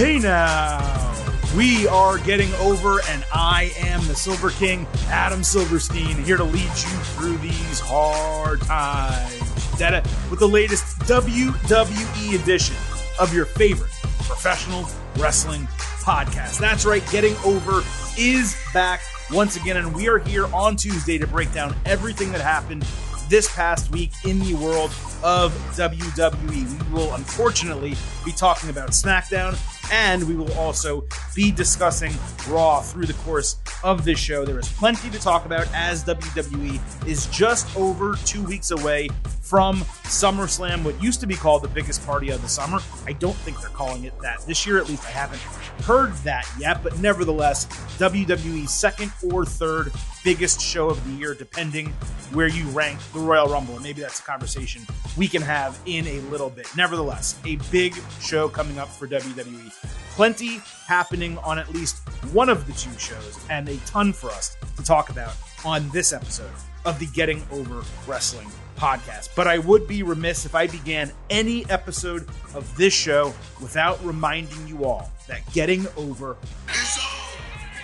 Hey now, we are getting over, and I am the Silver King, Adam Silverstein, here to lead you through these hard times. Data with the latest WWE edition of your favorite professional wrestling podcast. That's right, Getting Over is back once again, and we are here on Tuesday to break down everything that happened this past week in the world of WWE. We will unfortunately be talking about SmackDown, and we will also be discussing Raw through the course of this show. There is plenty to talk about as WWE is just over 2 weeks away from SummerSlam, what used to be called the biggest party of the summer. I don't think they're calling it that this year, at least I haven't heard that yet, but nevertheless, WWE's second or third biggest show of the year, depending where you rank the Royal Rumble. And maybe that's a conversation we can have in a little bit. Nevertheless, a big show coming up for WWE. Plenty happening on at least one of the two shows, and a ton for us to talk about on this episode of the Getting Over Wrestling podcast. But I would be remiss if I began any episode of this show without reminding you all that Getting Over is all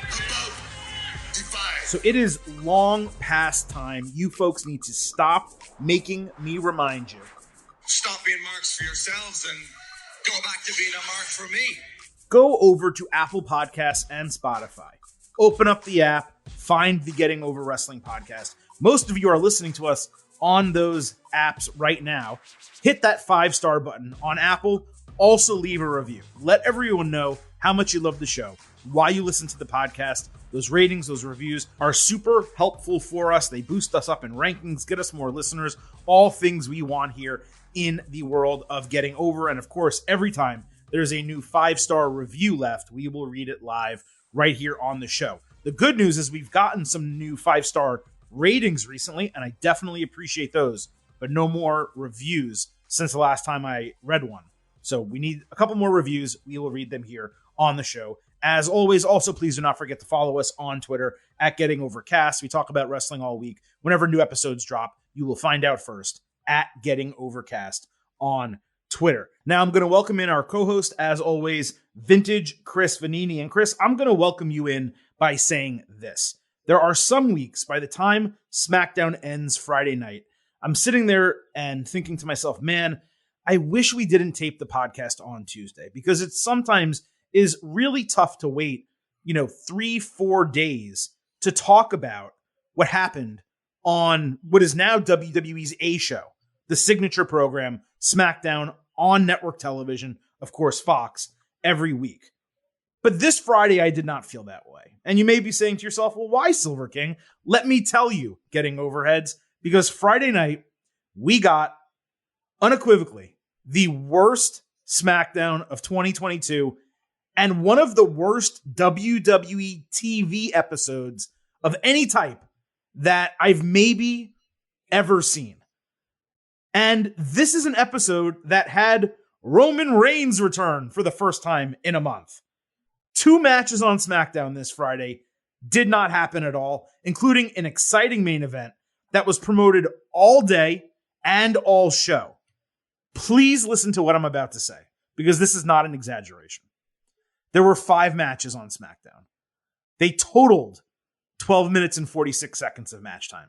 about divide. So it is long past time. You folks need to stop making me remind you. Stop being marks for yourselves and go back to being a mark for me. Go over to Apple Podcasts and Spotify. Open up the app, find the Getting Over Wrestling podcast. Most of you are listening to us on those apps right now. Hit that 5-star button on Apple. Also leave a review. Let everyone know how much you love the show, why you listen to the podcast. Those ratings, those reviews are super helpful for us. They boost us up in rankings, get us more listeners, all things we want here in the world of Getting Over. And of course, every time there's a new 5-star review left, we will read it live right here on the show. The good news is we've gotten some new 5-star ratings recently, and I definitely appreciate those, but no more reviews since the last time I read one. So we need a couple more reviews. We will read them here on the show. As always, also, please do not forget to follow us on Twitter at Getting Overcast. We talk about wrestling all week. Whenever new episodes drop, you will find out first at Getting Overcast on Twitter. Now I'm going to welcome in our co-host, as always, Vintage Chris Vanini. And Chris, I'm going to welcome you in by saying this. There are some weeks, by the time SmackDown ends Friday night, I'm sitting there and thinking to myself, man, I wish we didn't tape the podcast on Tuesday, because it sometimes is really tough to wait, 3-4 days to talk about what happened on what is now WWE's A Show, the signature program, SmackDown on network television, of course, Fox, every week. But this Friday, I did not feel that way. And you may be saying to yourself, well, why, Silver King? Let me tell you, Getting Overheads, because Friday night, we got, unequivocally, the worst SmackDown of 2022 and one of the worst WWE TV episodes of any type that I've maybe ever seen. And this is an episode that had Roman Reigns return for the first time in a month. 2 matches on SmackDown this Friday did not happen at all, including an exciting main event that was promoted all day and all show. Please listen to what I'm about to say, because this is not an exaggeration. There were 5 matches on SmackDown. They totaled 12 minutes and 46 seconds of match time.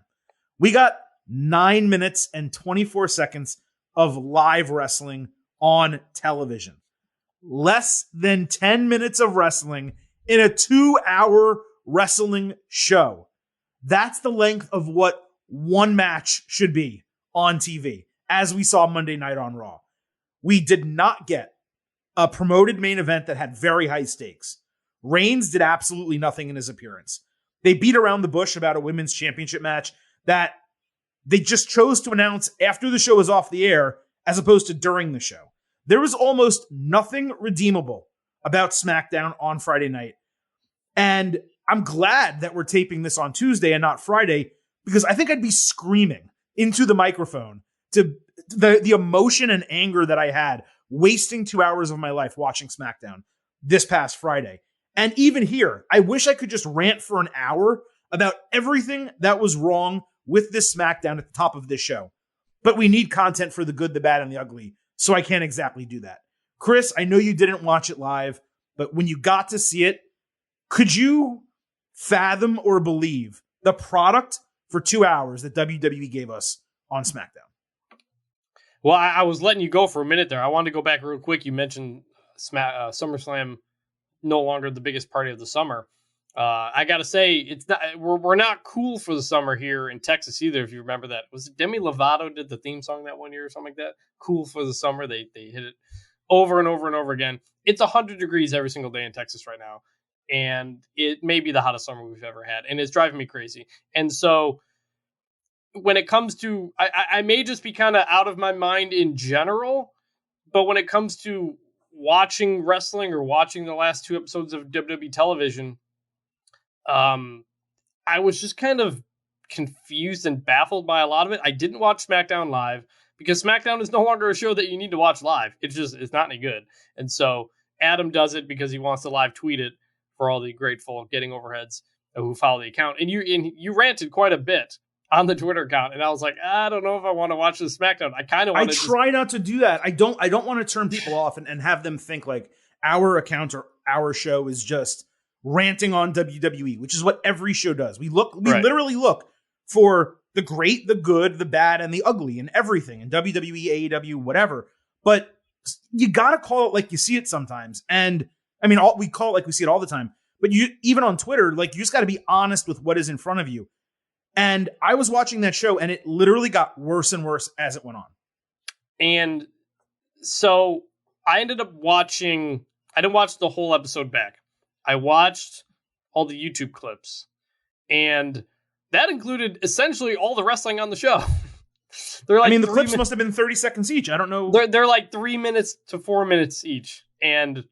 We got 9 minutes and 24 seconds of live wrestling on television. Less than 10 minutes of wrestling in a 2-hour wrestling show. That's the length of what one match should be on TV, as we saw Monday night on Raw. We did not get a promoted main event that had very high stakes. Reigns did absolutely nothing in his appearance. They beat around the bush about a women's championship match that they just chose to announce after the show was off the air, as opposed to during the show. There was almost nothing redeemable about SmackDown on Friday night. And I'm glad that we're taping this on Tuesday and not Friday, because I think I'd be screaming into the microphone to the emotion and anger that I had wasting 2 hours of my life watching SmackDown this past Friday. And even here, I wish I could just rant for an hour about everything that was wrong with this SmackDown at the top of this show. But we need content for the good, the bad, and the ugly, so I can't exactly do that. Chris, I know you didn't watch it live. but when you got to see it, could you fathom or believe the product for 2 hours that WWE gave us on SmackDown? Well, I was letting you go for a minute there. I wanted to go back real quick. You mentioned SummerSlam no longer the biggest party of the summer. I got to say, it's not. We're not cool for the summer here in Texas either. If you remember that, was it Demi Lovato did the theme song that one year or something like that? Cool for the summer. They hit it over and over and over again. It's 100 degrees every single day in Texas right now, and it may be the hottest summer we've ever had, and it's driving me crazy. And so, when it comes to, I may just be kind of out of my mind in general, but when it comes to watching wrestling or watching the last 2 episodes of WWE television, I was just kind of confused and baffled by a lot of it. I didn't watch SmackDown live because SmackDown is no longer a show that you need to watch live. It's not any good. And so Adam does it because he wants to live tweet it for all the grateful getting overheads who follow the account. And you ranted quite a bit on the Twitter account, and I was like, I don't know if I want to watch this SmackDown. I kind of want to. I try not to do that. I don't want to turn people off and have them think like our account or our show is just ranting on WWE, which is what every show does. We literally look for the great, the good, the bad, and the ugly and everything in WWE, AEW, whatever. But you got to call it like you see it sometimes. And I mean, we call it like we see it all the time. But you, even on Twitter, like you just got to be honest with what is in front of you. And I was watching that show, and it literally got worse and worse as it went on. And so I ended up watching. I didn't watch the whole episode back. I watched all the YouTube clips, and that included essentially all the wrestling on the show. They're like, I mean, the clips must have been 30 seconds each. I don't know. They're like 3 minutes to 4 minutes each. And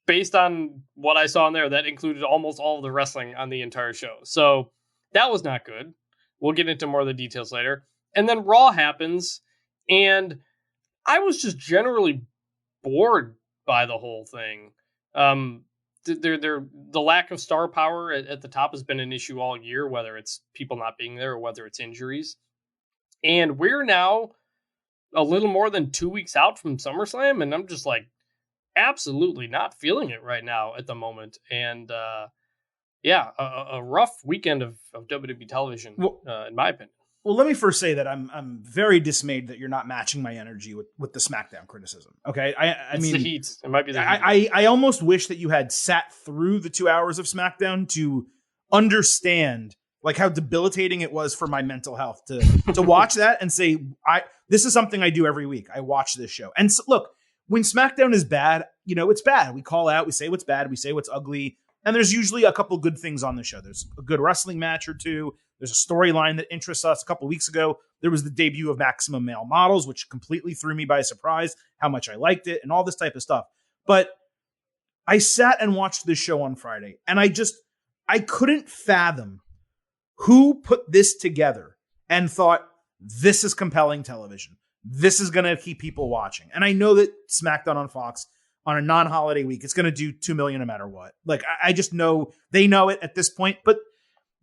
based on what I saw in there, that included almost all of the wrestling on the entire show. So that was not good. We'll get into more of the details later. And then Raw happens, and I was just generally bored by the whole thing. The lack of star power at the top has been an issue all year, whether it's people not being there or whether it's injuries. And we're now a little more than 2 weeks out from SummerSlam, and I'm just like absolutely not feeling it right now at the moment. And a rough weekend of WWE television, in my opinion. Well, let me first say that I'm very dismayed that you're not matching my energy with the SmackDown criticism. Okay, I mean, the heat. It might be the heat. I almost wish that you had sat through the 2 hours of SmackDown to understand like how debilitating it was for my mental health to watch that and say, this is something I do every week. I watch this show. And so, look, when SmackDown is bad, it's bad. We call out, we say what's bad, we say what's ugly. And there's usually a couple good things on the show. There's a good wrestling match or two. There's a storyline that interests us. A couple weeks ago, there was the debut of Maximum Male Models, which completely threw me by surprise, how much I liked it and all this type of stuff. But I sat and watched this show on Friday, and I couldn't fathom who put this together and thought, this is compelling television. This is going to keep people watching. And I know that SmackDown on Fox on a non-holiday week, it's going to do 2 million no matter what. Like, I just know they know it at this point. But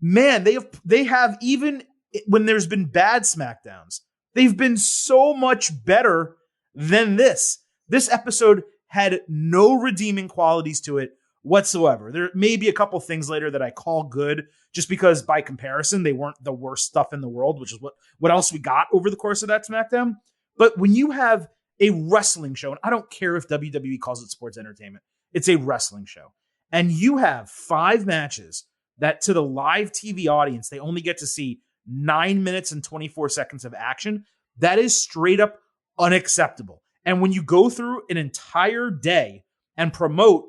man, they have even when there's been bad SmackDowns, they've been so much better than this. This episode had no redeeming qualities to it whatsoever. There may be a couple things later that I call good, just because by comparison, they weren't the worst stuff in the world, which is what else we got over the course of that SmackDown. But when you have a wrestling show, and I don't care if WWE calls it sports entertainment, it's a wrestling show. And you have 5 matches that to the live TV audience, they only get to see 9 minutes and 24 seconds of action. That is straight up unacceptable. And when you go through an entire day and promote,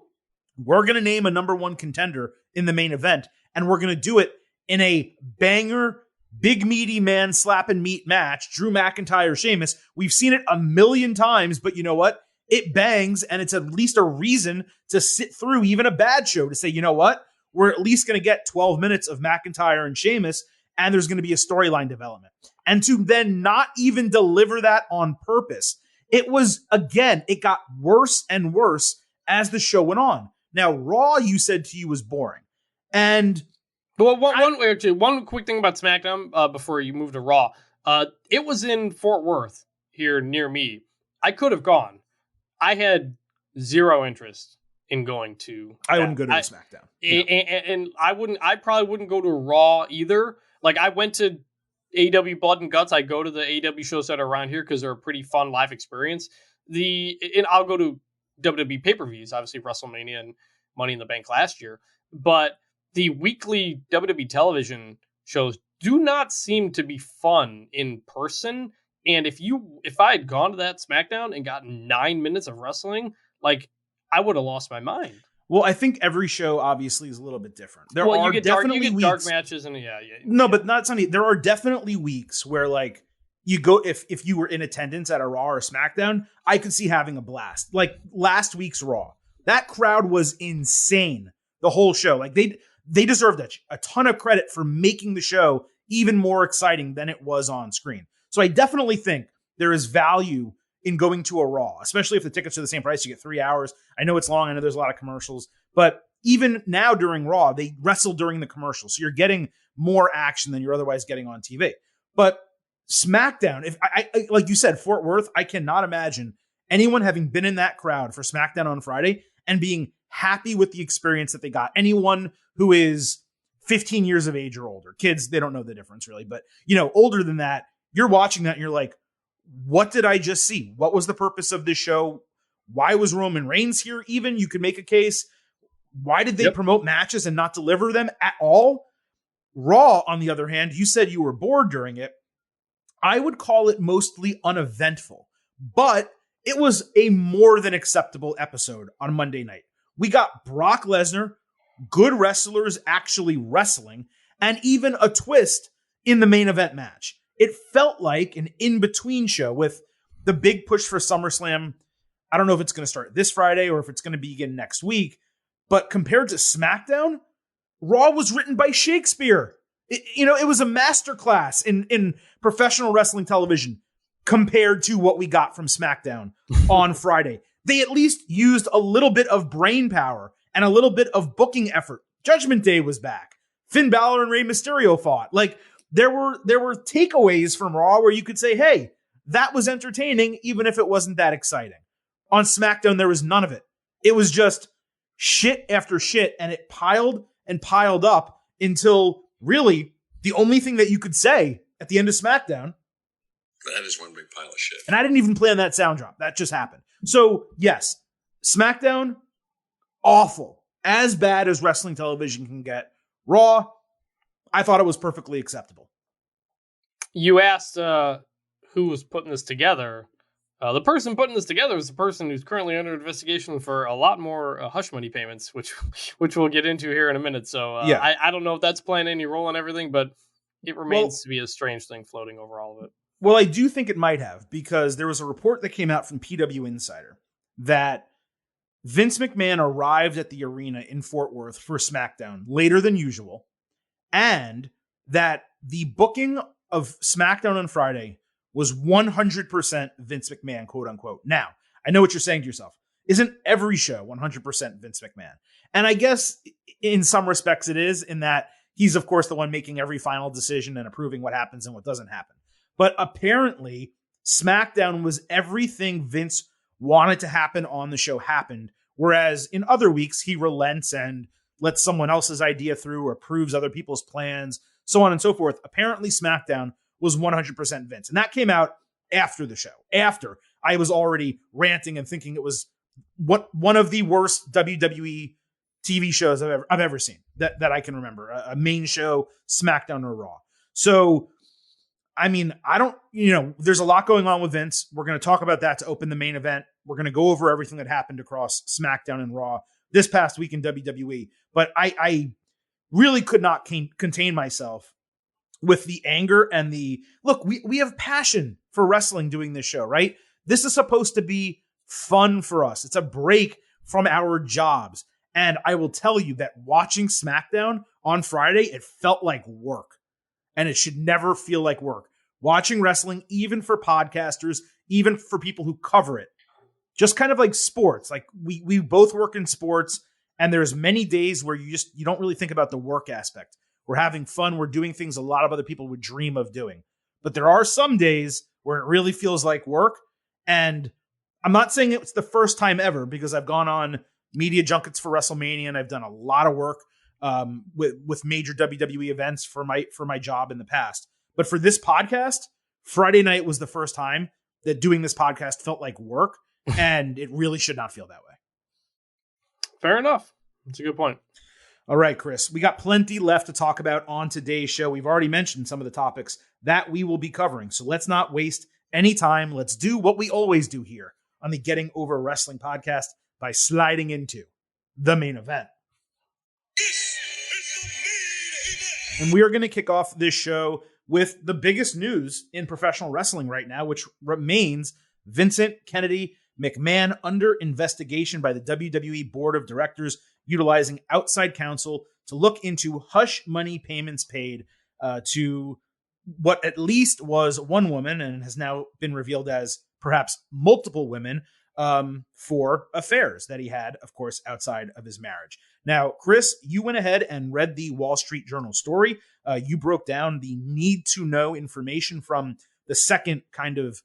we're going to name a number 1 contender in the main event, and we're going to do it in a banger, big meaty man slap and meat match, Drew McIntyre, Sheamus. We've seen it a million times, but you know what? It bangs, and it's at least a reason to sit through even a bad show to say, you know what? We're at least going to get 12 minutes of McIntyre and Sheamus, and there's going to be a storyline development. And to then not even deliver that on purpose, it got worse and worse as the show went on. Now, Raw, you said to you, was boring. And well, one quick thing about SmackDown before you move to Raw. It was in Fort Worth here near me. I could have gone. I had zero interest in going to. I wouldn't go to a SmackDown. And I probably wouldn't go to a Raw either. Like, I went to AEW Blood and Guts. I go to the AEW shows that are around here because they're a pretty fun live experience. And I'll go to WWE pay-per-views, obviously WrestleMania and Money in the Bank last year. But the weekly WWE television shows do not seem to be fun in person. And if I had gone to that SmackDown and gotten 9 minutes of wrestling, like, I would have lost my mind. Well, I think every show obviously is a little bit different. You get dark matches and but not Sunday. There are definitely weeks where, like, you go, if you were in attendance at a Raw or SmackDown, I could see having a blast. Like last week's Raw, that crowd was insane the whole show. Like they deserved a ton of credit for making the show even more exciting than it was on screen. So I definitely think there is value in going to a Raw, especially if the tickets are the same price. You get 3 hours. I know it's long. I know there's a lot of commercials, but even now during Raw, they wrestle during the commercials. So you're getting more action than you're otherwise getting on TV. But SmackDown, if I like you said, Fort Worth, I cannot imagine anyone having been in that crowd for SmackDown on Friday and being happy with the experience that they got. Anyone who is 15 years of age or older, kids, they don't know the difference really, but older than that, you're watching that and you're like, what did I just see? What was the purpose of this show? Why was Roman Reigns here? Even you could make a case. Why did they promote matches and not deliver them at all? Raw, on the other hand, you said you were bored during it. I would call it mostly uneventful, but it was a more than acceptable episode on Monday night. We got Brock Lesnar, good wrestlers actually wrestling, and even a twist in the main event match. It felt like an in-between show with the big push for SummerSlam. I don't know if it's going to start this Friday or if it's going to begin next week, but compared to SmackDown, Raw was written by Shakespeare. It was a masterclass in professional wrestling television compared to what we got from SmackDown on Friday. They at least used a little bit of brain power and a little bit of booking effort. Judgment Day was back. Finn Balor and Rey Mysterio fought. Like, there were takeaways from Raw where you could say, hey, that was entertaining, even if it wasn't that exciting. On SmackDown, there was none of it. It was just shit after shit, and it piled and piled up until really the only thing that you could say at the end of SmackDown. That is one big pile of shit. And I didn't even plan that sound drop. That just happened. So, yes, SmackDown, awful. As bad as wrestling television can get. Raw, I thought it was perfectly acceptable. You asked who was putting this together. The person putting this together is the person who's currently under investigation for a lot more hush money payments, which we'll get into here in a minute. So I don't know if that's playing any role in everything, but it remains to be a strange thing floating over all of it. Well, I do think it might have, because there was a report that came out from PW Insider that Vince McMahon arrived at the arena in Fort Worth for SmackDown later than usual, and that the booking of SmackDown on Friday was 100% Vince McMahon, quote unquote. Now, I know what you're saying to yourself. Isn't every show 100% Vince McMahon? And I guess in some respects it is, in that he's, of course, the one making every final decision and approving what happens and what doesn't happen. But apparently, SmackDown was everything Vince wanted to happen on the show happened, whereas in other weeks, he relents and lets someone else's idea through or approves other people's plans, so on and so forth. Apparently, SmackDown was 100% Vince. And that came out after the show, after I was already ranting and thinking it was one of the worst WWE TV shows I've ever seen that I can remember, a main show, SmackDown or Raw. So, I mean, there's a lot going on with Vince. We're going to talk about that to open the main event. We're going to go over everything that happened across SmackDown and Raw this past week in WWE. But I really could not contain myself with the anger and look, we have passion for wrestling doing this show, right? This is supposed to be fun for us. It's a break from our jobs. And I will tell you that watching SmackDown on Friday, it felt like work. And it should never feel like work. Watching wrestling, even for podcasters, even for people who cover it, just kind of like sports. Like we both work in sports, and there's many days where you don't really think about the work aspect. We're having fun. We're doing things a lot of other people would dream of doing. But there are some days where it really feels like work. And I'm not saying it's the first time ever, because I've gone on media junkets for WrestleMania, and I've done a lot of work with major WWE events for my job in the past. But for this podcast, Friday night was the first time that doing this podcast felt like work, and it really should not feel that way. Fair enough. That's a good point. All right, Chris, we got plenty left to talk about on today's show. We've already mentioned some of the topics that we will be covering, so let's not waste any time. Let's do what we always do here on the Getting Over Wrestling podcast by sliding into the main event. And we are going to kick off this show with the biggest news in professional wrestling right now, which remains Vincent Kennedy McMahon under investigation by the WWE Board of Directors, utilizing outside counsel to look into hush money payments paid to what at least was one woman and has now been revealed as perhaps multiple women for affairs that he had, of course, outside of his marriage. Now, Chris, you went ahead and read the Wall Street Journal story. You broke down the need to know information from the second kind of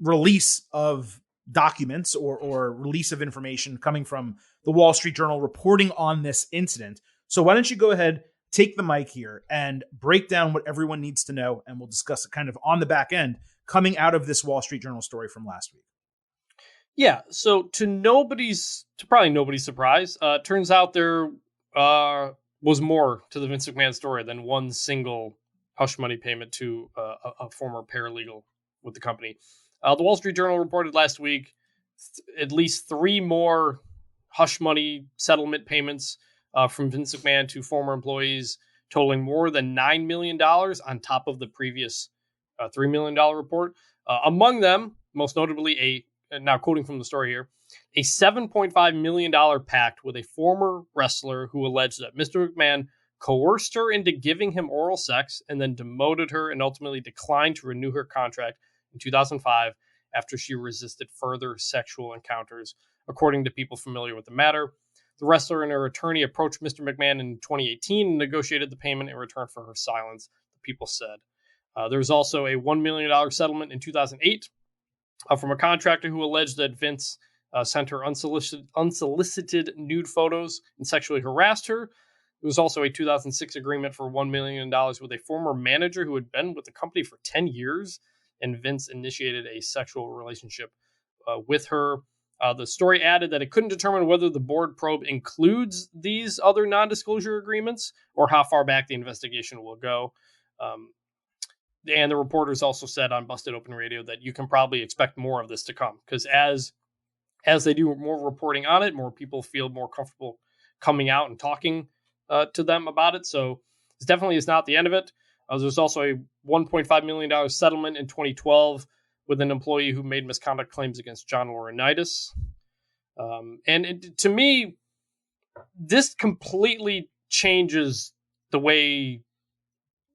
release of documents or release of information coming from the Wall Street Journal reporting on this incident. So why don't you go ahead, take the mic here and break down what everyone needs to know, and we'll discuss it kind of on the back end coming out of this Wall Street Journal story from last week. Yeah, so to probably nobody's surprise, turns out there was more to the Vince McMahon story than one single hush money payment to a former paralegal with the company. The Wall Street Journal reported last week at least 3 more hush money settlement payments from Vince McMahon to former employees, totaling more than $9 million on top of the previous $3 million report. Among them, most notably, now quoting from the story here, a $7.5 million pact with a former wrestler who alleged that Mr. McMahon coerced her into giving him oral sex and then demoted her and ultimately declined to renew her contract in 2005 after she resisted further sexual encounters. According to people familiar with the matter, the wrestler and her attorney approached Mr. McMahon in 2018 and negotiated the payment in return for her silence, the people said. There was also a $1 million settlement in 2008 from a contractor who alleged that Vince sent her unsolicited nude photos and sexually harassed her. There was also a 2006 agreement for $1 million with a former manager who had been with the company for 10 years, and Vince initiated a sexual relationship with her. The story added that it couldn't determine whether the board probe includes these other non-disclosure agreements or how far back the investigation will go. And the reporters also said on Busted Open Radio that you can probably expect more of this to come, because as they do more reporting on it, more people feel more comfortable coming out and talking to them about it. So this definitely is not the end of it. There's also a $1.5 million settlement in 2012 with an employee who made misconduct claims against John Laurinaitis. To me, this completely changes the way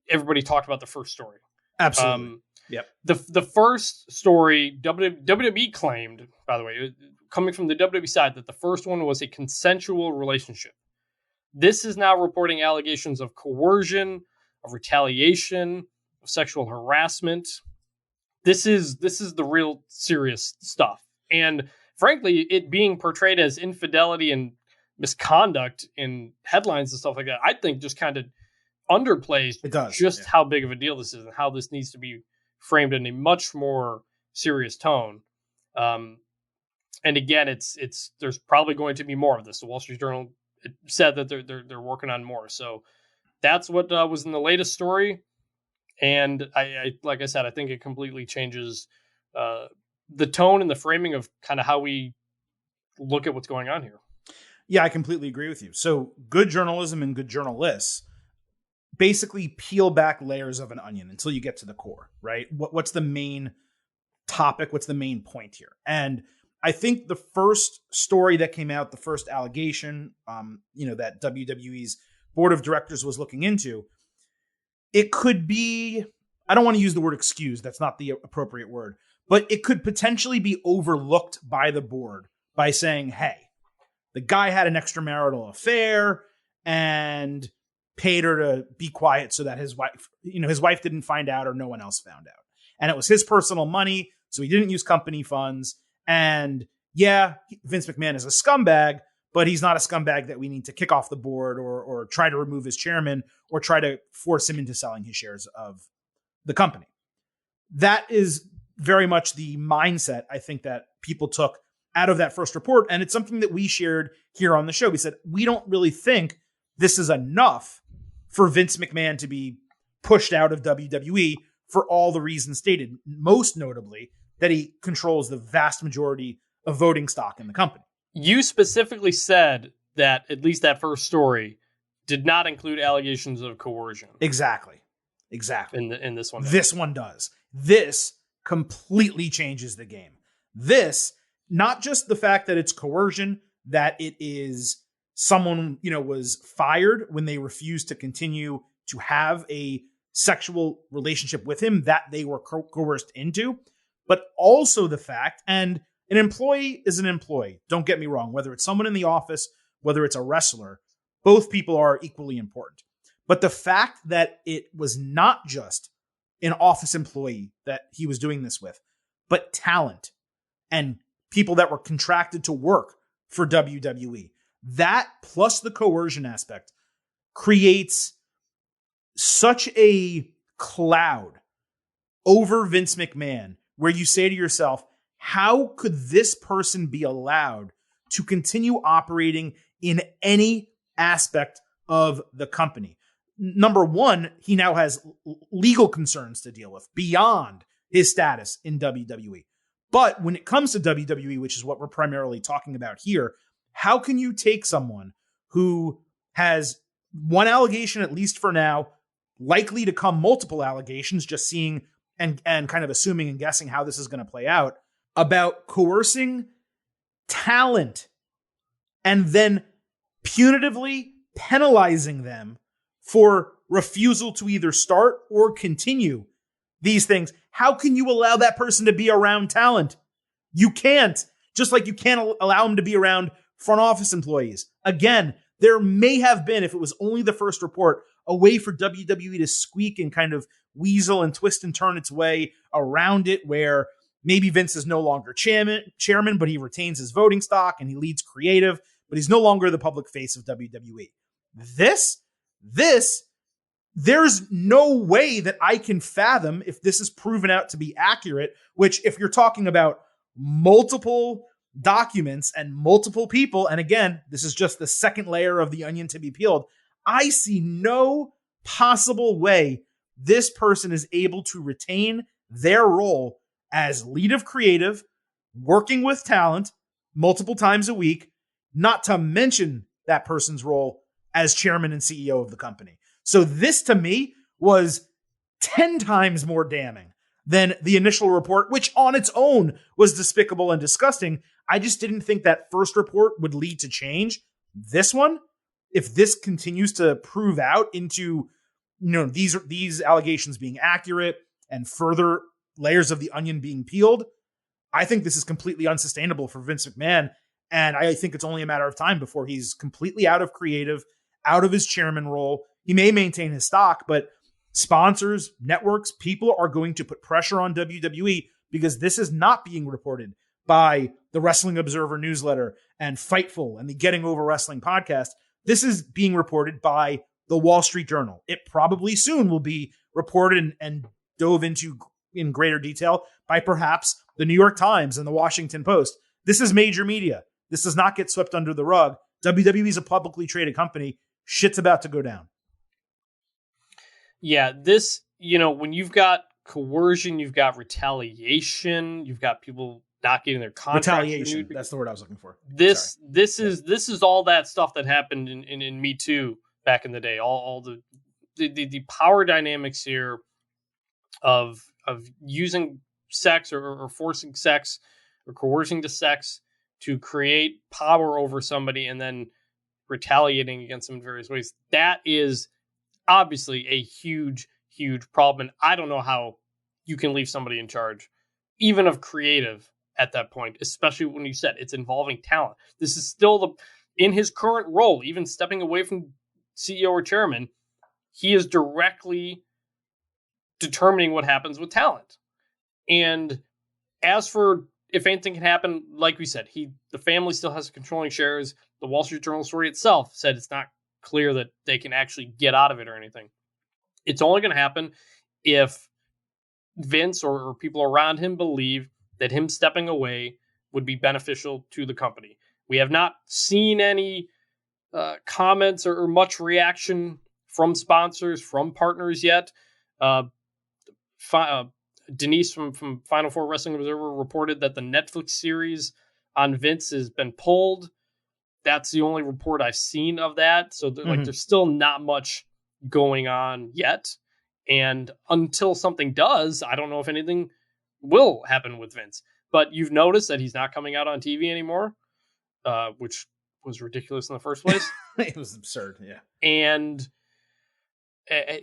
everybody talked about the first story. Absolutely. Yep. The first story, WWE claimed, by the way, coming from the WWE side, that the first one was a consensual relationship. This is now reporting allegations of coercion, of retaliation, of sexual harassment. This is the real serious stuff. And frankly, it being portrayed as infidelity and misconduct in headlines and stuff like that, I think just kind of underplays how big of a deal this is and how this needs to be framed in a much more serious tone. And again, it's there's probably going to be more of this. The Wall Street Journal said that they're working on more. So that's what was in the latest story. And I like I said, I think it completely changes the tone and the framing of kind of how we look at what's going on here. Yeah, I completely agree with you. So good journalism and good journalists basically peel back layers of an onion until you get to the core, right? What's the main topic? What's the main point here? And I think the first story that came out, the first allegation, that WWE's board of directors was looking into, it could be, I don't want to use the word excuse, that's not the appropriate word, but it could potentially be overlooked by the board by saying, hey, the guy had an extramarital affair and paid her to be quiet so that his wife didn't find out or no one else found out. And it was his personal money, so he didn't use company funds. And yeah, Vince McMahon is a scumbag, but he's not a scumbag that we need to kick off the board or try to remove his chairman or try to force him into selling his shares of the company. That is very much the mindset I think that people took out of that first report. And it's something that we shared here on the show. We said, we don't really think this is enough for Vince McMahon to be pushed out of WWE for all the reasons stated, most notably that he controls the vast majority of voting stock in the company. You specifically said that at least that first story did not include allegations of coercion. Exactly. In this one. This one does. This completely changes the game. This, not just the fact that it's coercion, that it is someone, was fired when they refused to continue to have a sexual relationship with him that they were coerced into, but also the fact, and an employee is an employee. Don't get me wrong. Whether it's someone in the office, whether it's a wrestler, both people are equally important. But the fact that it was not just an office employee that he was doing this with, but talent and people that were contracted to work for WWE, that plus the coercion aspect creates such a cloud over Vince McMahon where you say to yourself, how could this person be allowed to continue operating in any aspect of the company? Number one, he now has legal concerns to deal with beyond his status in WWE. But when it comes to WWE, which is what we're primarily talking about here, how can you take someone who has one allegation, at least for now, likely to come multiple allegations, just seeing and kind of assuming and guessing how this is going to play out, about coercing talent and then punitively penalizing them for refusal to either start or continue these things? How can you allow that person to be around talent? You can't. Just like you can't allow him to be around front office employees. Again, there may have been, if it was only the first report, a way for WWE to squeak and kind of weasel and twist and turn its way around it, where maybe Vince is no longer chairman, but he retains his voting stock and he leads creative, but he's no longer the public face of WWE. This, there's no way that I can fathom if this is proven out to be accurate, which if you're talking about multiple documents and multiple people, and again, this is just the second layer of the onion to be peeled, I see no possible way this person is able to retain their role as lead of creative, working with talent multiple times a week, not to mention that person's role as chairman and CEO of the company. So this to me was 10 times more damning than the initial report, which on its own was despicable and disgusting. I just didn't think that first report would lead to change. This one, if this continues to prove out into, these allegations being accurate and further layers of the onion being peeled, I think this is completely unsustainable for Vince McMahon. And I think it's only a matter of time before he's completely out of creative, out of his chairman role. He may maintain his stock, but sponsors, networks, people are going to put pressure on WWE because this is not being reported by the Wrestling Observer newsletter and Fightful and the Getting Over Wrestling podcast. This is being reported by the Wall Street Journal. It probably soon will be reported and dove into in greater detail by perhaps the New York Times and the Washington Post. This is major media. This does not get swept under the rug. WWE is a publicly traded company. Shit's about to go down. Yeah, this, when you've got coercion, you've got retaliation, you've got people not getting their contracts retaliation renewed. That's the word I was looking for. This is all that stuff that happened in Me Too back in the day. All the power dynamics here of using sex or forcing sex or coercing to sex to create power over somebody and then retaliating against them in various ways. That is obviously a huge, huge problem. And I don't know how you can leave somebody in charge, even of creative at that point, especially when you said it's involving talent. This is still in his current role, even stepping away from CEO or chairman, he is directly determining what happens with talent. And as for if anything can happen, like we said, the family still has controlling shares. The Wall Street Journal story itself said it's not clear that they can actually get out of it or anything. It's only going to happen if Vince or people around him believe that him stepping away would be beneficial to the company. We have not seen any comments or much reaction from sponsors, from partners yet. Denise from Final Four Wrestling Observer reported that the Netflix series on Vince has been pulled. That's the only report I've seen of that. So there's still not much going on yet. And until something does, I don't know if anything will happen with Vince. But you've noticed that he's not coming out on TV anymore, which was ridiculous in the first place. It was absurd, yeah. And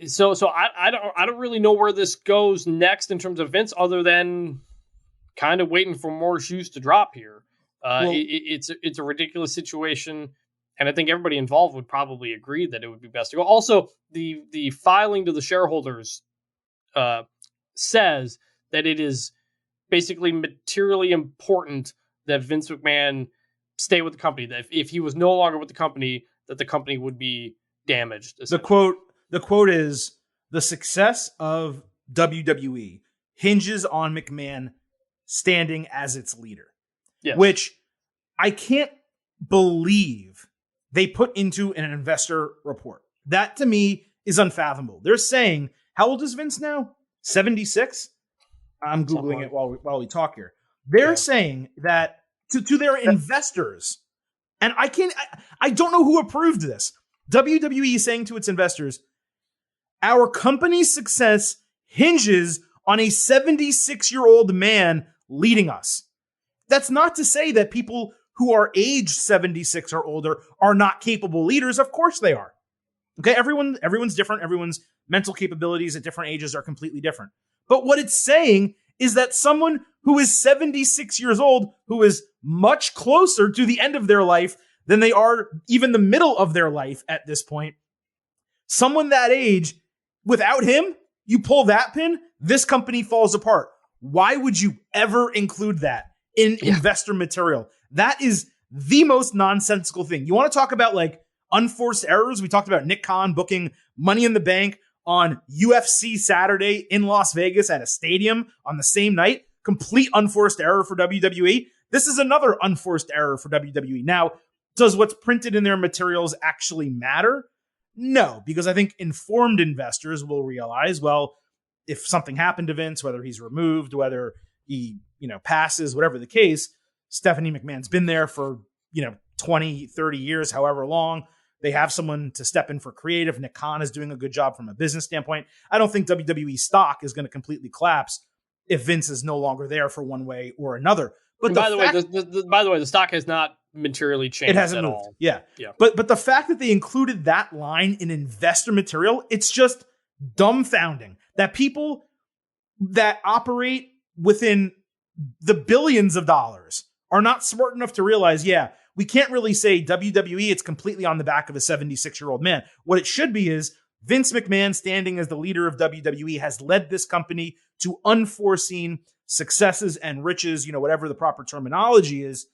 so I don't really know where this goes next in terms of Vince, other than kind of waiting for more shoes to drop here. It's a ridiculous situation, and I think everybody involved would probably agree that it would be best to go. Also, the filing to the shareholders says that it is basically materially important that Vince McMahon stay with the company. That if he was no longer with the company, that the company would be damaged. The quote is, "The success of WWE hinges on McMahon standing as its leader." Yes. Which I can't believe they put into an investor report. That to me is unfathomable. They're saying, how old is Vince now? 76? I'm Googling it while we talk here. They're saying that to their investors, and I don't know who approved this. WWE is saying to its investors, our company's success hinges on a 76-year-old man leading us. That's not to say that people who are aged 76 or older are not capable leaders. Of course they are. Okay, everyone's different. Everyone's mental capabilities at different ages are completely different. But what it's saying is that someone who is 76 years old, who is much closer to the end of their life than they are even the middle of their life at this point, someone that age, without him, you pull that pin, this company falls apart. Why would you ever include that in investor material? That is the most nonsensical thing. You want to talk about like unforced errors? We talked about Nick Khan booking Money in the Bank on UFC Saturday in Las Vegas at a stadium on the same night. Complete unforced error for WWE. This is another unforced error for WWE. Now, does what's printed in their materials actually matter? No, because I think informed investors will realize, well, if something happened to Vince, whether he's removed, whether he, passes, whatever the case, Stephanie McMahon's been there for, 20, 30 years, however long. They have someone to step in for creative. Nick Khan is doing a good job from a business standpoint. I don't think WWE stock is going to completely collapse if Vince is no longer there for one way or another. But by the way, the stock has not materially changed. It hasn't moved. All. Yeah. But the fact that they included that line in investor material, it's just dumbfounding that people that operate within the billions of dollars are not smart enough to realize, we can't really say WWE, it's completely on the back of a 76-year-old man. What it should be is Vince McMahon, standing as the leader of WWE, has led this company to unforeseen successes and riches, whatever the proper terminology is.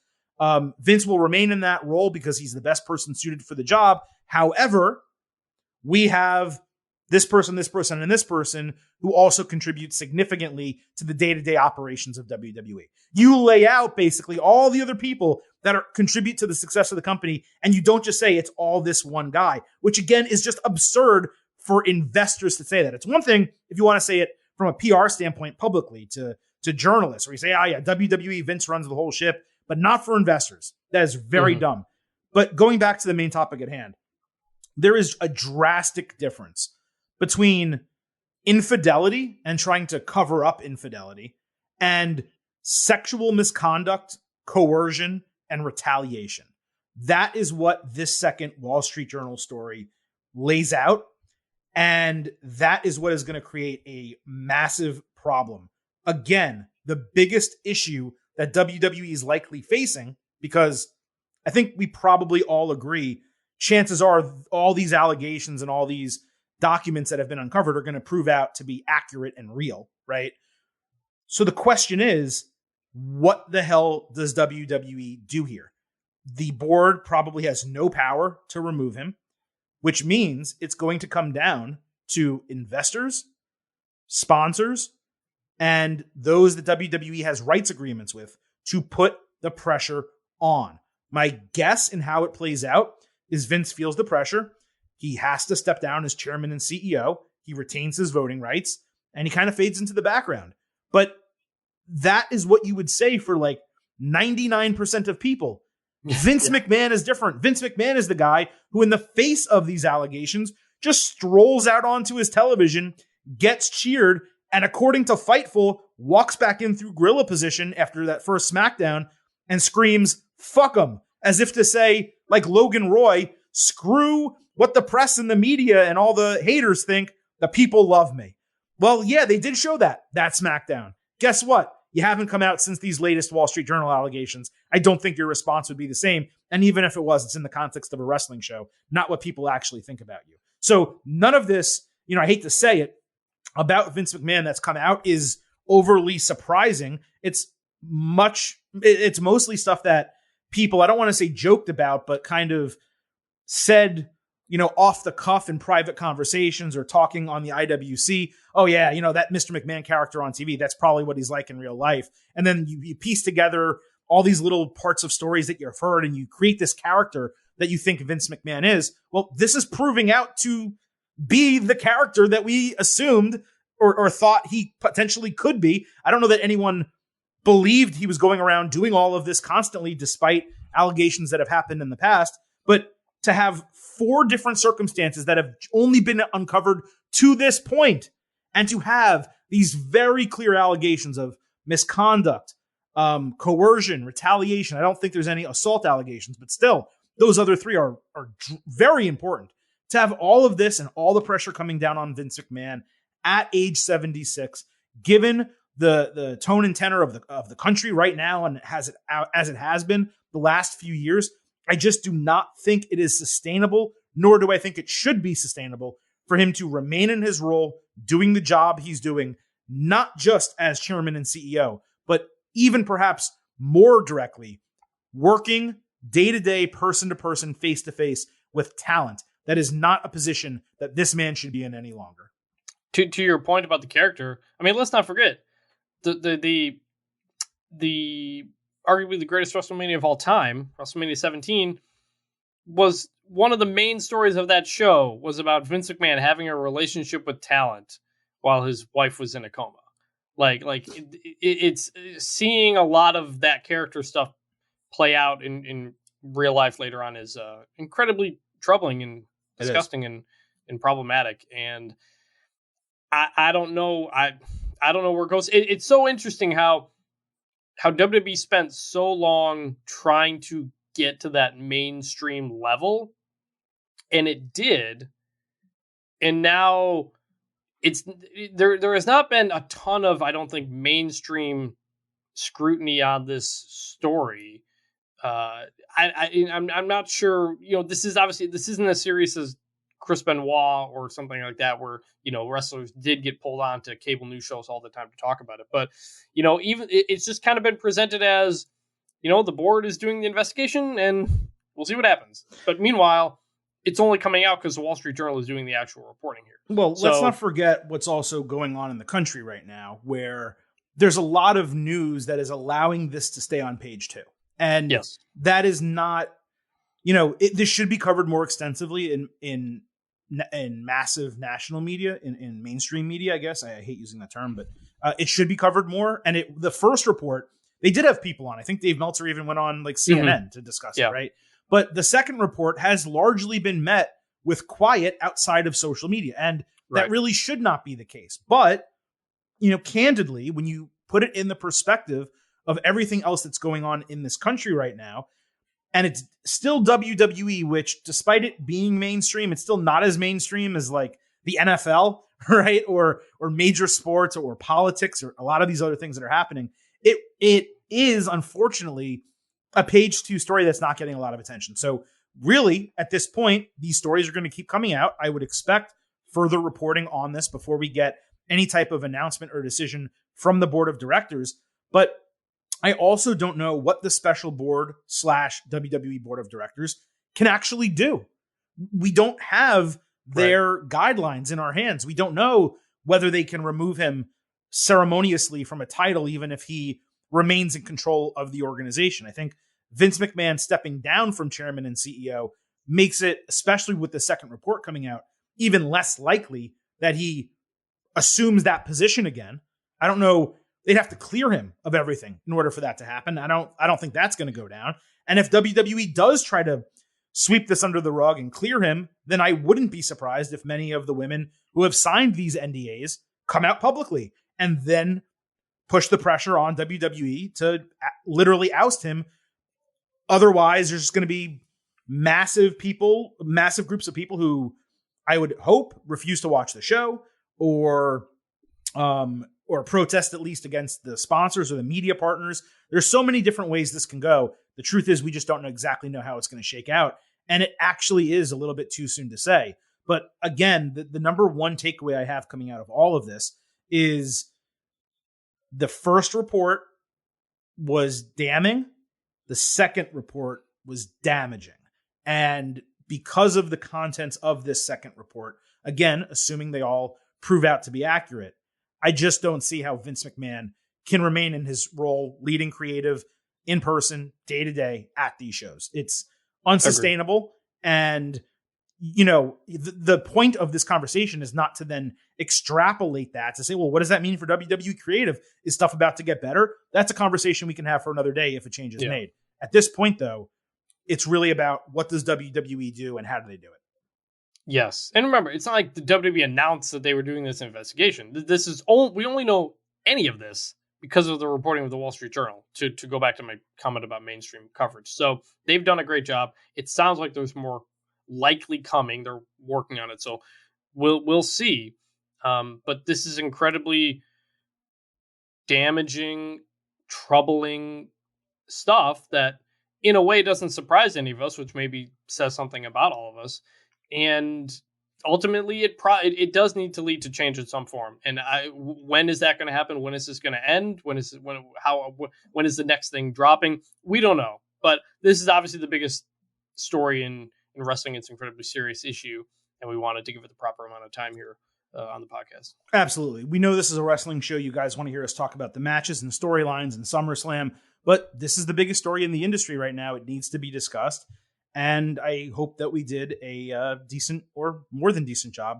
Vince will remain in that role because he's the best person suited for the job. However, we have this person, and this person who also contribute significantly to the day-to-day operations of WWE. You lay out basically all the other people that contribute to the success of the company, and you don't just say it's all this one guy, which again is just absurd for investors to say that. It's one thing if you want to say it from a PR standpoint publicly to journalists, where you say, WWE, Vince runs the whole ship, but not for investors. That is very dumb. But going back to the main topic at hand, there is a drastic difference between infidelity and trying to cover up infidelity and sexual misconduct, coercion, and retaliation. That is what this second Wall Street Journal story lays out. And that is what is going to create a massive problem. Again, the biggest issue that WWE is likely facing, because I think we probably all agree, chances are all these allegations and all these documents that have been uncovered are going to prove out to be accurate and real, right? So the question is, what the hell does WWE do here? The board probably has no power to remove him, which means it's going to come down to investors, sponsors, and those that WWE has rights agreements with to put the pressure on. My guess in how it plays out is Vince feels the pressure. He has to step down as chairman and CEO. He retains his voting rights and he kind of fades into the background. But that is what you would say for like 99% of people. Vince McMahon is different. Vince McMahon is the guy who, in the face of these allegations, just strolls out onto his television, gets cheered, and according to Fightful, walks back in through gorilla position after that first SmackDown and screams, "Fuck them," as if to say, like Logan Roy, screw what the press and the media and all the haters think, the people love me. Well, yeah, they did show that SmackDown. Guess what? You haven't come out since these latest Wall Street Journal allegations. I don't think your response would be the same. And even if it was, it's in the context of a wrestling show, not what people actually think about you. So none of this, I hate to say it, about Vince McMahon that's come out is overly surprising. It's mostly stuff that people, I don't want to say joked about, but kind of said, off the cuff in private conversations or talking on the IWC. Oh yeah, that Mr. McMahon character on TV, that's probably what he's like in real life. And then you piece together all these little parts of stories that you've heard and you create this character that you think Vince McMahon is. Well, this is proving out to be the character that we assumed or thought he potentially could be. I don't know that anyone believed he was going around doing all of this constantly, despite allegations that have happened in the past. But to have 4 different circumstances that have only been uncovered to this point, and to have these very clear allegations of misconduct, coercion, retaliation. I don't think there's any assault allegations, but still, those other 3 are very important. To have all of this and all the pressure coming down on Vince McMahon at age 76, given the tone and tenor of the country right now, and as it has been the last few years, I just do not think it is sustainable, nor do I think it should be sustainable for him to remain in his role, doing the job he's doing, not just as chairman and CEO, but even perhaps more directly, working day-to-day, person-to-person, face-to-face with talent. That is not a position that this man should be in any longer. To your point about the character, I mean, let's not forget the arguably the greatest WrestleMania of all time, WrestleMania 17, was one of the main stories of that show was about Vince McMahon having a relationship with talent while his wife was in a coma. It's seeing a lot of that character stuff play out in real life later on is incredibly troubling and disgusting and problematic. And I don't know. I don't know where it goes. It's so interesting how WWE spent so long trying to get to that mainstream level, and it did. And now there has not been a ton of, I don't think, mainstream scrutiny on this story. I'm not sure. This isn't as serious as Chris Benoit or something like that, where wrestlers did get pulled on to cable news shows all the time to talk about it. But even it's just kind of been presented as the board is doing the investigation and we'll see what happens. But meanwhile, it's only coming out because the Wall Street Journal is doing the actual reporting here. Well, let's not forget what's also going on in the country right now, where there's a lot of news that is allowing this to stay on page 2. And yes, that is not, this should be covered more extensively in massive national media, in mainstream media, I guess. I hate using that term, but it should be covered more. And the first report, they did have people on. I think Dave Meltzer even went on like CNN to discuss it, right? But the second report has largely been met with quiet outside of social media. And that really should not be the case. But, candidly, when you put it in the perspective of everything else that's going on in this country right now, and it's still WWE, which despite it being mainstream, it's still not as mainstream as like the NFL, right? Or major sports or politics or a lot of these other things that are happening. It is, unfortunately, a page 2 story that's not getting a lot of attention. So really, at this point, these stories are going to keep coming out. I would expect further reporting on this before we get any type of announcement or decision from the board of directors. But I also don't know what the special board / WWE board of directors can actually do. We don't have their guidelines in our hands. We don't know whether they can remove him ceremoniously from a title, even if he remains in control of the organization. I think Vince McMahon stepping down from chairman and CEO makes it, especially with the second report coming out, even less likely that he assumes that position again. I don't know. They'd have to clear him of everything in order for that to happen. I don't think that's going to go down. And if WWE does try to sweep this under the rug and clear him, then I wouldn't be surprised if many of the women who have signed these NDAs come out publicly and then push the pressure on WWE to literally oust him. Otherwise, there's just going to be massive groups of people who I would hope refuse to watch the show or protest at least against the sponsors or the media partners. There's so many different ways this can go. The truth is we just don't exactly know how it's going to shake out. And it actually is a little bit too soon to say. But again, the number one takeaway I have coming out of all of this is the first report was damning. The second report was damaging. And because of the contents of this second report, again, assuming they all prove out to be accurate, I just don't see how Vince McMahon can remain in his role leading creative in person, day to day at these shows. It's unsustainable. Agreed. And, the point of this conversation is not to then extrapolate that to say, well, what does that mean for WWE creative? Is stuff about to get better? That's a conversation we can have for another day if a change is made. At this point, though, it's really about what does WWE do and how do they do it? Yes. And remember, it's not like the WWE announced that they were doing this investigation. We only know any of this because of the reporting of the Wall Street Journal, to go back to my comment about mainstream coverage. So they've done a great job. It sounds like there's more likely coming. They're working on it. So we'll see. But this is incredibly damaging, troubling stuff that in a way doesn't surprise any of us, which maybe says something about all of us. And ultimately, it does need to lead to change in some form. And when is that going to happen? When is this going to end? When is the next thing dropping? We don't know. But this is obviously the biggest story in wrestling. It's an incredibly serious issue, and we wanted to give it the proper amount of time here on the podcast. Absolutely. We know this is a wrestling show. You guys want to hear us talk about the matches and storylines and SummerSlam, but this is the biggest story in the industry right now. It needs to be discussed. And I hope that we did a decent or more than decent job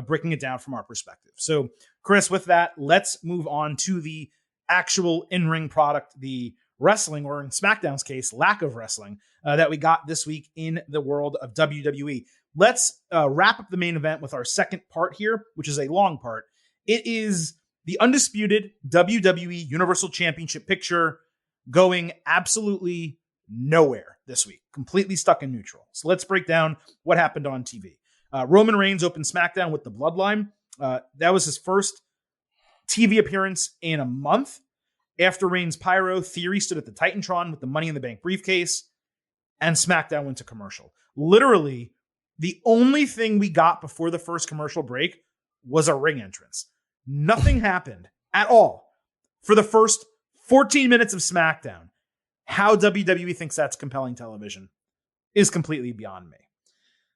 breaking it down from our perspective. So, Chris, with that, let's move on to the actual in-ring product, the wrestling, or in SmackDown's case, lack of wrestling that we got this week in the world of WWE. Let's wrap up the main event with our second part here, which is a long part. It is the undisputed WWE Universal Championship picture going absolutely nowhere this week, completely stuck in neutral. So let's break down what happened on TV. Roman Reigns opened SmackDown with the Bloodline. That was his first TV appearance in a month. After Reigns' pyro, Theory stood at the Titantron with the Money in the Bank briefcase, and SmackDown went to commercial. Literally, the only thing we got before the first commercial break was a ring entrance. Nothing happened at all for the first 14 minutes of SmackDown. How WWE thinks that's compelling television is completely beyond me.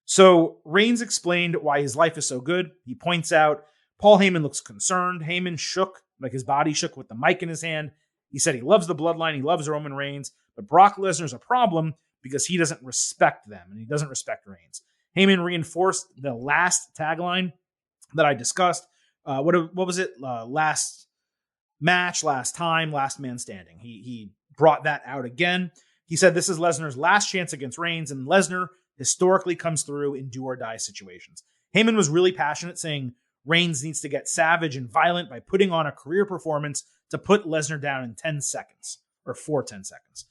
So Reigns explained why his life is so good. He points out Paul Heyman looks concerned. Heyman shook, like his body shook with the mic in his hand. He said he loves the Bloodline. He loves Roman Reigns. But Brock Lesnar's a problem because he doesn't respect them and he doesn't respect Reigns. Heyman reinforced the last tagline that I discussed. What was it? Last match, last time, last man standing. He brought that out again. He said this is Lesnar's last chance against Reigns, and Lesnar historically comes through in do or die situations. Heyman was really passionate, saying Reigns needs to get savage and violent by putting on a career performance to put Lesnar down in 10 seconds, or for 10 seconds.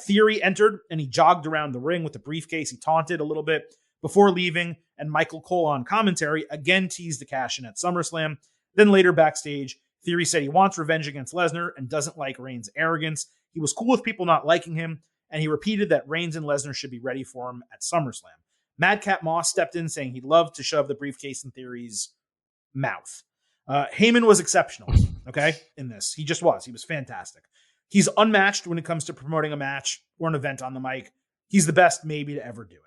Theory entered, and he jogged around the ring with the briefcase. He taunted a little bit before leaving, and Michael Cole on commentary again teased the cash-in at SummerSlam. Then later backstage, Theory said he wants revenge against Lesnar and doesn't like Reigns' arrogance. He was cool with people not liking him, and he repeated that Reigns and Lesnar should be ready for him at SummerSlam. Madcap Moss stepped in saying he'd love to shove the briefcase in Theory's mouth. Heyman was exceptional, okay, in this. He just was. He was fantastic. He's unmatched when it comes to promoting a match or an event on the mic. He's the best maybe to ever do it.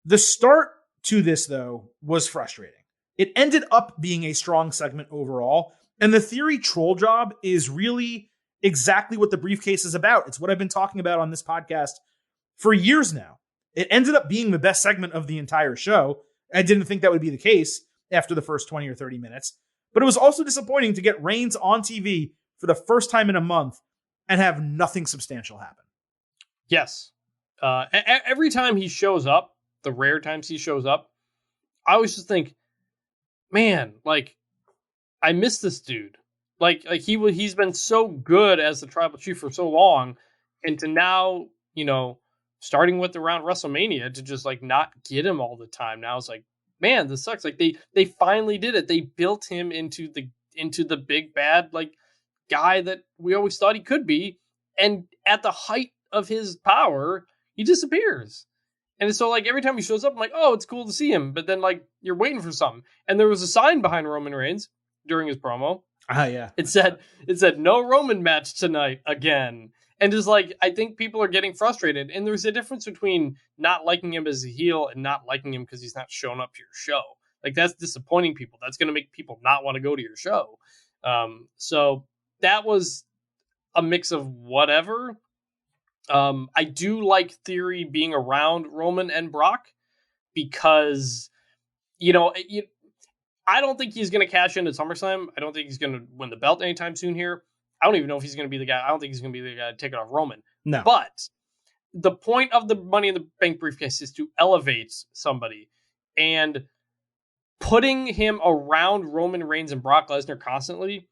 The start to this, though, was frustrating. It ended up being a strong segment overall, and the Theory troll job is really exactly what the briefcase is about. It's what I've been talking about on this podcast for years now. It ended up being the best segment of the entire show. I didn't think that would be the case after the first 20 or 30 minutes, but it was also disappointing to get Reigns on TV for the first time in a month and have nothing substantial happen. Yes. Every time he shows up, the rare times he shows up, I always just think, man, like, I miss this dude. Like he's been so good as the tribal chief for so long, and to now, starting with around WrestleMania, to just like not get him all the time. Now it's like, man, this sucks. Like they finally did it. They built him into the big bad like guy that we always thought he could be, and at the height of his power, he disappears. And so like every time he shows up, I'm like, oh, it's cool to see him. But then like you're waiting for something, and there was a sign behind Roman Reigns during his promo. Yeah. It said no Roman match tonight again. And just like, I think people are getting frustrated. And there's a difference between not liking him as a heel and not liking him because he's not showing up to your show. Like, that's disappointing people. That's going to make people not want to go to your show. So that was a mix of whatever. I do like Theory being around Roman and Brock because, I don't think he's going to cash in at SummerSlam. I don't think he's going to win the belt anytime soon here. I don't even know if he's going to be the guy. I don't think he's going to be the guy to take it off Roman. No. But the point of the Money in the Bank briefcase is to elevate somebody. And putting him around Roman Reigns and Brock Lesnar constantly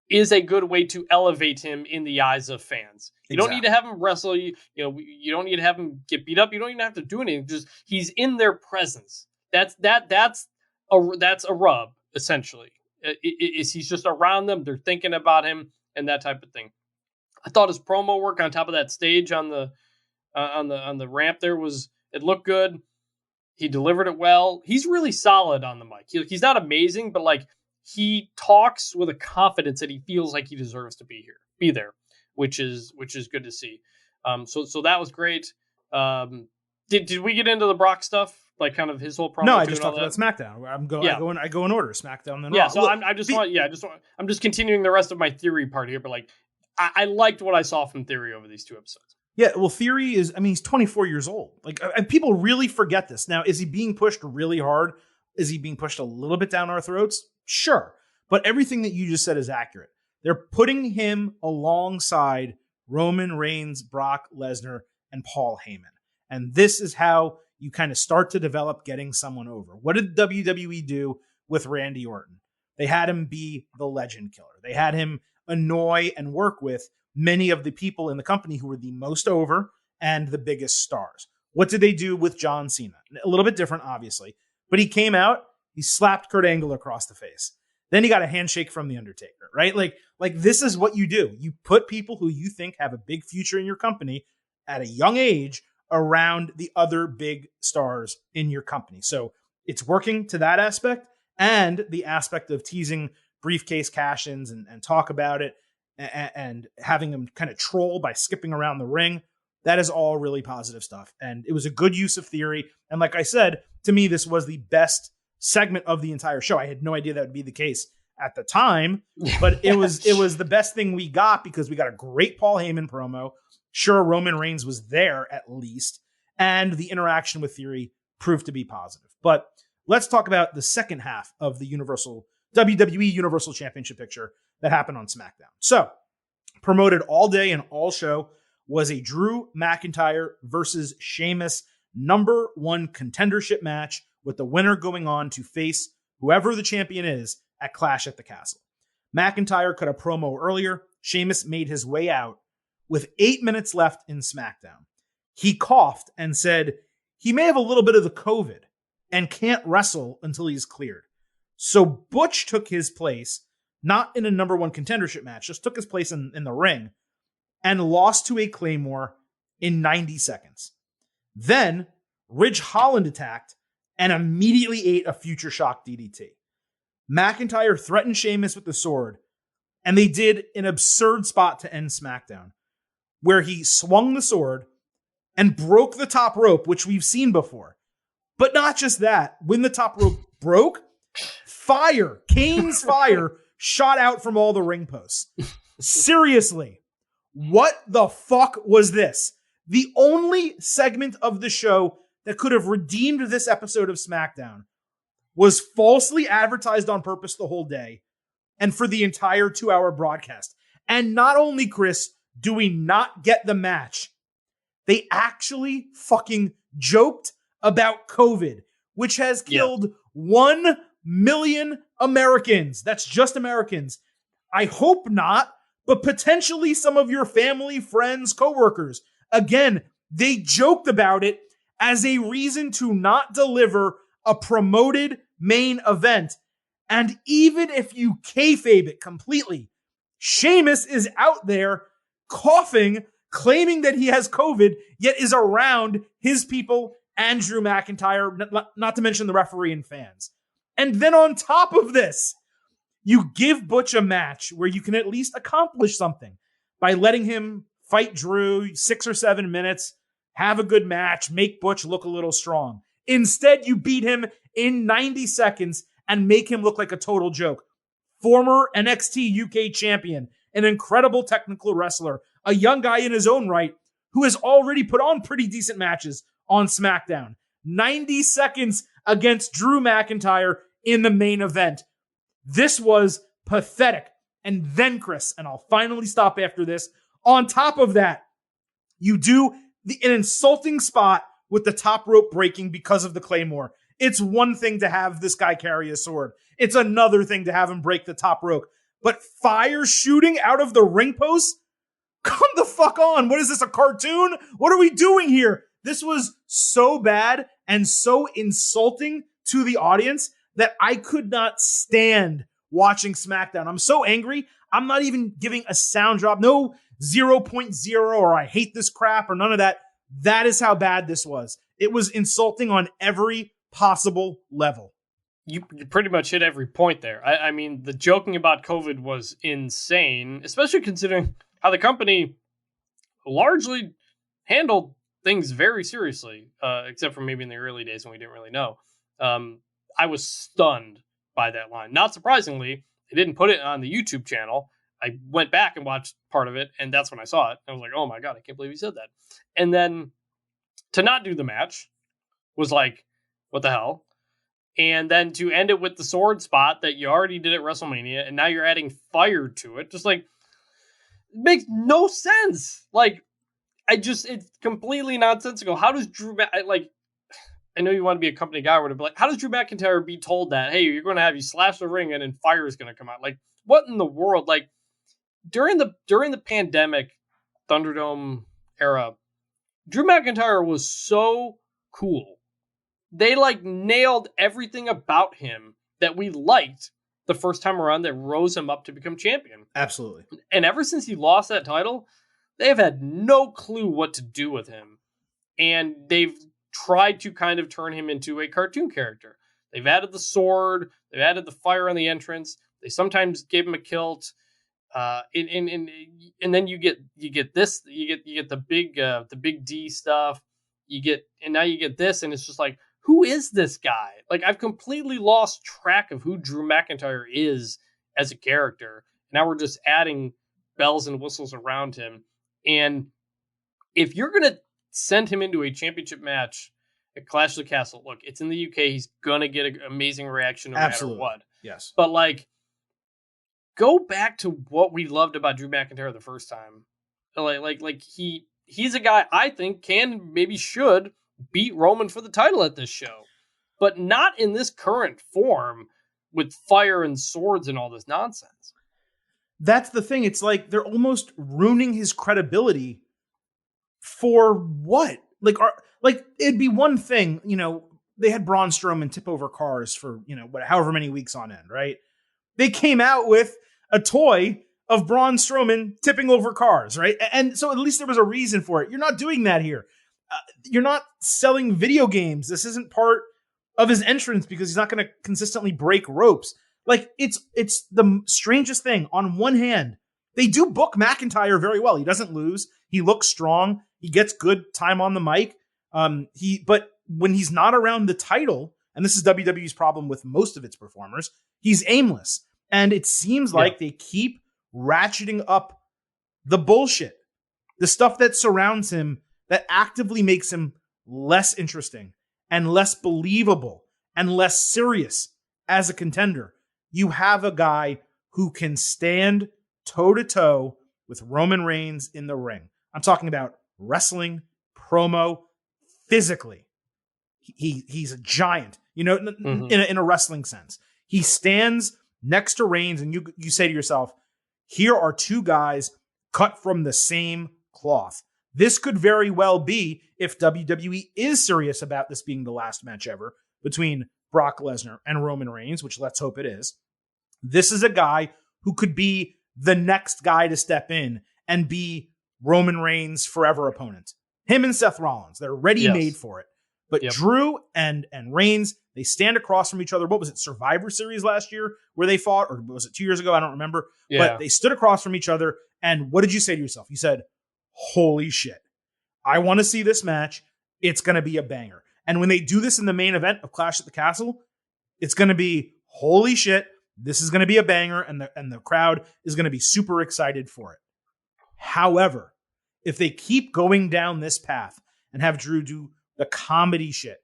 is a good way to elevate him in the eyes of fans. You don't need to have him wrestle. You don't need to have him get beat up. You don't even have to do anything. Just he's in their presence. That's a rub, essentially. He's just around them. They're thinking about him and that type of thing. I thought his promo work on top of that stage on the ramp there it looked good. He delivered it well. He's really solid on the mic. He's not amazing, but like he talks with a confidence that he feels like he deserves to be there, which is good to see. So that was great. Did we get into the Brock stuff? Like kind of his whole promo. No, I just talked about SmackDown. I go in order. SmackDown, then Raw. Yeah, so look, I'm just continuing the rest of my Theory part here, but like I liked what I saw from Theory over these two episodes. Yeah, well, Theory he's 24 years old. Like, and people really forget this. Now, is he being pushed really hard? Is he being pushed a little bit down our throats? Sure. But everything that you just said is accurate. They're putting him alongside Roman Reigns, Brock Lesnar, and Paul Heyman. And this is how you kind of start to develop getting someone over. What did WWE do with Randy Orton? They had him be the legend killer. They had him annoy and work with many of the people in the company who were the most over and the biggest stars. What did they do with John Cena? A little bit different, obviously. But he came out, he slapped Kurt Angle across the face. Then he got a handshake from The Undertaker, right? Like this is what you do. You put people who you think have a big future in your company at a young age around the other big stars in your company. So it's working to that aspect, and the aspect of teasing briefcase cash-ins and talk about it and having them kind of troll by skipping around the ring. That is all really positive stuff. And it was a good use of Theory. And like I said, to me, this was the best segment of the entire show. I had no idea that would be the case at the time, but it was the best thing we got because we got a great Paul Heyman promo. Sure, Roman Reigns was there at least, and the interaction with Theory proved to be positive. But let's talk about the second half of the WWE Universal Championship picture that happened on SmackDown. So, promoted all day and all show was a Drew McIntyre versus Sheamus #1 contendership match, with the winner going on to face whoever the champion is at Clash at the Castle. McIntyre cut a promo earlier. Sheamus made his way out with 8 minutes left in SmackDown. He coughed and said he may have a little bit of the COVID and can't wrestle until he's cleared. So Butch took his place, not in a #1 contendership match, just took his place in the ring and lost to a Claymore in 90 seconds. Then Ridge Holland attacked and immediately ate a Future Shock DDT. McIntyre threatened Sheamus with the sword And they did an absurd spot to end SmackDown where he swung the sword and broke the top rope, which we've seen before. But not just that. When the top rope broke, fire, Kane's fire, shot out from all the ring posts. Seriously, what the fuck was this? The only segment of the show that could have redeemed this episode of SmackDown was falsely advertised on purpose the whole day and for the entire 2-hour broadcast. And not only, Chris, do we not get the match, they actually fucking joked about COVID, which has killed 1 million Americans. That's just Americans. I hope not, but potentially some of your family, friends, coworkers. Again, they joked about it as a reason to not deliver a promoted main event. And even if you kayfabe it completely, Sheamus is out there coughing, claiming that he has COVID, yet is around his people and Drew McIntyre, not to mention the referee and fans. And then on top of this, you give Butch a match where you can at least accomplish something by letting him fight Drew 6 or 7 minutes, have a good match, make Butch look a little strong. Instead, you beat him in 90 seconds and make him look like a total joke. Former NXT UK champion, an incredible technical wrestler, a young guy in his own right who has already put on pretty decent matches on SmackDown. 90 seconds against Drew McIntyre in the main event. This was pathetic. And then, Chris, and I'll finally stop after this, on top of that, you do an insulting spot with the top rope breaking because of the Claymore. It's one thing to have this guy carry a sword. It's another thing to have him break the top rope. But fire shooting out of the ring post? Come the fuck on. What is this, a cartoon? What are we doing here? This was so bad and so insulting to the audience that I could not stand watching SmackDown. I'm so angry. I'm not even giving a sound drop. No 0.0 or I hate this crap or none of that. That is how bad this was. It was insulting on every possible level. You pretty much hit every point there. I mean, the joking about COVID was insane, especially considering how the company largely handled things very seriously, except for maybe in the early days when we didn't really know. I was stunned by that line. Not surprisingly, they didn't put it on the YouTube channel. I went back and watched part of it, and that's when I saw it. I was like, oh my God, I can't believe he said that. And then to not do the match was like, what the hell? And then to end it with the sword spot that you already did at WrestleMania, and now you're adding fire to it, just like, it makes no sense. Like, it's completely nonsensical. How does I know you want to be a company guy or whatever, but like, how does Drew McIntyre be told that, hey, you're going to have you slash the ring and then fire is going to come out? Like, what in the world? Like, during the pandemic Thunderdome era, Drew McIntyre was so cool. They like nailed everything about him that we liked the first time around that rose him up to become champion. Absolutely. And ever since he lost that title, they've had no clue what to do with him. And they've tried to kind of turn him into a cartoon character. They've added the sword, they've added the fire on the entrance. They sometimes gave him a kilt. And then you get this, you get the big D stuff. Now you get this, and it's just like, who is this guy? Like, I've completely lost track of who Drew McIntyre is as a character. Now we're just adding bells and whistles around him. And if you're going to send him into a championship match at Clash of the Castle, look, it's in the UK. He's going to get an amazing reaction no matter what. Yes. But, like, go back to what we loved about Drew McIntyre the first time. Like he's a guy I think should beat Roman for the title at this show, but not in this current form with fire and swords and all this nonsense. That's the thing. It's like they're almost ruining his credibility for what? Like it'd be one thing, they had Braun Strowman tip over cars for, however many weeks on end, right? They came out with a toy of Braun Strowman tipping over cars, right? And so at least there was a reason for it. You're not doing that here. You're not selling video games. This isn't part of his entrance because he's not going to consistently break ropes. Like, it's the strangest thing. On one hand, they do book McIntyre very well. He doesn't lose. He looks strong. He gets good time on the mic. But when he's not around the title, and this is WWE's problem with most of its performers, he's aimless. And it seems like they keep ratcheting up the bullshit, the stuff that surrounds him that actively makes him less interesting and less believable and less serious as a contender. You have a guy who can stand toe-to-toe with Roman Reigns in the ring. I'm talking about wrestling, promo, physically. He's a giant, in a wrestling sense. He stands next to Reigns, and you say to yourself, here are two guys cut from the same cloth. This could very well be, if WWE is serious about this being the last match ever between Brock Lesnar and Roman Reigns, which let's hope it is, this is a guy who could be the next guy to step in and be Roman Reigns' forever opponent. Him and Seth Rollins, they're ready-made for it. But Drew and Reigns, they stand across from each other. What was it, Survivor Series last year where they fought? Or was it 2 years ago? I don't remember. Yeah. But they stood across from each other. And what did you say to yourself? You said, holy shit. I want to see this match. It's going to be a banger. And when they do this in the main event of Clash at the Castle, it's going to be, holy shit, this is going to be a banger. And the crowd is going to be super excited for it. However, if they keep going down this path and have Drew do the comedy shit,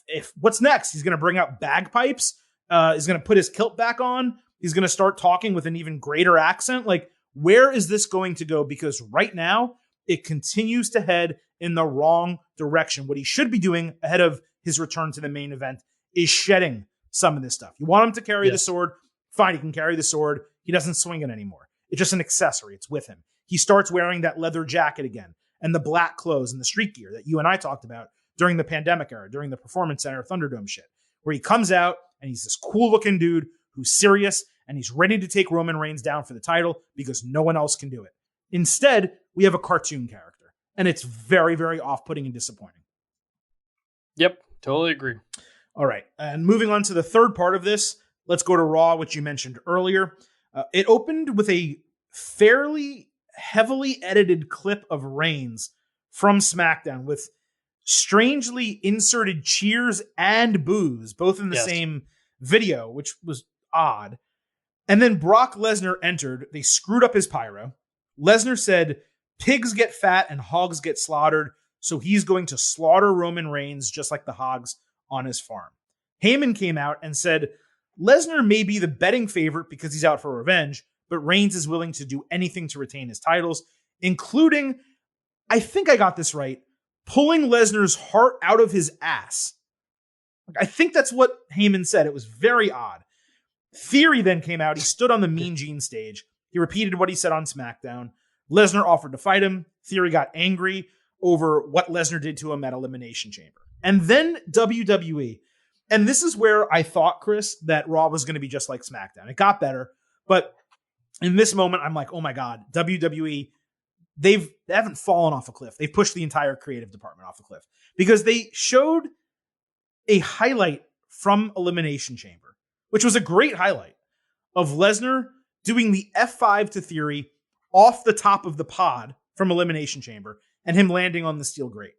if what's next? He's going to bring out bagpipes. He's going to put his kilt back on. He's going to start talking with an even greater accent. Like, where is this going to go? Because right now it continues to head in the wrong direction. What he should be doing ahead of his return to the main event is shedding some of this stuff. You want him to carry the sword? Fine, he can carry the sword. He doesn't swing it anymore. It's just an accessory. It's with him. He starts wearing that leather jacket again and the black clothes and the street gear that you and I talked about during the pandemic era, during the Performance Center Thunderdome shit, where he comes out and he's this cool looking dude who's serious and he's ready to take Roman Reigns down for the title because no one else can do it. Instead, we have a cartoon character, and it's very, very off-putting and disappointing. Yep, totally agree. All right, and moving on to the third part of this, let's go to Raw, which you mentioned earlier. It opened with a fairly heavily edited clip of Reigns from SmackDown with strangely inserted cheers and boos, both in the same video, which was odd. And then Brock Lesnar entered. They screwed up his pyro. Lesnar said, pigs get fat and hogs get slaughtered, so he's going to slaughter Roman Reigns just like the hogs on his farm. Heyman came out and said, Lesnar may be the betting favorite because he's out for revenge, but Reigns is willing to do anything to retain his titles, including, I think I got this right, pulling Lesnar's heart out of his ass. I think that's what Heyman said. It was very odd. Theory then came out. He stood on the Mean Gene stage. He repeated what he said on SmackDown. Lesnar offered to fight him. Theory got angry over what Lesnar did to him at Elimination Chamber. And then WWE. And this is where I thought, Chris, that Raw was going to be just like SmackDown. It got better. But in this moment, I'm like, oh my God, WWE, they haven't fallen off a cliff. They've pushed the entire creative department off a cliff because they showed a highlight from Elimination Chamber, which was a great highlight of Lesnar doing the F5 to Theory off the top of the pod from Elimination Chamber and him landing on the steel grate.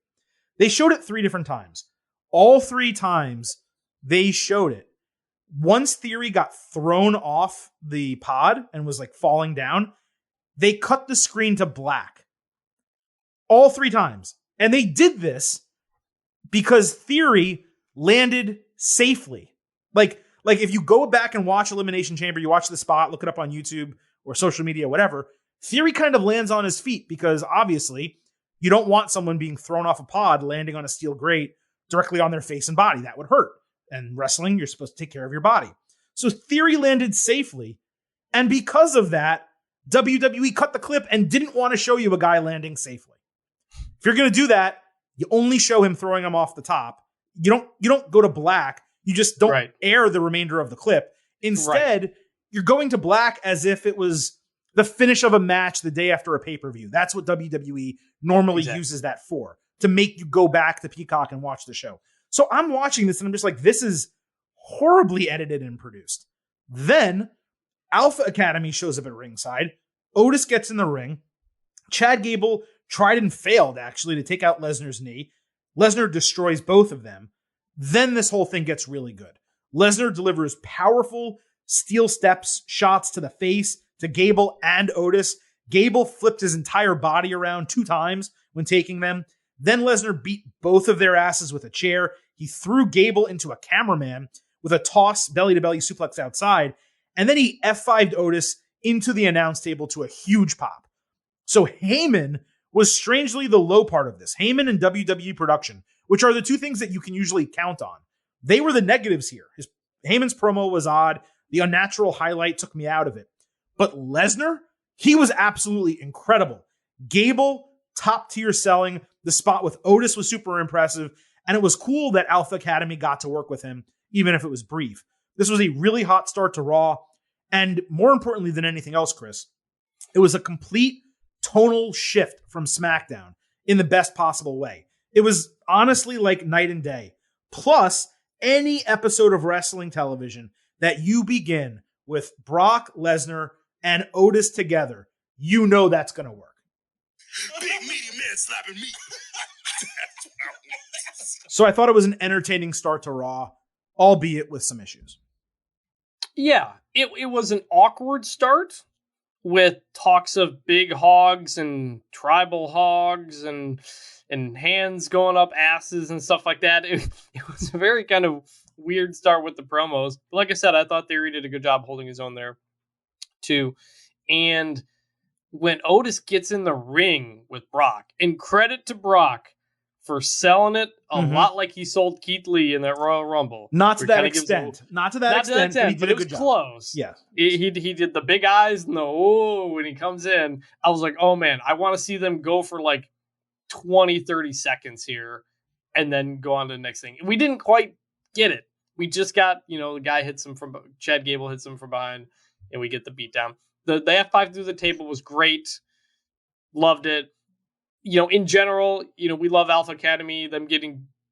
They showed it 3 different times. All 3 times they showed it. Once Theory got thrown off the pod and was like falling down, they cut the screen to black. All 3 times. And they did this because Theory landed safely. Like if you go back and watch Elimination Chamber, you watch the spot, look it up on YouTube or social media, whatever, Theory kind of lands on his feet because obviously you don't want someone being thrown off a pod landing on a steel grate directly on their face and body. That would hurt. And wrestling, you're supposed to take care of your body. So Theory landed safely. And because of that, WWE cut the clip and didn't want to show you a guy landing safely. If you're going to do that, you only show him throwing him off the top. You don't go to black. You just don't air the remainder of the clip. Instead, you're going to black as if it was the finish of a match the day after a pay-per-view. That's what WWE normally uses that for, to make you go back to Peacock and watch the show. So I'm watching this and I'm just like, this is horribly edited and produced. Then Alpha Academy shows up at ringside. Otis gets in the ring. Chad Gable tried and failed, actually, to take out Lesnar's knee. Lesnar destroys both of them. Then this whole thing gets really good. Lesnar delivers powerful steel steps, shots to the face, to Gable and Otis. Gable flipped his entire body around 2 times when taking them. Then Lesnar beat both of their asses with a chair. He threw Gable into a cameraman with a toss belly-to-belly suplex outside. And then he F5'd Otis into the announce table to a huge pop. So Heyman was strangely the low part of this. Heyman and WWE production, which are the 2 things that you can usually count on. They were the negatives here. Heyman's promo was odd. The unnatural highlight took me out of it. But Lesnar, he was absolutely incredible. Gable, top tier selling. The spot with Otis was super impressive. And it was cool that Alpha Academy got to work with him, even if it was brief. This was a really hot start to Raw. And more importantly than anything else, Chris, it was a complete tonal shift from SmackDown in the best possible way. It was honestly like night and day. Plus, any episode of wrestling television that you begin with Brock Lesnar and Otis together, you know that's going to work. Big meaty man slapping me. So I thought it was an entertaining start to Raw, albeit with some issues. Yeah, it was an awkward start with talks of big hogs and tribal hogs and hands going up asses and stuff like that. It was a very kind of weird start with the promos. But like I said, I thought Theory did a good job holding his own there too. And when Otis gets in the ring with Brock, and credit to Brock for selling it a lot like he sold Keith Lee in that Royal Rumble. Not to that extent. Not to that extent, but he did it a good was job. Close. Yeah. He did the big eyes and the when he comes in. I was like, oh man, I want to see them go for like 20, 30 seconds here and then go on to the next thing. We didn't quite get it. We just got, the guy hits him from, Chad Gable hits him from behind and we get the beatdown. The F5 through the table was great. Loved it. In general, we love Alpha Academy, them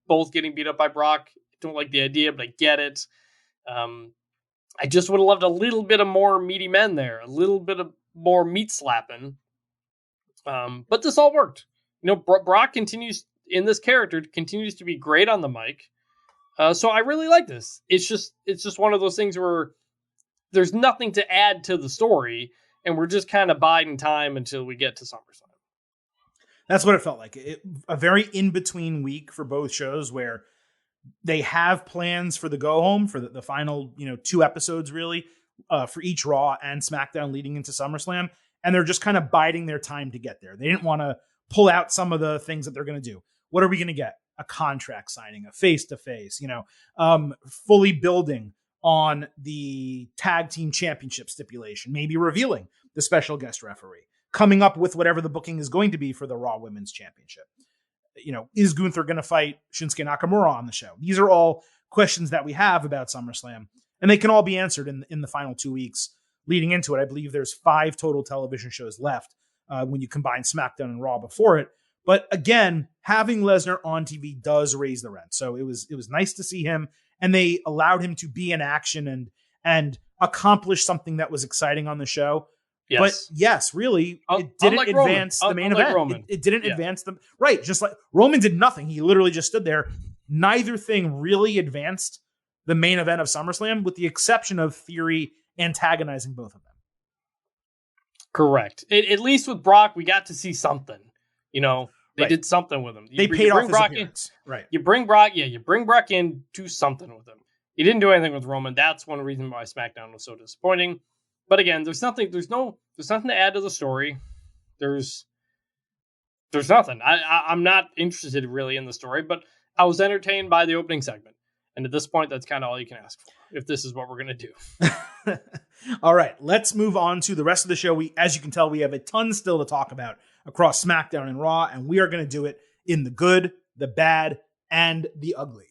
both getting beat up by Brock. Don't like the idea, but I get it. I just would have loved a little bit of more meaty men there, a little bit of more meat slapping. But this all worked. Brock continues to be great on the mic. So I really like this. It's just one of those things where there's nothing to add to the story, and we're just kind of biding time until we get to SummerSlam. That's what it felt like. A very in-between week for both shows where they have plans for the go-home, for the final 2 episodes, really, for each Raw and SmackDown leading into SummerSlam, and they're just kind of biding their time to get there. They didn't want to pull out some of the things that they're going to do. What are we going to get? A contract signing, a face-to-face, fully building on the tag team championship stipulation, maybe revealing the special guest referee, coming up with whatever the booking is going to be for the Raw Women's Championship. Is Gunther going to fight Shinsuke Nakamura on the show? These are all questions that we have about SummerSlam, and they can all be answered in the final 2 weeks leading into it. I believe there's 5 total television shows left when you combine SmackDown and Raw before it. But again, having Lesnar on TV does raise the rent. So it was nice to see him, and they allowed him to be in action and accomplish something that was exciting on the show. Yes. But yes, really, it didn't advance the main event. It didn't advance them. Right. Just like Roman did nothing. He literally just stood there. Neither thing really advanced the main event of SummerSlam, with the exception of Theory antagonizing both of them. Correct. At least with Brock, we got to see something. They did something with him. They paid off his appearance. Right. You bring Brock in, do something with him. You didn't do anything with Roman. That's one reason why SmackDown was so disappointing. But again, there's nothing to add to the story. There's nothing. I'm not interested really in the story, but I was entertained by the opening segment. And at this point, that's kind of all you can ask for, if this is what we're going to do. All right, let's move on to the rest of the show. As you can tell, we have a ton still to talk about across SmackDown and Raw, and we are going to do it in the good, the bad, and the ugly.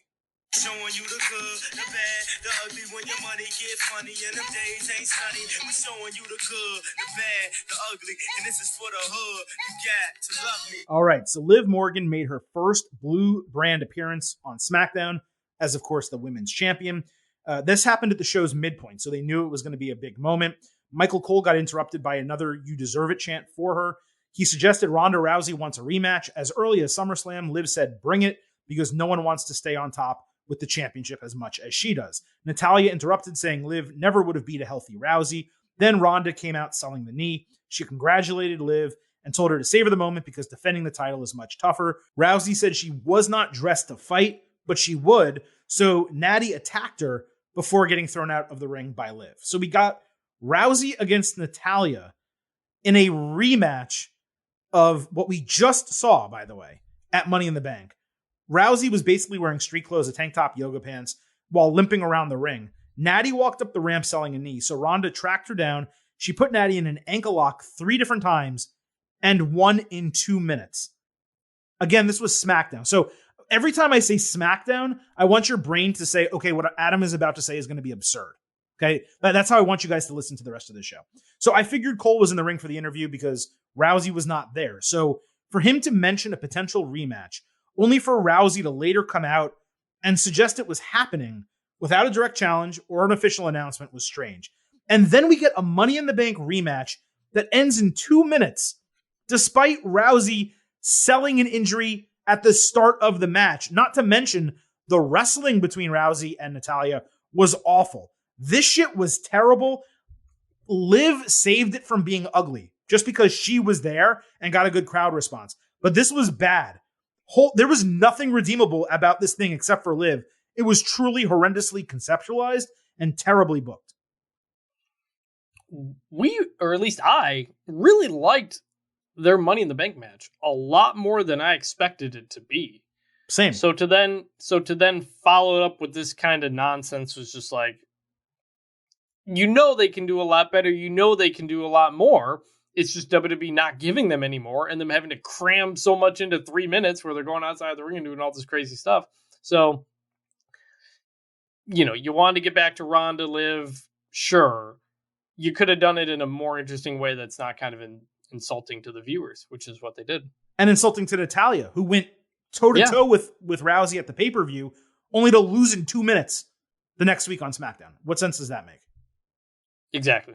Showing you the good, the bad, the ugly. When your money get funny and them days ain't sunny, we showing you the good, the bad, the ugly, and this is for the hood. You got to love me. All right, so Liv Morgan made her first blue brand appearance on SmackDown as, of course, the women's champion. This happened at the show's midpoint, so they knew it was going to be a big moment. Michael Cole got interrupted by another "You deserve it" chant for her. He suggested Ronda Rousey wants a rematch. As early as SummerSlam, Liv said, "Bring it," because no one wants to stay on top with the championship as much as she does. Natalya interrupted, saying Liv never would have beat a healthy Rousey. Then Ronda came out selling the knee. She congratulated Liv and told her to savor the moment because defending the title is much tougher. Rousey said she was not dressed to fight, but she would. So Natty attacked her before getting thrown out of the ring by Liv. So we got Rousey against Natalya in a rematch of what we just saw, by the way, at Money in the Bank. Rousey was basically wearing street clothes, a tank top, yoga pants, while limping around the ring. Natty walked up the ramp selling a knee, so Ronda tracked her down. She put Natty in an ankle lock 3 different times and won in 2 minutes. Again, this was SmackDown. So every time I say SmackDown, I want your brain to say, okay, what Adam is about to say is going to be absurd. Okay, that's how I want you guys to listen to the rest of the show. So I figured Cole was in the ring for the interview because Rousey was not there. So for him to mention a potential rematch, only for Rousey to later come out and suggest it was happening without a direct challenge or an official announcement was strange. And then we get a Money in the Bank rematch that ends in 2 minutes, despite Rousey selling an injury at the start of the match. Not to mention the wrestling between Rousey and Natalya was awful. This shit was terrible. Liv saved it from being ugly just because she was there and got a good crowd response. But this was bad. There was nothing redeemable about this thing except for Liv. It was truly horrendously conceptualized and terribly booked. We, or at least I, really liked their Money in the Bank match a lot more than I expected it to be. Same. So to then follow it up with this kind of nonsense was just like, you know they can do a lot better. You know they can do a lot more. It's just WWE not giving them anymore and them having to cram so much into 3 minutes where they're going outside the ring and doing all this crazy stuff. So, you know, you wanted to get back to Ronda, Liv, sure. You could have done it in a more interesting way that's not kind of insulting to the viewers, which is what they did. And insulting to Natalya, who went toe-to-toe with Rousey at the pay-per-view, only to lose in 2 minutes the next week on SmackDown. What sense does that make? Exactly.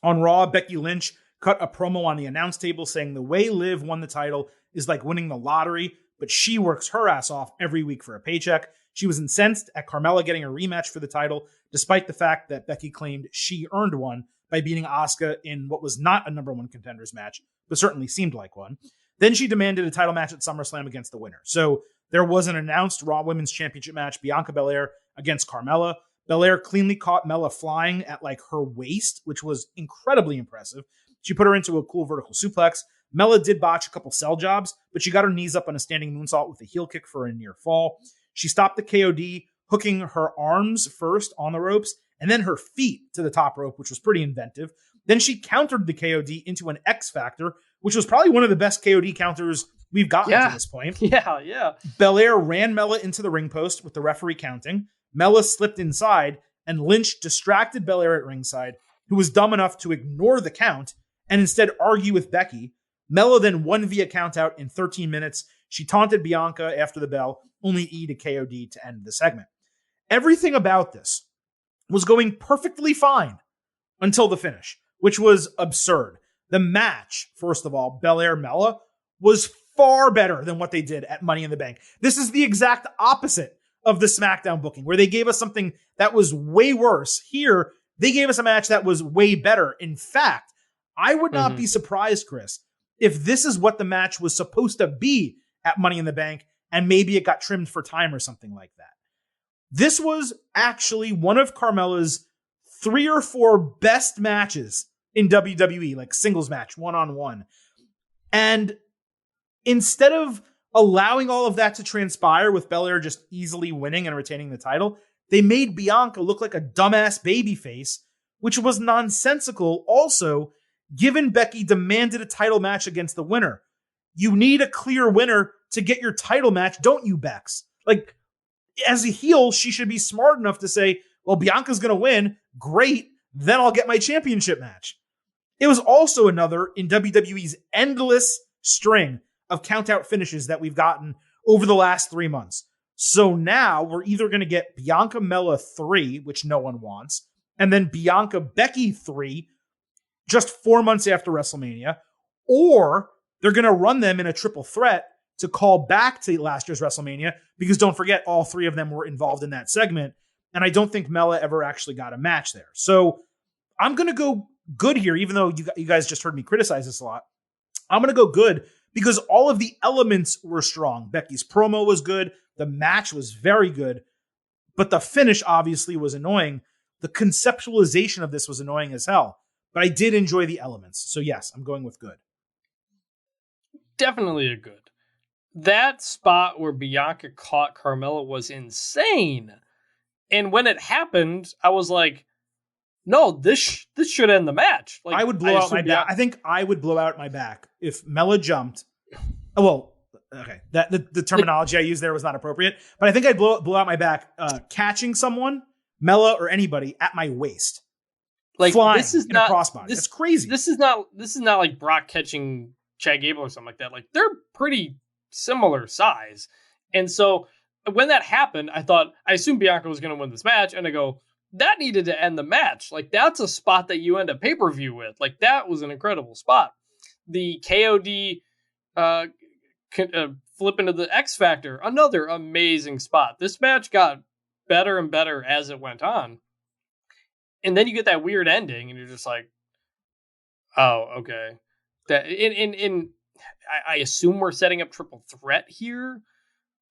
On Raw, Becky Lynch cut a promo on the announce table saying the way Liv won the title is like winning the lottery, but she works her ass off every week for a paycheck. She was incensed at Carmella getting a rematch for the title, despite the fact that Becky claimed she earned one by beating Asuka in what was not a number one contenders match, but certainly seemed like one. Then she demanded a title match at SummerSlam against the winner. So there was an announced Raw Women's Championship match, Bianca Belair against Carmella. Belair cleanly caught Mella flying at like her waist, which was incredibly impressive. She put her into a cool vertical suplex. Mella did botch a couple sell jobs, but she got her knees up on a standing moonsault with a heel kick for a near fall. She stopped the KOD, hooking her arms first on the ropes and then her feet to the top rope, which was pretty inventive. Then she countered the KOD into an X Factor, which was probably one of the best KOD counters we've gotten to this point. Yeah. Belair ran Mella into the ring post with the referee counting. Mella slipped inside, and Lynch distracted Belair at ringside, who was dumb enough to ignore the count and instead argue with Becky. Mella then won via countout in 13 minutes. She taunted Bianca after the bell, only E to KOD to end the segment. Everything about this was going perfectly fine until the finish, which was absurd. The match, first of all, Belair-Mella, was far better than what they did at Money in the Bank. This is the exact opposite of the SmackDown booking, where they gave us something that was way worse. Here, they gave us a match that was way better. In fact, I would not be surprised, Chris, if this is what the match was supposed to be at Money in the Bank, and maybe it got trimmed for time or something like that. This was actually one of Carmella's 3 or 4 best matches in WWE, like singles match, one-on-one. And instead of allowing all of that to transpire with Belair just easily winning and retaining the title, they made Bianca look like a dumbass babyface, which was nonsensical also, given Becky demanded a title match against the winner. You need a clear winner to get your title match, don't you, Bex? Like, as a heel, she should be smart enough to say, well, Bianca's going to win. Great. Then I'll get my championship match. It was also another in WWE's endless string of count-out finishes that we've gotten over the last 3 months. So now we're either going to get Bianca Mella 3, which no one wants, and then Bianca Becky 3 just 4 months after WrestleMania, or they're going to run them in a triple threat to call back to last year's WrestleMania, because don't forget, all three of them were involved in that segment, and I don't think Mella ever actually got a match there. So I'm going to go good here, even though you guys just heard me criticize this a lot. I'm going to go good because all of the elements were strong. Becky's promo was good. The match was very good, but the finish obviously was annoying. The conceptualization of this was annoying as hell, but I did enjoy the elements. So yes, I'm going with good. Definitely a good. That spot where Bianca caught Carmella was insane. And when it happened, I was like, no, this should end the match. Like, I would blow out my back. I think I would blow out my back if Mella jumped. Well, okay, the terminology I used there was not appropriate, but I think I'd blow out my back catching someone, Mella or anybody, at my waist, like flying this is in not, a crossbody. That's crazy. This is not like Brock catching Chad Gable or something like that. Like, they're pretty similar size, and so when that happened, I assumed Bianca was going to win this match, and I go, that needed to end the match. Like, that's a spot that you end a pay-per-view with. Like, that was an incredible spot. The KOD flip into the X Factor, another amazing spot. This match got better and better as it went on. And then you get that weird ending, and you're just like, oh, okay. That I assume we're setting up triple threat here.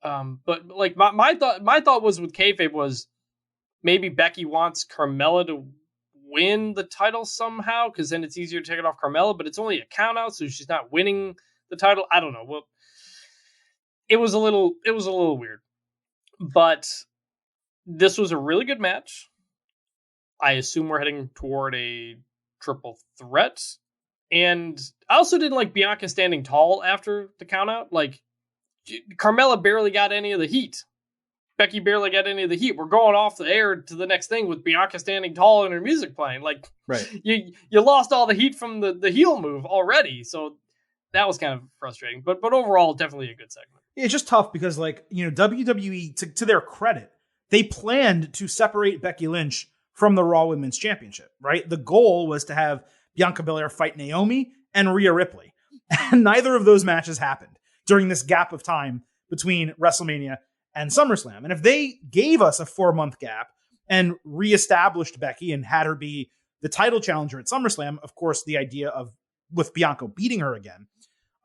But like my thought was with kayfabe was, maybe Becky wants Carmella to win the title somehow, because then it's easier to take it off Carmella, but it's only a count out, so she's not winning the title. I don't know. Well, it was a little weird. But this was a really good match. I assume we're heading toward a triple threat. And I also didn't like Bianca standing tall after the count out. Like, Carmella barely got any of the heat. Becky barely got any of the heat. We're going off the air to the next thing with Bianca standing tall and her music playing. Like, right. You lost all the heat from the heel move already. So that was kind of frustrating. But overall, definitely a good segment. It's just tough because, like, you know, WWE, to their credit, they planned to separate Becky Lynch from the Raw Women's Championship, right? The goal was to have Bianca Belair fight Naomi and Rhea Ripley. And neither of those matches happened during this gap of time between WrestleMania and SummerSlam. And if they gave us a 4-month gap and reestablished Becky and had her be the title challenger at SummerSlam, of course, the idea of with Bianca beating her again,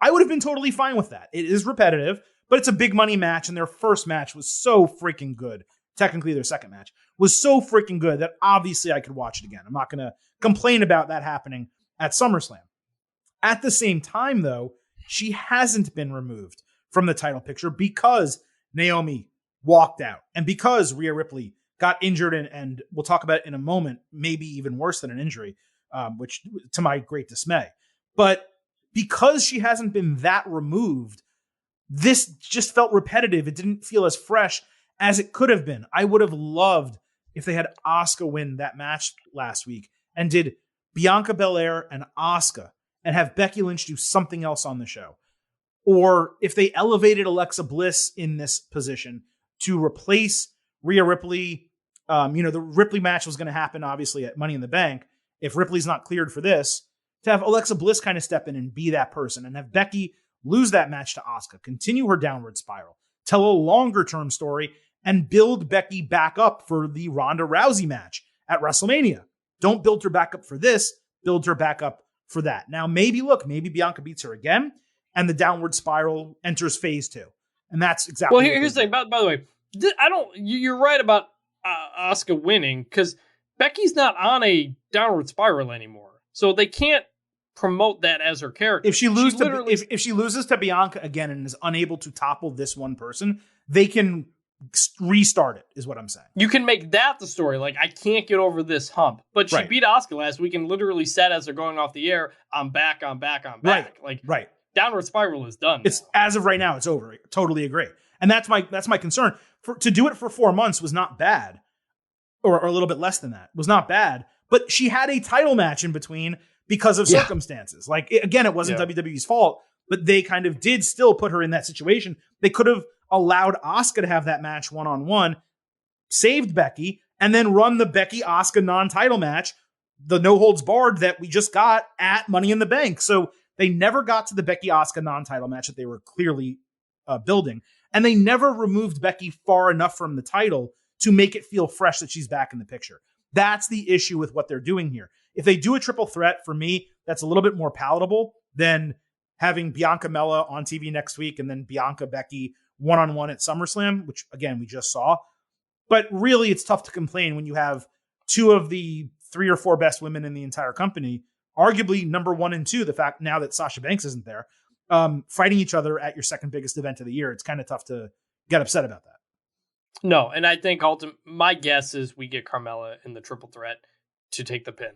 I would have been totally fine with that. It is repetitive, but it's a big money match, and their first match was so freaking good. Technically, their second match was so freaking good that obviously I could watch it again. I'm not going to complain about that happening at SummerSlam. At the same time, though, she hasn't been removed from the title picture because Naomi walked out and because Rhea Ripley got injured, and we'll talk about it in a moment, maybe even worse than an injury, which to my great dismay. But because she hasn't been that removed, this just felt repetitive. It didn't feel as fresh as it could have been. I would have loved if they had Asuka win that match last week and did Bianca Belair and Asuka and have Becky Lynch do something else on the show. Or if they elevated Alexa Bliss in this position to replace Rhea Ripley. The Ripley match was going to happen, obviously, at Money in the Bank. If Ripley's not cleared for this, to have Alexa Bliss kind of step in and be that person and have Becky lose that match to Asuka, continue her downward spiral, tell a longer-term story, and build Becky back up for the Ronda Rousey match at WrestleMania. Don't build her back up for this, build her back up for that. Now, maybe Bianca beats her again, and the downward spiral enters phase 2. And that's exactly well, here's the thing. By the way, you're right about Asuka winning, because Becky's not on a downward spiral anymore. So they can't promote that as her character. If she loses to Bianca again and is unable to topple this one person, they can restart it, is what I'm saying. You can make that the story. Like, I can't get over this hump. But she beat Asuka last week and literally said as they're going off the air, I'm back. Right. Downward spiral is done. It's as of right now, it's over. Totally agree. And that's my concern. To do it for 4 months was not bad. Or a little bit less than that was not bad. But she had a title match in between because of circumstances. Like, again, it wasn't WWE's fault. but they kind of did still put her in that situation. They could have allowed Asuka to have that match one-on-one, saved Becky, and then run the Becky-Asuka non-title match, the no-holds-barred that we just got at Money in the Bank. So they never got to the Becky-Asuka non-title match that they were clearly building, and they never removed Becky far enough from the title to make it feel fresh that she's back in the picture. That's the issue with what they're doing here. If they do a triple threat, for me, that's a little bit more palatable than having Bianca Mella on TV next week and then Bianca Becky one-on-one at SummerSlam, which, again, we just saw. But really, it's tough to complain when you have two of the 3 or 4 best women in the entire company, arguably number 1 and 2, the fact now that Sasha Banks isn't there, fighting each other at your second biggest event of the year. It's kind of tough to get upset about that. No, and I think my guess is we get Carmella in the triple threat to take the pin.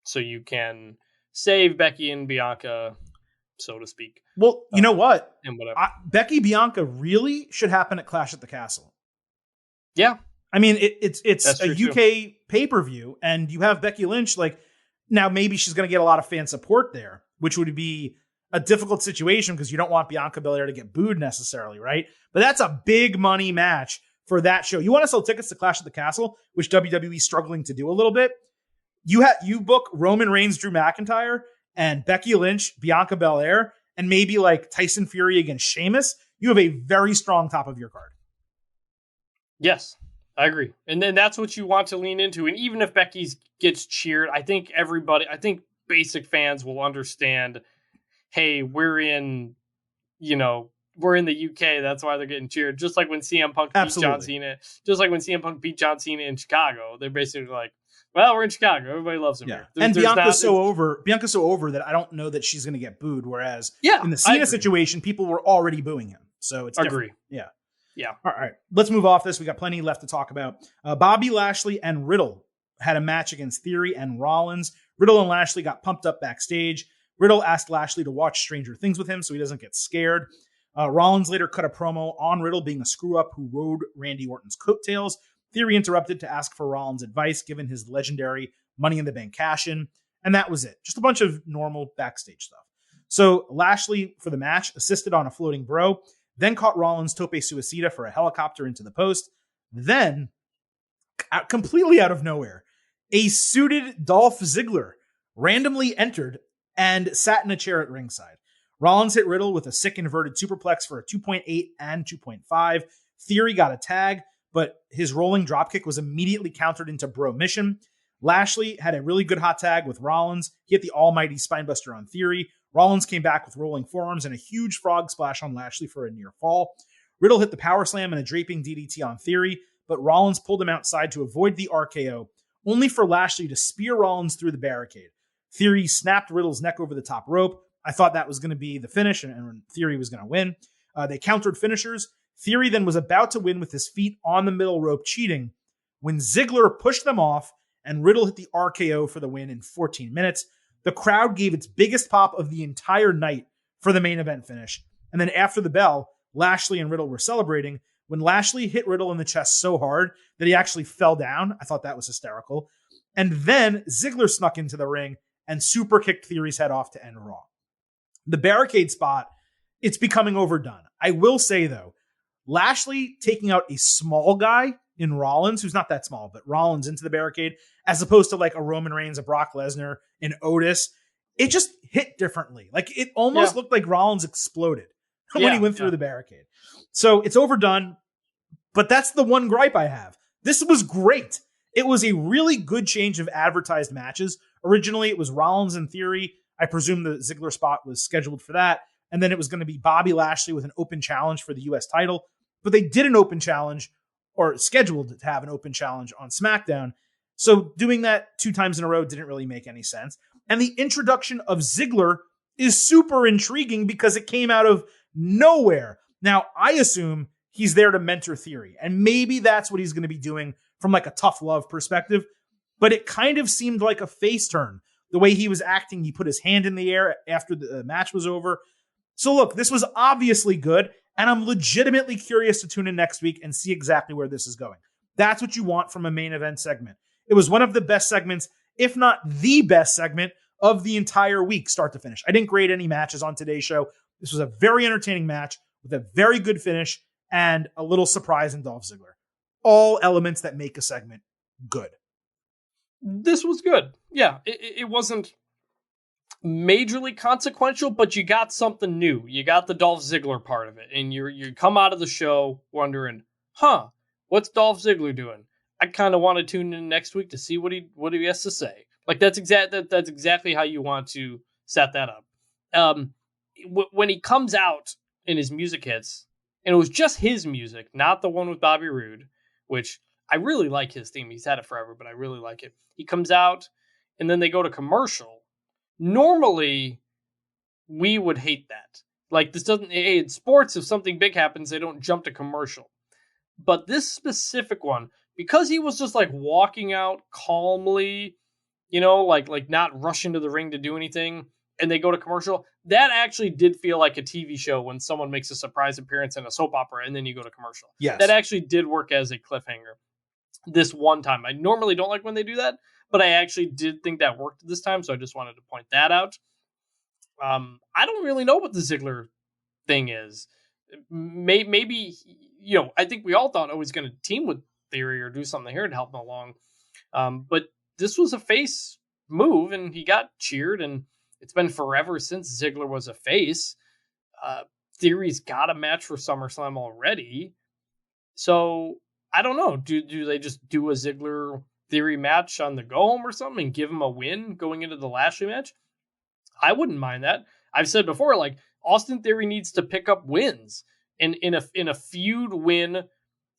So you can save Becky and Bianca, so to speak. Well, you know what? And whatever. Becky Bianca really should happen at Clash at the Castle. Yeah. I mean, it's That's a UK pay-per-view, and you have Becky Lynch. Like, now maybe she's going to get a lot of fan support there, which would be a difficult situation because you don't want Bianca Belair to get booed necessarily, right? But that's a big money match for that show. You want to sell tickets to Clash at the Castle, which WWE is struggling to do a little bit. You book Roman Reigns, Drew McIntyre, and Becky Lynch, Bianca Belair, and maybe like Tyson Fury against Sheamus. You have a very strong top of your card. Yes, I agree. And then that's what you want to lean into. And even if Becky gets cheered, I think basic fans will understand, hey, we're in the UK. That's why they're getting cheered. Just like when CM Punk beat John Cena. Just like when CM Punk beat John Cena in Chicago. They're basically like, well, we're in Chicago. Everybody loves him here. And Bianca's so over that I don't know that she's going to get booed. Whereas in the Cena situation, people were already booing him. So it's different. Yeah. All right. Let's move off this. We got plenty left to talk about. Bobby Lashley and Riddle had a match against Theory and Rollins. Riddle and Lashley got pumped up backstage. Riddle asked Lashley to watch Stranger Things with him so he doesn't get scared. Rollins later cut a promo on Riddle being a screw-up who rode Randy Orton's coattails. Theory interrupted to ask for Rollins' advice given his legendary Money in the Bank cash-in, and that was it. Just a bunch of normal backstage stuff. So Lashley, for the match, assisted on a floating bro, then caught Rollins' tope suicida for a helicopter into the post. Then, completely out of nowhere, a suited Dolph Ziggler randomly entered and sat in a chair at ringside. Rollins hit Riddle with a sick inverted superplex for a 2.8 and 2.5. Theory got a tag, but his rolling dropkick was immediately countered into bro mission. Lashley had a really good hot tag with Rollins. He hit the almighty spinebuster on Theory. Rollins came back with rolling forearms and a huge frog splash on Lashley for a near fall. Riddle hit the power slam and a draping DDT on Theory, but Rollins pulled him outside to avoid the RKO, only for Lashley to spear Rollins through the barricade. Theory snapped Riddle's neck over the top rope. I thought that was going to be the finish and Theory was going to win. They countered finishers. Theory then was about to win with his feet on the middle rope cheating when Ziggler pushed them off and Riddle hit the RKO for the win in 14 minutes. The crowd gave its biggest pop of the entire night for the main event finish. And then after the bell, Lashley and Riddle were celebrating when Lashley hit Riddle in the chest so hard that he actually fell down. I thought that was hysterical. And then Ziggler snuck into the ring and super kicked Theory's head off to end Raw. The barricade spot, it's becoming overdone. I will say, though, Lashley taking out a small guy in Rollins, who's not that small, but Rollins into the barricade, as opposed to like a Roman Reigns, a Brock Lesnar, an Otis, it just hit differently. Like it almost looked like Rollins exploded when he went through the barricade. So it's overdone, but that's the one gripe I have. This was great. It was a really good change of advertised matches. Originally, it was Rollins and Theory. I presume the Ziggler spot was scheduled for that. And then it was going to be Bobby Lashley with an open challenge for the U.S. title. But they did an open challenge, or scheduled to have an open challenge on SmackDown. So doing that 2 times in a row didn't really make any sense. And the introduction of Ziggler is super intriguing because it came out of nowhere. Now, I assume he's there to mentor Theory, and maybe that's what he's going to be doing from like a tough love perspective. But it kind of seemed like a face turn. The way he was acting, he put his hand in the air after the match was over. So look, this was obviously good, and I'm legitimately curious to tune in next week and see exactly where this is going. That's what you want from a main event segment. It was one of the best segments, if not the best segment of the entire week, start to finish. I didn't grade any matches on today's show. This was a very entertaining match with a very good finish and a little surprise in Dolph Ziggler. All elements that make a segment good. This was good. Yeah, it wasn't majorly consequential, but you got something new. You got the Dolph Ziggler part of it, and you come out of the show wondering, what's Dolph Ziggler doing? I kind of want to tune in next week to see what he has to say. Like that's exactly how you want to set that up. When he comes out and his music hits, and it was just his music, not the one with Bobby Roode, which I really like his theme. He's had it forever, but I really like it. He comes out, and then they go to commercial. Normally, we would hate that. Like, this doesn't... in sports, if something big happens, they don't jump to commercial. But this specific one, because he was just, like, walking out calmly, like not rushing to the ring to do anything, and they go to commercial, that actually did feel like a TV show when someone makes a surprise appearance in a soap opera, and then you go to commercial. Yes. That actually did work as a cliffhanger this one time. I normally don't like when they do that, but I actually did think that worked this time, so I just wanted to point that out. I don't really know what the Ziggler thing is. Maybe, I think we all thought, he's going to team with Theory or do something here to help him along. But this was a face move, and he got cheered, and it's been forever since Ziggler was a face. Theory's got a match for SummerSlam already. So, I don't know. Do they just do a Ziggler Theory match on the go home or something and give him a win going into the Lashley match? I wouldn't mind that. I've said before, like, Austin Theory needs to pick up wins. And in a feud win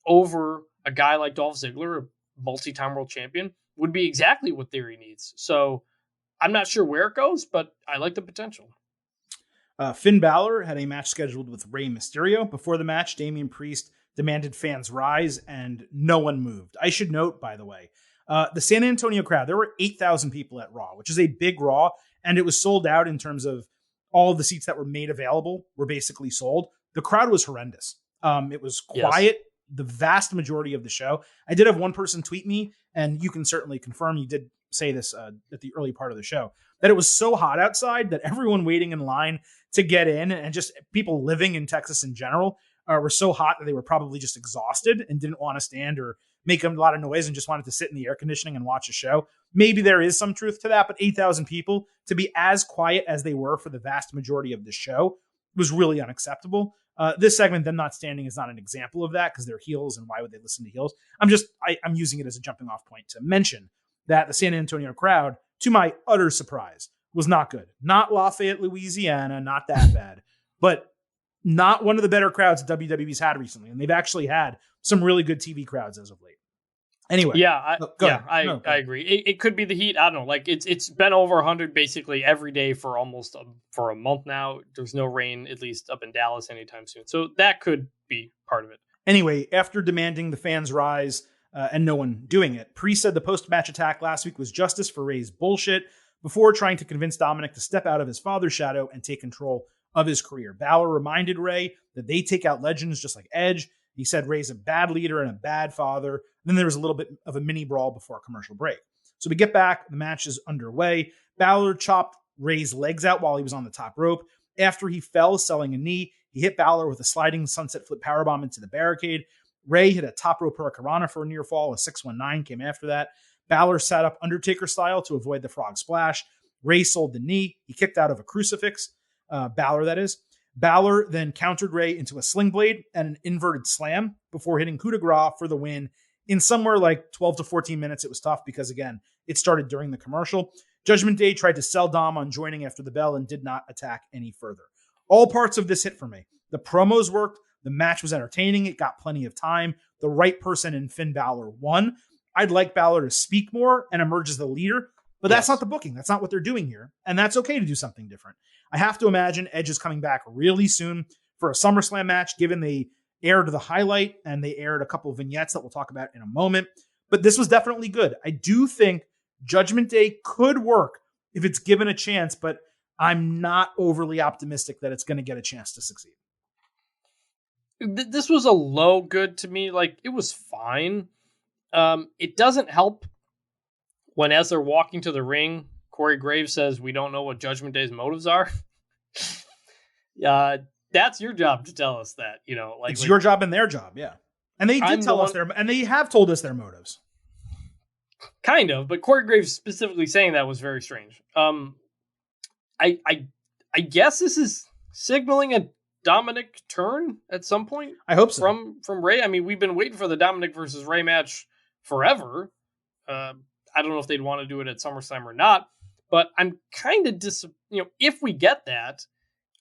over a guy like Dolph Ziggler, a multi-time world champion, would be exactly what Theory needs. So I'm not sure where it goes, but I like the potential. Finn Balor had a match scheduled with Rey Mysterio. Before the match, Damian Priest demanded fans rise, and no one moved. I should note, by the way, the San Antonio crowd, there were 8,000 people at Raw, which is a big Raw, and it was sold out in terms of all of the seats that were made available were basically sold. The crowd was horrendous. It was quiet the vast majority of the show. I did have one person tweet me, and you can certainly confirm, you did say this at the early part of the show, that it was so hot outside that everyone waiting in line to get in, and just people living in Texas in general, were so hot that they were probably just exhausted and didn't want to stand or make a lot of noise and just wanted to sit in the air conditioning and watch a show. Maybe there is some truth to that, but 8,000 people to be as quiet as they were for the vast majority of the show was really unacceptable. This segment, them not standing, is not an example of that because they're heels, and why would they listen to heels? I'm using it as a jumping off point to mention that the San Antonio crowd, to my utter surprise, was not good. Not Lafayette, Louisiana, not that bad, but not one of the better crowds that WWE's had recently. And they've actually had some really good TV crowds as of late. Anyway. I agree. It could be the heat. I don't know. Like it's been over 100 basically every day for almost for a month now. There's no rain, at least up in Dallas anytime soon. So that could be part of it. Anyway, after demanding the fans rise and no one doing it, Priest said the post-match attack last week was justice for Rey's bullshit before trying to convince Dominic to step out of his father's shadow and take control of his career. Balor reminded Rey that they take out legends just like Edge. He said Rey's a bad leader and a bad father. Then there was a little bit of a mini brawl before a commercial break. So we get back. The match is underway. Balor chopped Rey's legs out while he was on the top rope. After he fell, selling a knee, he hit Balor with a sliding sunset flip powerbomb into the barricade. Rey hit a top rope hurricanrana for a near fall. A 619 came after that. Balor sat up Undertaker style to avoid the frog splash. Rey sold the knee. He kicked out of a crucifix. Balor, that is. Balor then countered Rey into a sling blade and an inverted slam before hitting coup de grace for the win in somewhere like 12 to 14 minutes. It was tough because, again, it started during the commercial. Judgment Day tried to sell Dom on joining after the bell and did not attack any further. All parts of this hit for me. The promos worked. The match was entertaining. It got plenty of time. The right person in Finn Balor won. I'd like Balor to speak more and emerge as the leader, but that's not the booking. That's not what they're doing here. And that's okay to do something different. I have to imagine Edge is coming back really soon for a SummerSlam match, given they aired the highlight and they aired a couple of vignettes that we'll talk about in a moment. But this was definitely good. I do think Judgment Day could work if it's given a chance, but I'm not overly optimistic that it's going to get a chance to succeed. This was a low good to me. Like, it was fine. It doesn't help when, as they're walking to the ring, Corey Graves says, "We don't know what Judgment Day's motives are." That's your job to tell us that, it's your job and their job. Yeah. And they did tell us and they have told us their motives. Kind of, but Corey Graves specifically saying that was very strange. I guess this is signaling a Dominic turn at some point. I hope so. From Ray. I mean, we've been waiting for the Dominic versus Ray match forever. I don't know if they'd want to do it at SummerSlam or not, but I'm kind of if we get that,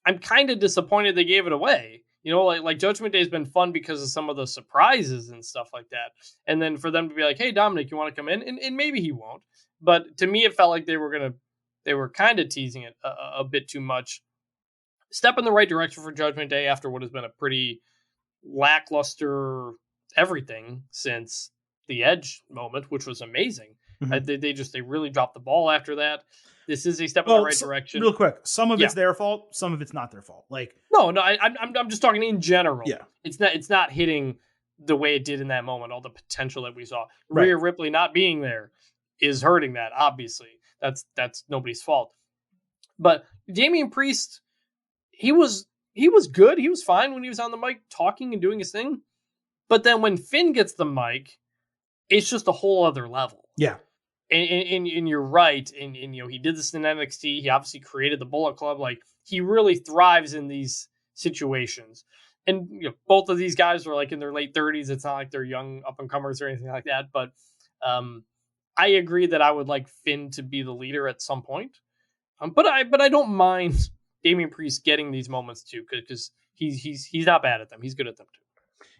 I'm kind of disappointed they gave it away. Like Judgment Day has been fun because of some of the surprises and stuff like that. And then for them to be like, hey, Dominic, you want to come in? And maybe he won't. But to me, it felt like they were kind of teasing it a bit too much. Step in the right direction for Judgment Day after what has been a pretty lackluster everything since the Edge moment, which was amazing. Mm-hmm. They really dropped the ball after that. This is a step in the right direction. Real quick, some of it's their fault, some of it's not their fault. Like I'm just talking in general. Yeah, it's not hitting the way it did in that moment. All the potential that we saw. Right. Rhea Ripley not being there is hurting that. Obviously, that's nobody's fault. But Damian Priest, he was good. He was fine when he was on the mic talking and doing his thing. But then when Finn gets the mic, it's just a whole other level. Yeah. And you're right. And he did this in NXT. He obviously created the Bullet Club. Like, he really thrives in these situations. And both of these guys are like in their late 30s. It's not like they're young up and comers or anything like that. But I agree that I would like Finn to be the leader at some point. But I don't mind Damian Priest getting these moments too, because he's not bad at them. He's good at them too.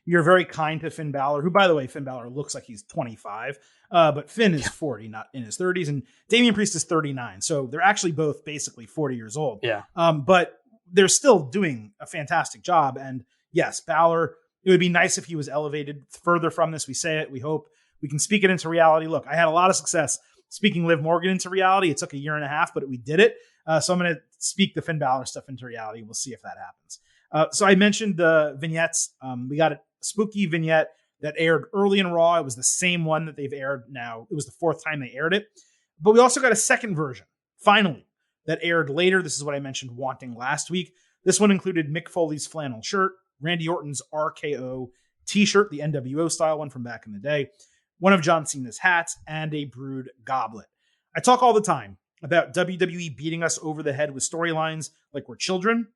You're very kind to Finn Balor, who, by the way, Finn Balor looks like he's 25, but Finn is 40, not in his 30s, and Damian Priest is 39. So they're actually both basically 40 years old. Yeah. But they're still doing a fantastic job. And yes, Balor, it would be nice if he was elevated further from this. We say it. We hope we can speak it into reality. Look, I had a lot of success speaking Liv Morgan into reality. It took a year and a half, but we did it. So I'm going to speak the Finn Balor stuff into reality. We'll see if that happens. So I mentioned the vignettes. We got a spooky vignette that aired early in Raw. It was the same one that they've aired now. It was the fourth time they aired it. But we also got a second version, finally, that aired later. This is what I mentioned wanting last week. This one included Mick Foley's flannel shirt, Randy Orton's RKO t-shirt, the NWO style one from back in the day, one of John Cena's hats, and a brewed goblet. I talk all the time about WWE beating us over the head with storylines like we're children.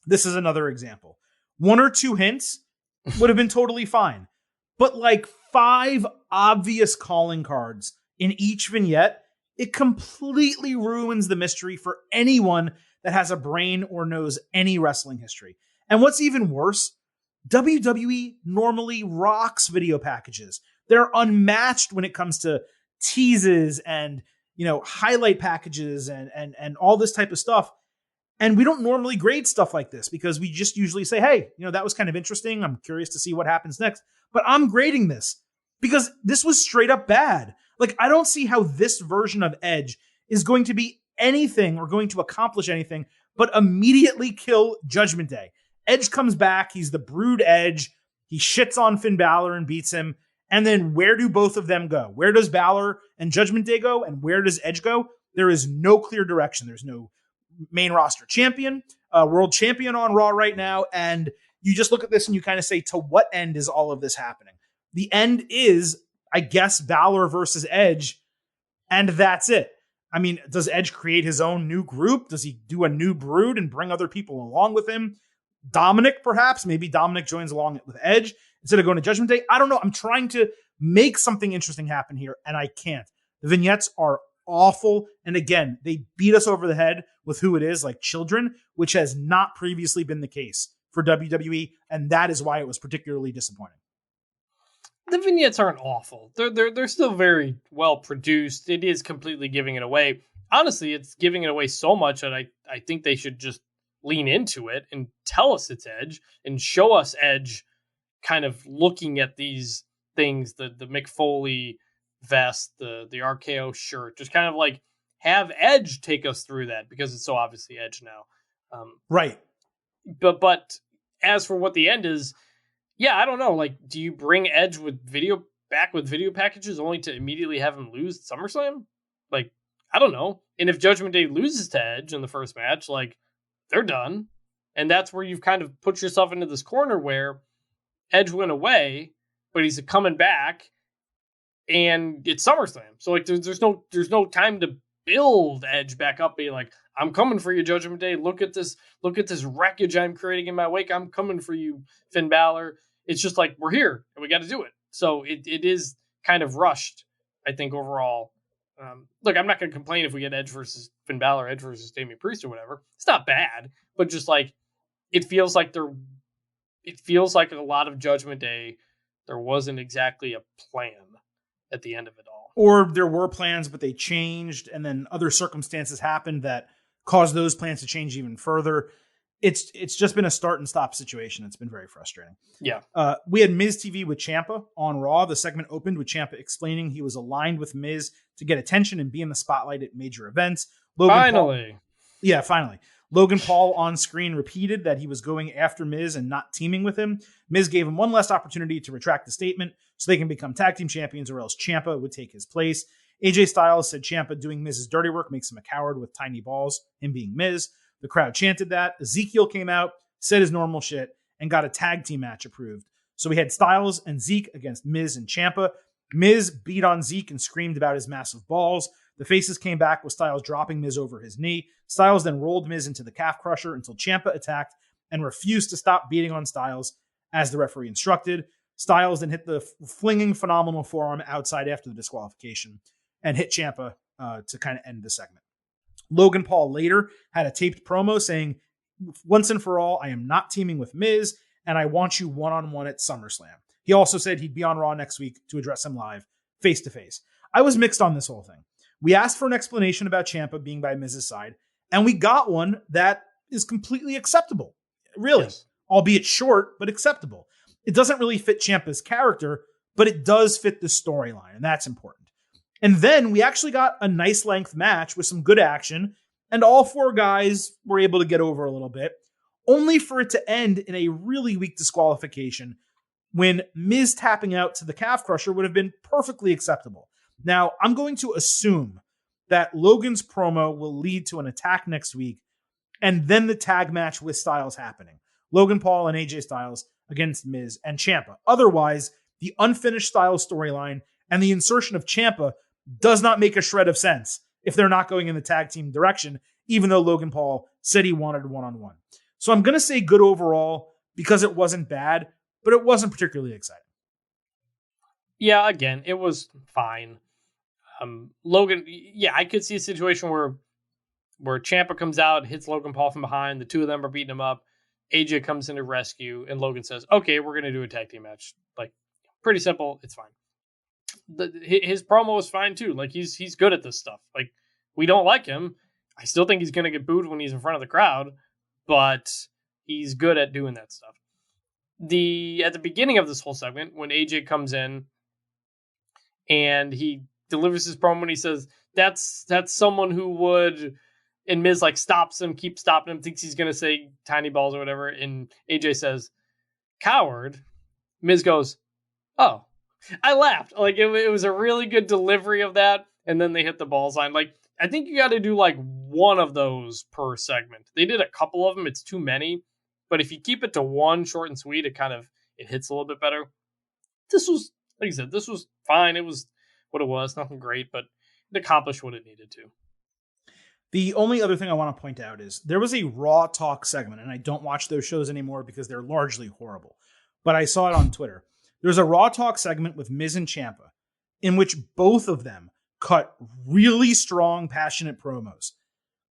This is another example. One or two hints would have been totally fine. But like 5 obvious calling cards in each vignette, it completely ruins the mystery for anyone that has a brain or knows any wrestling history. And what's even worse, WWE normally rocks video packages. They're unmatched when it comes to teases and, highlight packages and all this type of stuff. And we don't normally grade stuff like this because we just usually say, hey, that was kind of interesting. I'm curious to see what happens next. But I'm grading this because this was straight up bad. Like, I don't see how this version of Edge is going to be anything or going to accomplish anything but immediately kill Judgment Day. Edge comes back. He's the brood Edge. He shits on Finn Balor and beats him. And then where do both of them go? Where does Balor and Judgment Day go? And where does Edge go? There is no clear direction. There's no main roster champion, world champion on Raw right now. And you just look at this and you kind of say, to what end is all of this happening? The end is, I guess, Balor versus Edge. And that's it. I mean, does Edge create his own new group? Does he do a new brood and bring other people along with him? Dominic, perhaps. Maybe Dominic joins along with Edge instead of going to Judgment Day. I don't know. I'm trying to make something interesting happen here, and I can't. The vignettes are awful. And again, they beat us over the head with who it is, like children, which has not previously been the case for WWE. And that is why it was particularly disappointing. The vignettes aren't awful. They're still very well produced. It is completely giving it away. Honestly, it's giving it away so much that I think they should just lean into it and tell us it's Edge and show us Edge kind of looking at these things, the Mick Foley vest, the RKO shirt, just kind of like have Edge take us through that because it's so obviously Edge now. Right. But as for what the end is, yeah, I don't know. Like, do you bring Edge back with video packages only to immediately have him lose at SummerSlam? Like, I don't know. And if Judgment Day loses to Edge in the first match, like, they're done. And that's where you've kind of put yourself into this corner where Edge went away, but he's coming back, and it's SummerSlam. So like, there's no time to build Edge back up, being like, I'm coming for you, Judgment Day. Look at this wreckage I'm creating in my wake. I'm coming for you, Finn Balor. It's just like, we're here and we got to do it. So it is kind of rushed, I think, overall. Look, I'm not going to complain if we get Edge versus Finn Balor, Edge versus Damian Priest or whatever. It's not bad, but just like, it feels like a lot of Judgment Day, there wasn't exactly a plan at the end of it all. Or there were plans, but they changed, and then other circumstances happened that caused those plans to change even further. It's just been a start and stop situation. It's been very frustrating. Yeah. We had Miz TV with Ciampa on Raw. The segment opened with Ciampa explaining he was aligned with Miz to get attention and be in the spotlight at major events. Finally. Logan Paul on screen repeated that he was going after Miz and not teaming with him. Miz gave him one last opportunity to retract the statement so they can become tag team champions, or else Ciampa would take his place. AJ Styles said Ciampa doing Miz's dirty work makes him a coward with tiny balls, him being Miz. The crowd chanted that. Ezekiel came out, said his normal shit, and got a tag team match approved. So we had Styles and Zeke against Miz and Ciampa. Miz beat on Zeke and screamed about his massive balls. The faces came back with Styles dropping Miz over his knee. Styles then rolled Miz into the calf crusher until Ciampa attacked and refused to stop beating on Styles as the referee instructed. Styles then hit the flinging phenomenal forearm outside after the disqualification and hit Ciampa to kind of end the segment. Logan Paul later had a taped promo saying, once and for all, I am not teaming with Miz, and I want you one-on-one at SummerSlam. He also said he'd be on Raw next week to address him live, face-to-face. I was mixed on this whole thing. We asked for an explanation about Ciampa being by Miz's side, and we got one that is completely acceptable. Really. Yes. Albeit short, but acceptable. It doesn't really fit Ciampa's character, but it does fit the storyline, and that's important. And then we actually got a nice length match with some good action, and all four guys were able to get over a little bit, only for it to end in a really weak disqualification when Miz tapping out to the calf crusher would have been perfectly acceptable. Now, I'm going to assume that Logan's promo will lead to an attack next week, and then the tag match with Styles happening. Logan Paul and AJ Styles against Miz and Ciampa. Otherwise, the unfinished Styles storyline and the insertion of Ciampa does not make a shred of sense if they're not going in the tag team direction, even though Logan Paul said he wanted one-on-one. So I'm going to say good overall because it wasn't bad, but it wasn't particularly exciting. Yeah, again, it was fine. Logan, I could see a situation where Ciampa comes out, hits Logan Paul from behind, the two of them are beating him up, AJ comes in to rescue, and Logan says, okay, we're going to do a tag team match. Like, pretty simple, it's fine. His promo was fine too. Like, he's good at this stuff. Like, we don't like him. I still think he's going to get booed when he's in front of the crowd, but he's good at doing that stuff. At the beginning of this whole segment, when AJ comes in and he delivers his promo and he says, that's someone who would, and Miz like stops him, keeps stopping him, thinks he's going to say tiny balls or whatever. And AJ says, coward. Miz goes, oh. I laughed. Like, it was a really good delivery of that. And then they hit the ball sign. Like, I think you got to do like one of those per segment. They did a couple of them. It's too many. But if you keep it to one, short and sweet, it hits a little bit better. This was, like you said, this was fine. It was what it was. Nothing great, but it accomplished what it needed to. The only other thing I want to point out is there was a Raw Talk segment, and I don't watch those shows anymore because they're largely horrible. But I saw it on Twitter. There's a Raw Talk segment with Miz and Ciampa in which both of them cut really strong, passionate promos.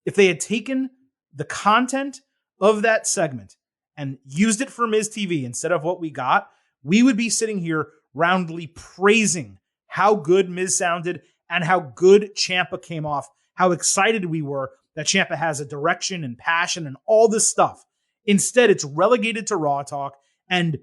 If they had taken the content of that segment and used it for Miz TV instead of what we got, we would be sitting here roundly praising how good Miz sounded and how good Ciampa came off, how excited we were that Ciampa has a direction and passion and all this stuff. Instead, it's relegated to Raw Talk, and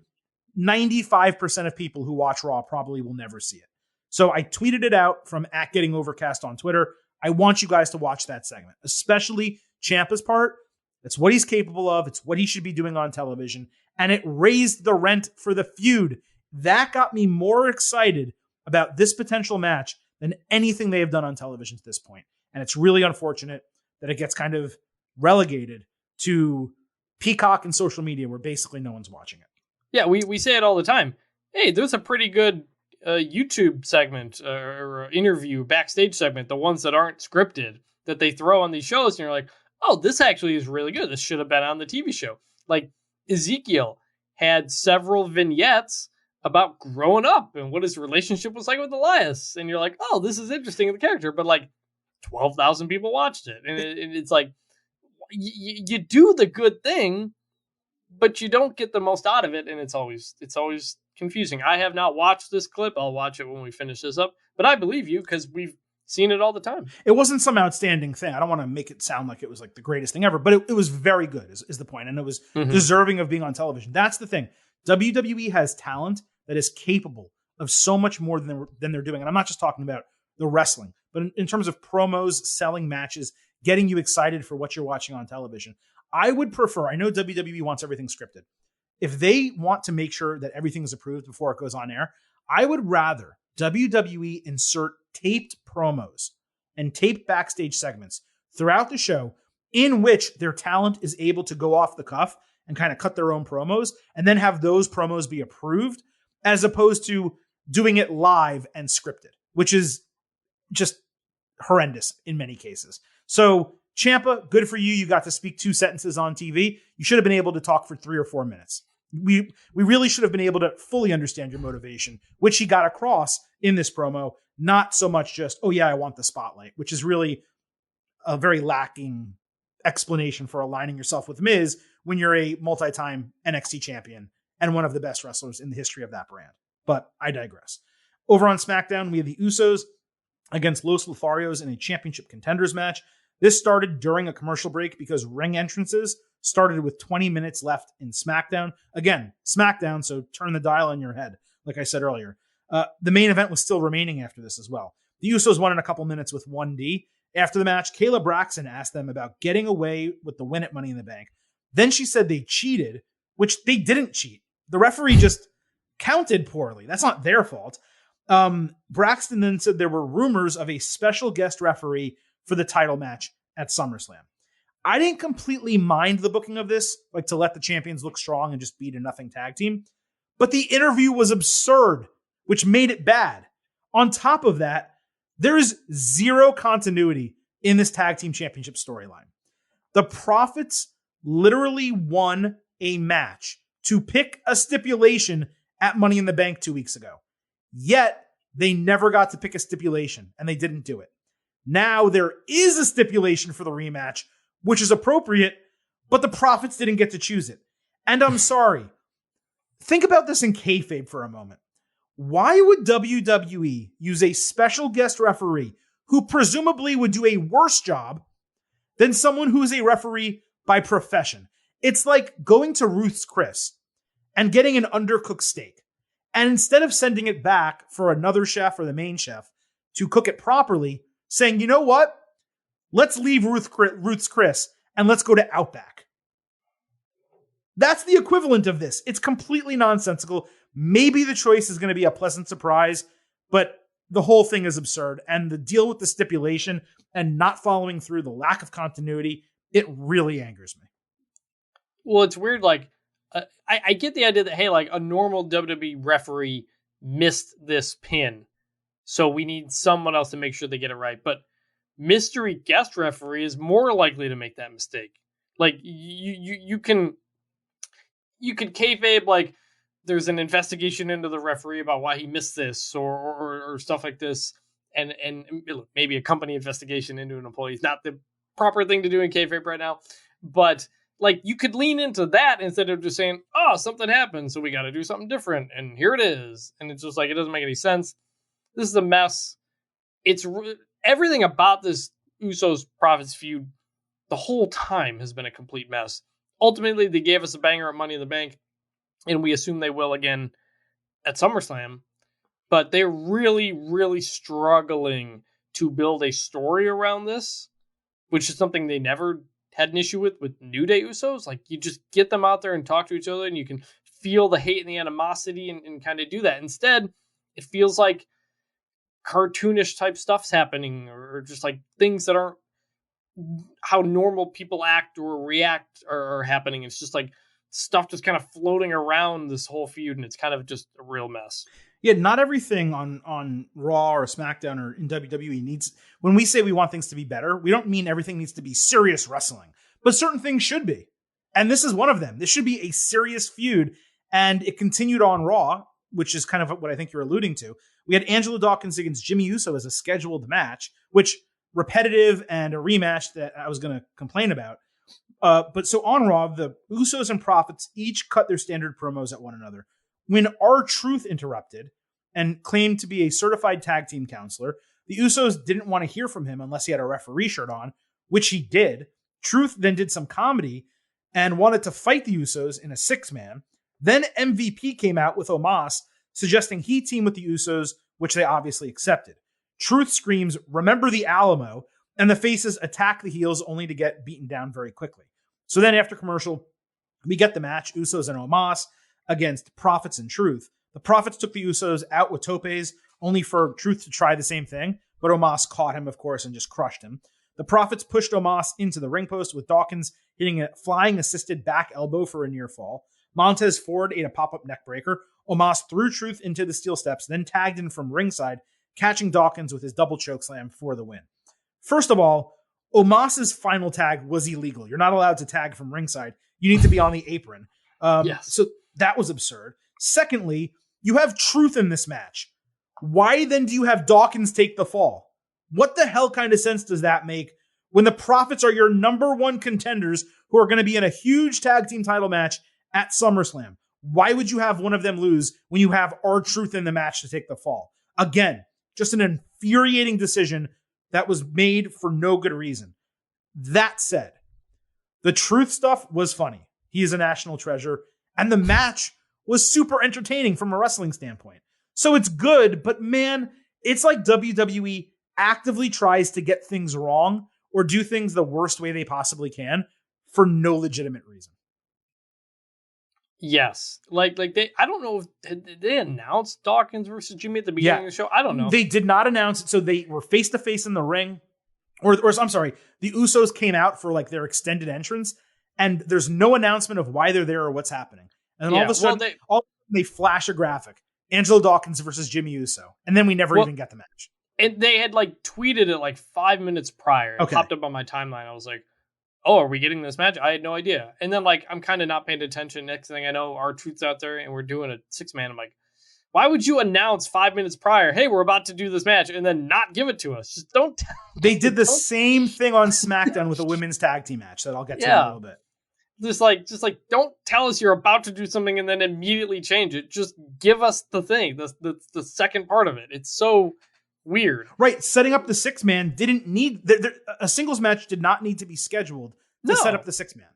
95% of people who watch Raw probably will never see it. So I tweeted it out from @GettingOvercast on Twitter. I want you guys to watch that segment, especially Ciampa's part. That's what he's capable of. It's what he should be doing on television. And it raised the rent for the feud. That got me more excited about this potential match than anything they have done on television to this point. And it's really unfortunate that it gets kind of relegated to Peacock and social media where basically no one's watching it. Yeah, we say it all the time. Hey, there's a pretty good YouTube segment or interview, backstage segment, the ones that aren't scripted, that they throw on these shows, and you're like, oh, this actually is really good. This should have been on the TV show. Like, Ezekiel had several vignettes about growing up and what his relationship was like with Elias. And you're like, oh, this is interesting in the character. But like 12,000 people watched it. And it's like, you do the good thing, but you don't get the most out of it. And it's always confusing. I have not watched this clip. I'll watch it when we finish this up. But I believe you because we've seen it all the time. It wasn't some outstanding thing. I don't want to make it sound like it was like the greatest thing ever, but it was very good is the point. And it was deserving of being on television. That's the thing. WWE has talent that is capable of so much more than they're doing. And I'm not just talking about the wrestling, but in terms of promos, selling matches, getting you excited for what you're watching on television. I would prefer, I know WWE wants everything scripted. If they want to make sure that everything is approved before it goes on air, I would rather WWE insert taped promos and taped backstage segments throughout the show in which their talent is able to go off the cuff and kind of cut their own promos and then have those promos be approved as opposed to doing it live and scripted, which is just horrendous in many cases. So Ciampa, good for you. You got to speak 2 sentences on TV. You should have been able to talk for 3 or 4 minutes. We really should have been able to fully understand your motivation, which he got across in this promo. Not so much just, oh yeah, I want the spotlight, which is really a very lacking explanation for aligning yourself with Miz when you're a multi-time NXT champion and one of the best wrestlers in the history of that brand. But I digress. Over on SmackDown, we have the Usos against Los Lotharios in a championship contenders match. This started during a commercial break because ring entrances started with 20 minutes left in SmackDown. Again, SmackDown, so turn the dial in your head, like I said earlier. The main event was still remaining after this as well. The Usos won in a couple minutes with 1D. After the match, Kayla Braxton asked them about getting away with the win at Money in the Bank. Then she said they cheated, which they didn't cheat. The referee just counted poorly. That's not their fault. Braxton then said there were rumors of a special guest referee for the title match at SummerSlam. I didn't completely mind the booking of this, like to let the champions look strong and just beat a nothing tag team. But the interview was absurd, which made it bad. On top of that, there is zero continuity in this tag team championship storyline. The Profits literally won a match to pick a stipulation at Money in the Bank 2 weeks ago. Yet, they never got to pick a stipulation, and they didn't do it. Now, there is a stipulation for the rematch, which is appropriate, but the Profits didn't get to choose it. And I'm sorry. Think about this in kayfabe for a moment. Why would WWE use a special guest referee who presumably would do a worse job than someone who is a referee by profession? It's like going to Ruth's Chris and getting an undercooked steak. And instead of sending it back for another chef or the main chef to cook it properly, saying, you know what? Let's leave Ruth's Chris and let's go to Outback. That's the equivalent of this. It's completely nonsensical. Maybe the choice is going to be a pleasant surprise, but the whole thing is absurd. And the deal with the stipulation and not following through, the lack of continuity, it really angers me. Well, it's weird. Like, I get the idea that, hey, like a normal WWE referee missed this pin, so we need someone else to make sure they get it right. But mystery guest referee is more likely to make that mistake. Like, you can kayfabe, like, there's an investigation into the referee about why he missed this or stuff like this. And look, maybe a company investigation into an employee is not the proper thing to do in kayfabe right now. But like, you could lean into that instead of just saying, oh, something happened, so we got to do something different. And here it is. And it's just like, it doesn't make any sense. This is a mess. It's everything about this Usos Profits feud the whole time has been a complete mess. Ultimately, they gave us a banger at Money in the Bank, and we assume they will again at SummerSlam. But they're really, really struggling to build a story around this, which is something they never had an issue with New Day Usos. Like, you just get them out there and talk to each other, and you can feel the hate and the animosity and kind of do that. Instead, it feels like cartoonish type stuff's happening, or just like things that aren't how normal people act or react are happening. It's just like stuff just kind of floating around this whole feud, and it's kind of just a real mess. Yeah, not everything on Raw or SmackDown or in WWE needs, when we say we want things to be better, we don't mean everything needs to be serious wrestling, but certain things should be. And this is one of them. This should be a serious feud. And it continued on Raw, which is kind of what I think you're alluding to. We had Angelo Dawkins against Jimmy Uso as a scheduled match, which repetitive and a rematch that I was going to complain about. But so on Raw, the Usos and Profits each cut their standard promos at one another. When R-Truth interrupted and claimed to be a certified tag team counselor, the Usos didn't want to hear from him unless he had a referee shirt on, which he did. Truth then did some comedy and wanted to fight the Usos in a 6-man. Then MVP came out with Omos, suggesting he team with the Usos, which they obviously accepted. Truth screams, "Remember the Alamo," and the faces attack the heels only to get beaten down very quickly. So then after commercial, we get the match, Usos and Omos against Profits and Truth. The Profits took the Usos out with topes, only for Truth to try the same thing, but Omos caught him, of course, and just crushed him. The Profits pushed Omos into the ring post with Dawkins hitting a flying assisted back elbow for a near fall. Montez Ford ate a pop-up neck breaker. Omos threw Truth into the steel steps, then tagged in from ringside, catching Dawkins with his double choke slam for the win. First of all, Omos's final tag was illegal. You're not allowed to tag from ringside. You need to be on the apron. Yes. So that was absurd. Secondly, you have Truth in this match. Why then do you have Dawkins take the fall? What the hell kind of sense does that make when the Profits are your number one contenders who are going to be in a huge tag team title match at SummerSlam? Why would you have one of them lose when you have R-Truth in the match to take the fall? Again, just an infuriating decision that was made for no good reason. That said, the Truth stuff was funny. He is a national treasure. And the match was super entertaining from a wrestling standpoint. So it's good, but man, it's like WWE actively tries to get things wrong or do things the worst way they possibly can for no legitimate reason. Yes. Like they, I don't know if they announced Dawkins versus Jimmy at the beginning of the show. I don't know. They did not announce it. So they were face to face in the ring, or I'm sorry, the Usos came out for like their extended entrance, and there's no announcement of why they're there or what's happening. And then all of a sudden, they flash a graphic: Angelo Dawkins versus Jimmy Uso, and then we never even get the match. And they had like tweeted it like 5 minutes prior. It popped up on my timeline. I was like, "Oh, are we getting this match?" I had no idea. And then like I'm kind of not paying attention. Next thing I know, R-Truth's out there, and we're doing a 6-man. I'm like, why would you announce 5 minutes prior, "Hey, we're about to do this match," and then not give it to us? Just don't. They did the same thing on SmackDown with a women's tag team match that I'll get to in a little bit. Just like, don't tell us you're about to do something and then immediately change it. Just give us the thing, the second part of it. It's so weird. Right. Setting up the 6-man didn't need, a singles match did not need to be scheduled to set up the 6-man.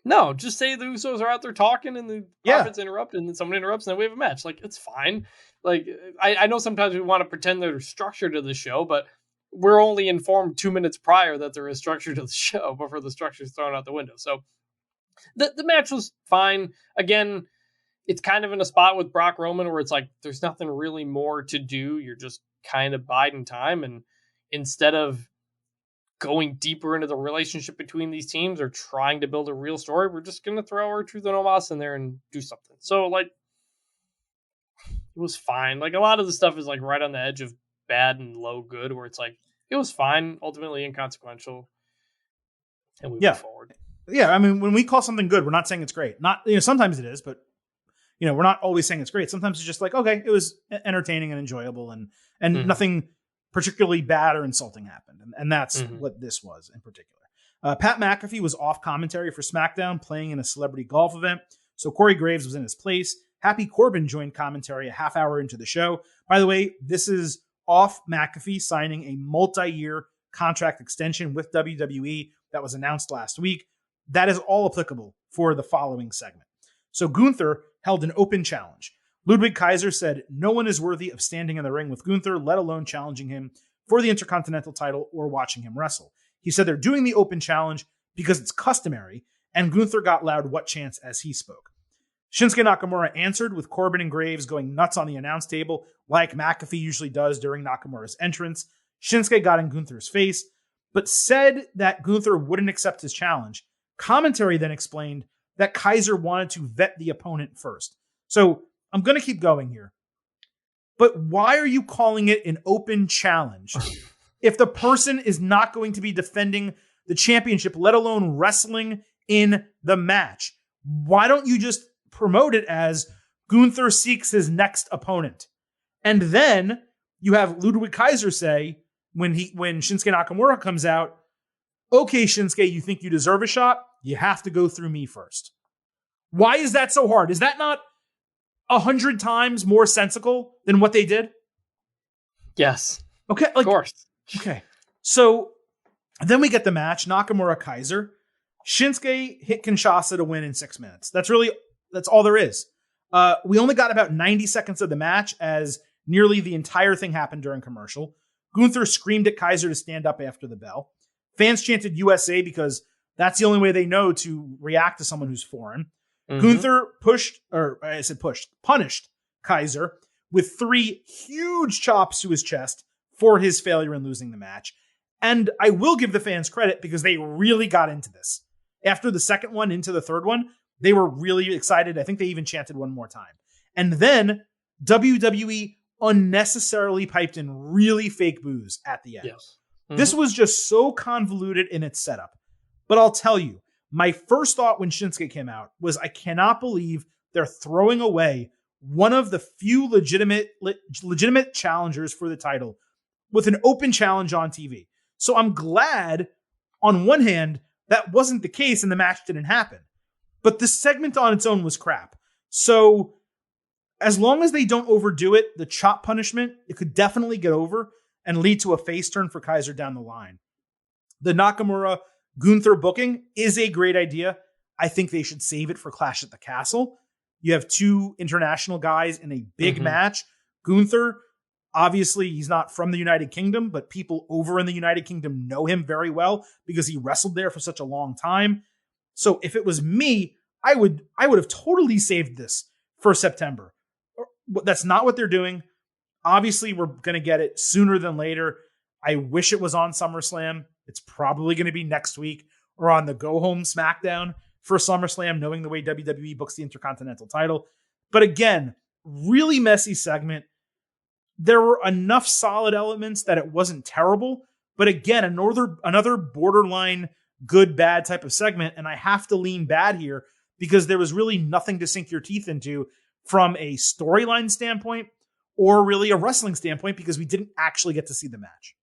No, just say the Usos are out there talking and the Profits interrupt and then somebody interrupts and then we have a match. Like, it's fine. Like, I know sometimes we want to pretend there's structure to the show, but we're only informed 2 minutes prior that there is structure to the show before the structure is thrown out the window. So the match was fine. Again, it's kind of in a spot with Brock Roman where it's like there's nothing really more to do. You're just kind of biding time. And instead of going deeper into the relationship between these teams or trying to build a real story, we're just going to throw R-Truth and Omos in there and do something. So, like, it was fine. Like, a lot of the stuff is, like, right on the edge of bad and low good, where it's like, it was fine, ultimately inconsequential, and we move forward. Yeah, I mean, when we call something good, we're not saying it's great. Not, sometimes it is, but, we're not always saying it's great. Sometimes it's just like, okay, it was entertaining and enjoyable, and nothing particularly bad or insulting happened. And that's what this was in particular. Pat McAfee was off commentary for SmackDown, playing in a celebrity golf event. So Corey Graves was in his place. Happy Corbin joined commentary a half hour into the show. By the way, this is off McAfee signing a multi-year contract extension with WWE that was announced last week. That is all applicable for the following segment. So Gunther held an open challenge. Ludwig Kaiser said no one is worthy of standing in the ring with Gunther, let alone challenging him for the Intercontinental title or watching him wrestle. He said they're doing the open challenge because it's customary, and Gunther got loud what chance as he spoke. Shinsuke Nakamura answered with Corbin and Graves going nuts on the announce table like McAfee usually does during Nakamura's entrance. Shinsuke got in Gunther's face, but said that Gunther wouldn't accept his challenge. Commentary then explained that Kaiser wanted to vet the opponent first. So I'm going to keep going here. But why are you calling it an open challenge if the person is not going to be defending the championship, let alone wrestling in the match? Why don't you just promote it as Gunther seeks his next opponent? And then you have Ludwig Kaiser say, when Shinsuke Nakamura comes out, okay, Shinsuke, you think you deserve a shot? You have to go through me first. Why is that so hard? Is that not 100 times more sensical than what they did? Yes. Okay. Of course. Okay. So then we get the match, Nakamura Kaiser. Shinsuke hit Kinshasa to win in 6 minutes. That's all there is. We only got about 90 seconds of the match as nearly the entire thing happened during commercial. Gunther screamed at Kaiser to stand up after the bell. Fans chanted USA because that's the only way they know to react to someone who's foreign. Mm-hmm. Gunther punished Kaiser with 3 huge chops to his chest for his failure in losing the match. And I will give the fans credit because they really got into this. After the second one into the third one, they were really excited. I think they even chanted one more time. And then WWE unnecessarily piped in really fake boos at the end. Yes. Mm-hmm. This was just so convoluted in its setup. But I'll tell you, my first thought when Shinsuke came out was, I cannot believe they're throwing away one of the few legitimate challengers for the title with an open challenge on TV. So I'm glad, on one hand, that wasn't the case and the match didn't happen. But this segment on its own was crap. So as long as they don't overdo it, the chop punishment, it could definitely get over and lead to a face turn for Kaiser down the line. The Nakamura Gunther booking is a great idea. I think they should save it for Clash at the Castle. You have 2 international guys in a big match. Gunther, obviously, he's not from the United Kingdom, but people over in the United Kingdom know him very well because he wrestled there for such a long time. So if it was me, I would have totally saved this for September. That's not what they're doing. Obviously, we're going to get it sooner than later. I wish it was on SummerSlam. It's probably going to be next week or on the go-home SmackDown for SummerSlam, knowing the way WWE books the Intercontinental title. But again, really messy segment. There were enough solid elements that it wasn't terrible. But again, another borderline good-bad type of segment. And I have to lean bad here because there was really nothing to sink your teeth into from a storyline standpoint or really a wrestling standpoint because we didn't actually get to see the match.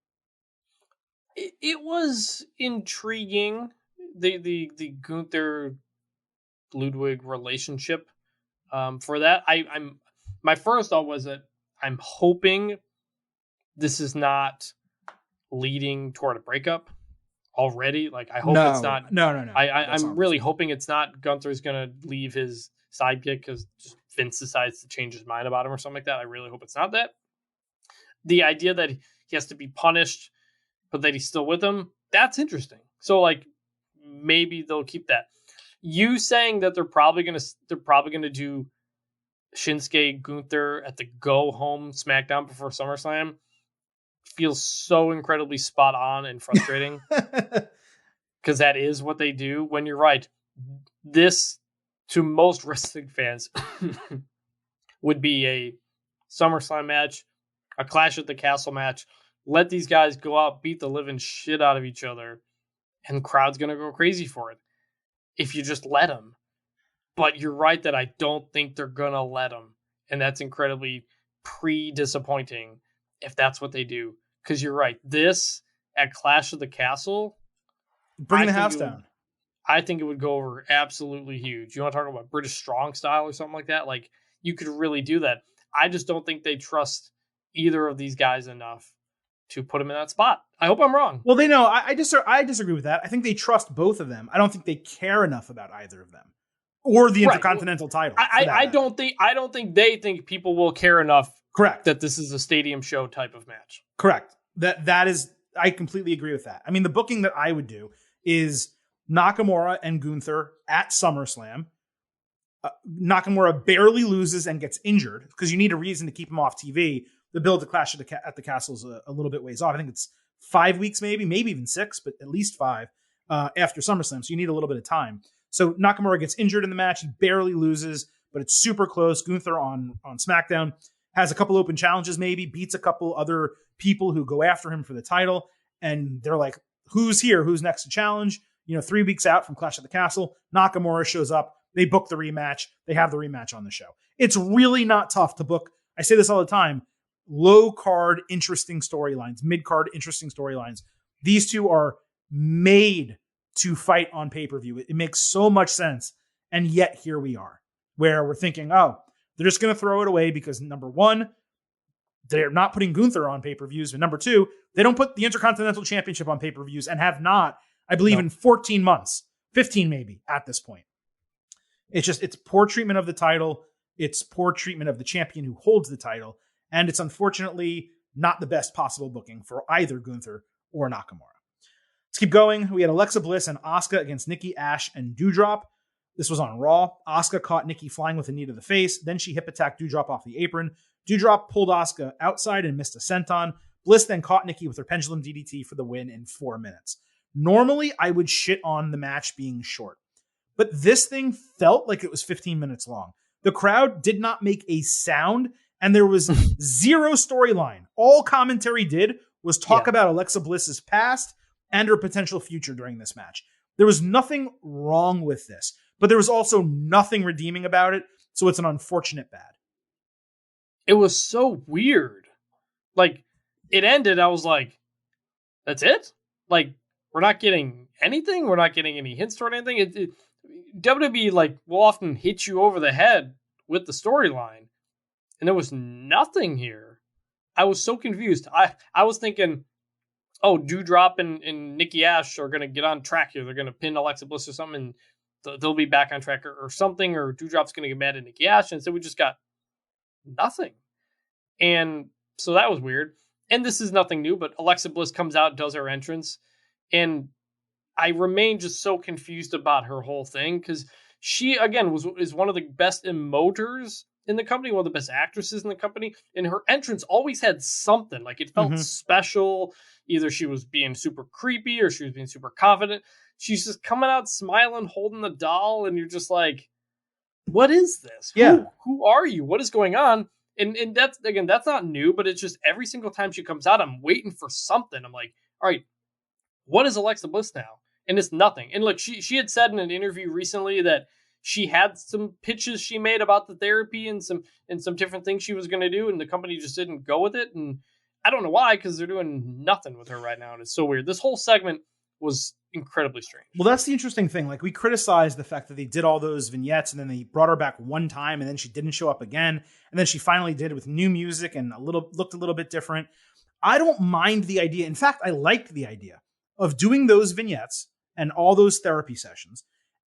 It was intriguing, the Gunther Ludwig relationship. For that, my first thought was that I'm hoping this is not leading toward a breakup already. Like, I hope it's not. No. I'm really hoping it's not Gunther's going to leave his sidekick because Vince decides to change his mind about him or something like that. I really hope it's not that. The idea that he has to be punished, but that he's still with him, that's interesting. So, like, maybe they'll keep that. You saying that they're probably gonna do Shinsuke Gunther at the go home SmackDown before SummerSlam feels so incredibly spot on and frustrating because that is what they do. When you're right, this to most wrestling fans would be a SummerSlam match, a Clash at the Castle match. Let these guys go out, beat the living shit out of each other, and the crowd's going to go crazy for it if you just let them. But you're right that I don't think they're going to let them. And that's incredibly disappointing if that's what they do. Because you're right. This, at Clash of the Castle... Bring the house down. I think it would go over absolutely huge. You want to talk about British Strong Style or something like that? Like, you could really do that. I just don't think they trust either of these guys enough to put him in that spot. I hope I'm wrong. Well, they know. I disagree with that. I think they trust both of them. I don't think they care enough about either of them or the Intercontinental title. I don't think they think people will care enough. Correct. That this is a stadium show type of match. Correct. That is. I completely agree with that. I mean, the booking that I would do is Nakamura and Gunther at SummerSlam. Nakamura barely loses and gets injured because you need a reason to keep him off TV. The build to Clash at the Castle is a little bit ways off. I think it's 5 weeks, maybe even 6, but at least 5 after SummerSlam. So you need a little bit of time. So Nakamura gets injured in the match. He barely loses, but it's super close. Gunther on SmackDown has a couple open challenges, maybe beats a couple other people who go after him for the title. And they're like, who's here? Who's next to challenge? 3 weeks out from Clash at the Castle, Nakamura shows up. They book the rematch. They have the rematch on the show. It's really not tough to book. I say this all the time. Low card, interesting storylines, mid card, interesting storylines. These two are made to fight on pay-per-view. It makes so much sense. And yet here we are where we're thinking, oh, they're just going to throw it away because number one, they're not putting Gunther on pay-per-views. And number two, they don't put the Intercontinental Championship on pay-per-views and have not, I believe, in 14 months, 15 maybe at this point. It's poor treatment of the title. It's poor treatment of the champion who holds the title. And it's unfortunately not the best possible booking for either Gunther or Nakamura. Let's keep going. We had Alexa Bliss and Asuka against Nikki Ash and Doudrop. This was on Raw. Asuka caught Nikki flying with a knee to the face. Then she hip attacked Doudrop off the apron. Doudrop pulled Asuka outside and missed a senton. Bliss then caught Nikki with her pendulum DDT for the win in 4 minutes. Normally, I would shit on the match being short, but this thing felt like it was 15 minutes long. The crowd did not make a sound, and there was zero storyline. All commentary did was talk about Alexa Bliss's past and her potential future during this match. There was nothing wrong with this, but there was also nothing redeeming about it, so it's an unfortunate bad. It was so weird. Like, it ended, I was like, that's it? Like, we're not getting anything? We're not getting any hints toward anything? WWE, will often hit you over the head with the storyline, and there was nothing here. I was so confused. I was thinking, oh, Doudrop and Nikki Ash are going to get on track here. They're going to pin Alexa Bliss or something, and they'll be back on track or something, or Doudrop's going to get mad at Nikki Ash, and so we just got nothing. And so that was weird. And this is nothing new, but Alexa Bliss comes out, does her entrance, and I remain just so confused about her whole thing, because she, again, is one of the best emoters in the company, one of the best actresses in the company, and her entrance always had something. Like, it felt special. Either she was being super creepy or she was being super confident. She's just coming out smiling, holding the doll, and you're just like, what is this? Yeah. Who are you? What is going on? And that's, again, that's not new, but it's just every single time she comes out, I'm waiting for something. I'm like, all right, what is Alexa Bliss now? And it's nothing. And look, she had said in an interview recently that she had some pitches she made about the therapy and some different things she was going to do, and the company just didn't go with it. And I don't know why, because they're doing nothing with her right now, and it's so weird. This whole segment was incredibly strange. Well, that's the interesting thing. Like, we criticized the fact that they did all those vignettes and then they brought her back one time and then she didn't show up again. And then she finally did it with new music and looked a little bit different. I don't mind the idea. In fact, I liked the idea of doing those vignettes and all those therapy sessions